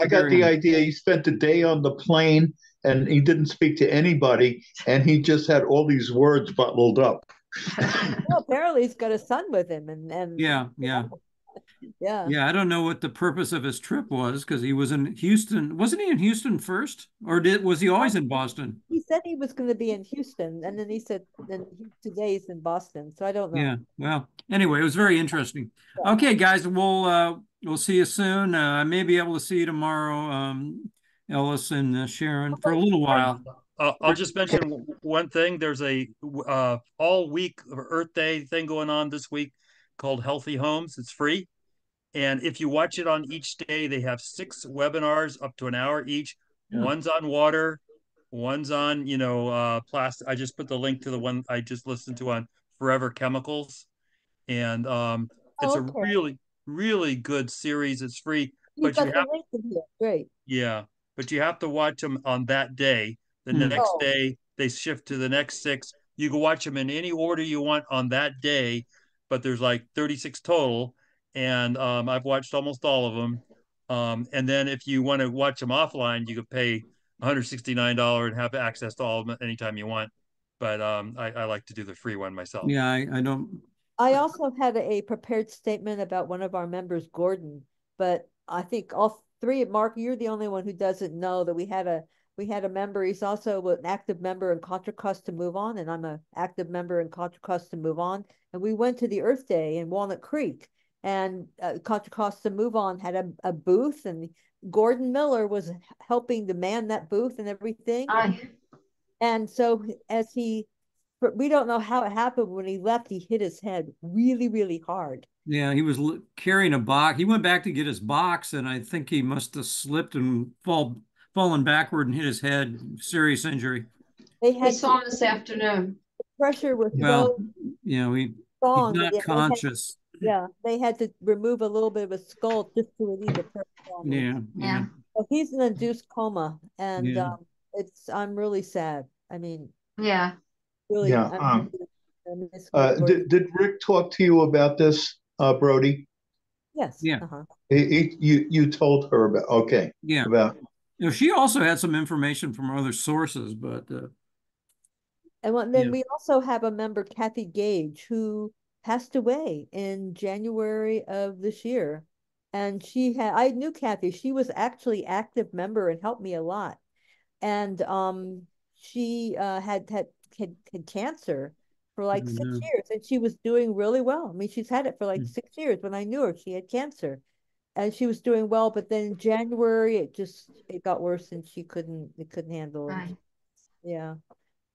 got the idea. He spent a day on the plane and he didn't speak to anybody, and he just had all these words bottled up. Well, apparently he's got a son with him, and yeah. I don't know what the purpose of his trip was because he was in Houston. Wasn't he in Houston first, or was he always in Boston? He said he was going to be in Houston, and then he said, then today he's in Boston. So I don't know. Yeah. Well, anyway, it was very interesting. Okay, guys, we'll see you soon. I may be able to see you tomorrow, Ellis and Sharon, for a little while. I'll just mention one thing. There's a all week Earth Day thing going on this week called Healthy Homes. It's free. And if you watch it on each day, they have 6 webinars up to an hour each. Yeah. One's on water, one's on, plastic. I just put the link to the one I just listened to on forever chemicals. And it's a really, really good series. It's free. You've got the link in here. Great. Yeah, but you have to watch them on that day. The next day, they shift to the next 6. You can watch them in any order you want on that day, but there's like 36 total. And I've watched almost all of them. And then if you want to watch them offline, you could pay $169 and have access to all of them anytime you want. But I like to do the free one myself. Yeah, I don't. I also had a prepared statement about one of our members, Gordon, but I think all three, Mark, you're the only one who doesn't know that we had a member. He's also an active member in Contra Costa Move On, and I'm an active member in Contra Costa Move On. And we went to the Earth Day in Walnut Creek, and Contra Costa Move On had a booth, and Gordon Miller was helping to man that booth and everything. And so we don't know how it happened. When he left, he hit his head really, really hard. Yeah, he was carrying a box. He went back to get his box, and I think he must have slipped and fallen backward and hit his head. Serious injury. We saw him this afternoon. The pressure was he's strong. not conscious. They had to remove a little bit of his skull just to relieve the pressure on him. Yeah. So he's in an induced coma, and I'm really sad. I mean, really. Yeah. Did Rick talk to you about this, Brody? Yes. Yeah. You told her about. Okay. Yeah. About. She also had some information from other sources, but. And then we also have a member, Kathy Gage, who passed away in January of this year. And I knew Kathy. She was actually active member and helped me a lot. And she had cancer for like 6 years, and she was doing really well. I mean, she's had it for like 6 years. When I knew her, she had cancer, and she was doing well. But then in January, it got worse, and it couldn't handle it. Right. Yeah,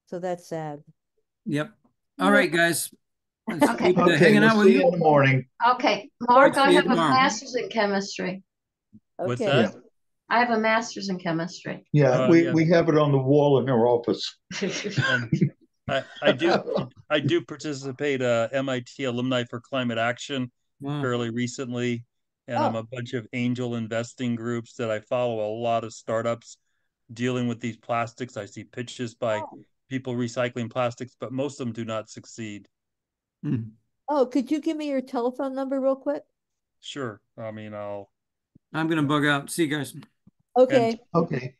so that's sad. Yep. All right, guys. Okay. Hanging out with see you in the morning. Okay, Mark, I have a tomorrow. master's in chemistry. What's Okay. that? I have a master's in chemistry. Yeah, we have it on the wall in our office. I do participate MIT Alumni for Climate Action fairly recently, and I'm a bunch of angel investing groups that I follow a lot of startups dealing with these plastics. I see pitches by people recycling plastics, but most of them do not succeed. Oh, could you give me your telephone number real quick? Sure. I mean, I'm gonna bug out. See you guys. Okay. Okay.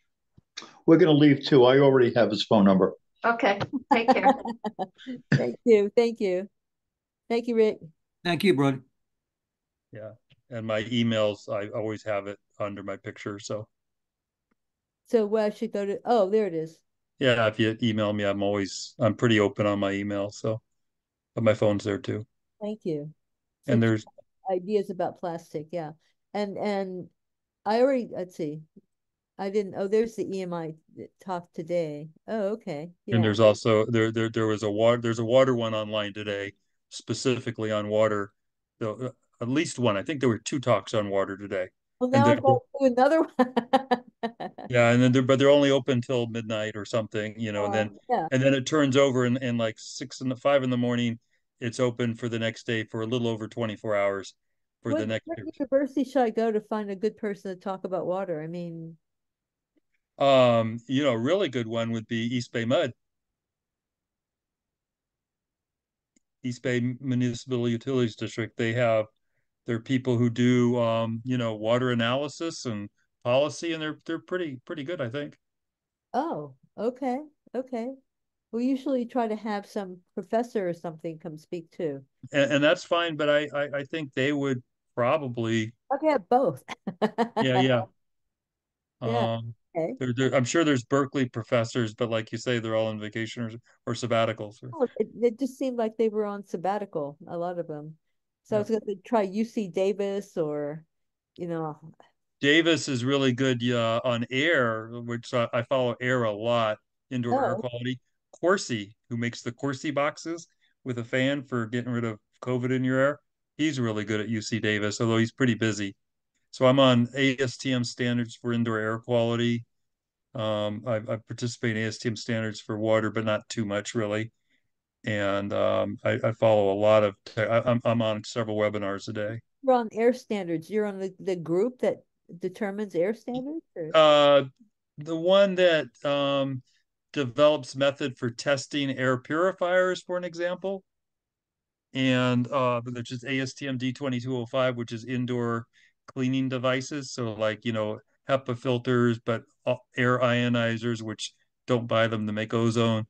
we're going to leave too. I already have his phone number. Okay, take care. Thank you. Thank you. Thank you, Rick. Thank you, Brody. Yeah. And my emails, I always have it under my picture. So where I should go to, oh, there it is. yeah, if you email me, I'm pretty open on my email. So, but my phone's there too. Thank you. So And there's ideas about plastic, yeah. And I already, let's see. I didn't, oh, there's the EMI talk today. Oh, okay. Yeah. And there's also there's a water one online today, specifically on water. At least one. I think there were 2 talks on water today. Well, And now I got to do another one. yeah, and then but they're only open till midnight or something, Yeah. and then it turns over and like 5 in the morning, it's open for the next day for a little over 24 hours for the next. What university should I go to find a good person to talk about water? I mean, A really good one would be East Bay Mud. East Bay Municipal Utilities District. There are people who do water analysis and policy, and they're pretty good, I think. oh, okay. Okay. We usually try to have some professor or something come speak too. And that's fine, but I think they would probably. Okay, both. Yeah. Yeah. Okay. I'm sure there's Berkeley professors, but like you say, they're all on vacation or sabbaticals. Oh, it just seemed like they were on sabbatical, a lot of them. So I was going to try UC Davis or, you know. Davis is really good on air, which I follow air a lot, indoor air quality. Corsi, who makes the Corsi boxes with a fan for getting rid of COVID in your air, he's really good at UC Davis, although he's pretty busy. So I'm on ASTM standards for indoor air quality. I participate in ASTM standards for water, but not too much really. And I follow a lot of. I'm on several webinars a day. You're on air standards. You're on the group that determines air standards? The one that develops method for testing air purifiers, for an example, and which is ASTM D2205, which is indoor cleaning devices. So like HEPA filters, but air ionizers, which don't buy them to make ozone,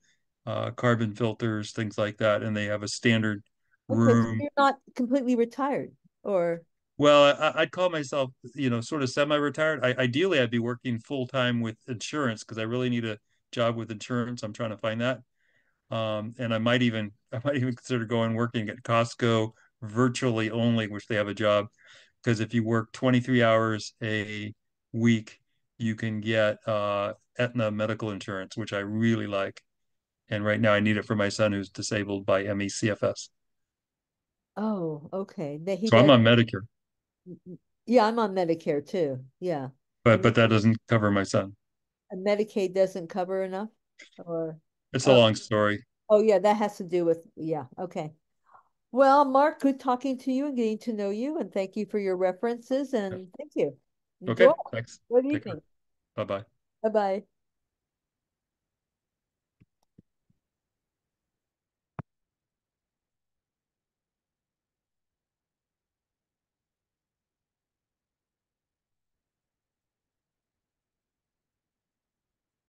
carbon filters, things like that, and they have a standard room. So you're not completely retired, or? Well, I'd call myself, sort of semi-retired. Ideally, I'd be working full-time with insurance because I really need a job with insurance. I'm trying to find that. And I might even consider going working at Costco virtually only, which they have a job. Because if you work 23 hours a week, you can get Aetna medical insurance, which I really like. And right now I need it for my son who's disabled by ME/CFS. Oh, okay. So I'm on Medicare. Yeah, I'm on Medicare too. Yeah. But that doesn't cover my son. And Medicaid doesn't cover enough? Or it's a long story. Oh yeah, that has to do with, yeah, okay. Well, Mark, good talking to you and getting to know you, and thank you for your references, and thank you. Okay, thanks. Good evening. Bye-bye. Bye-bye.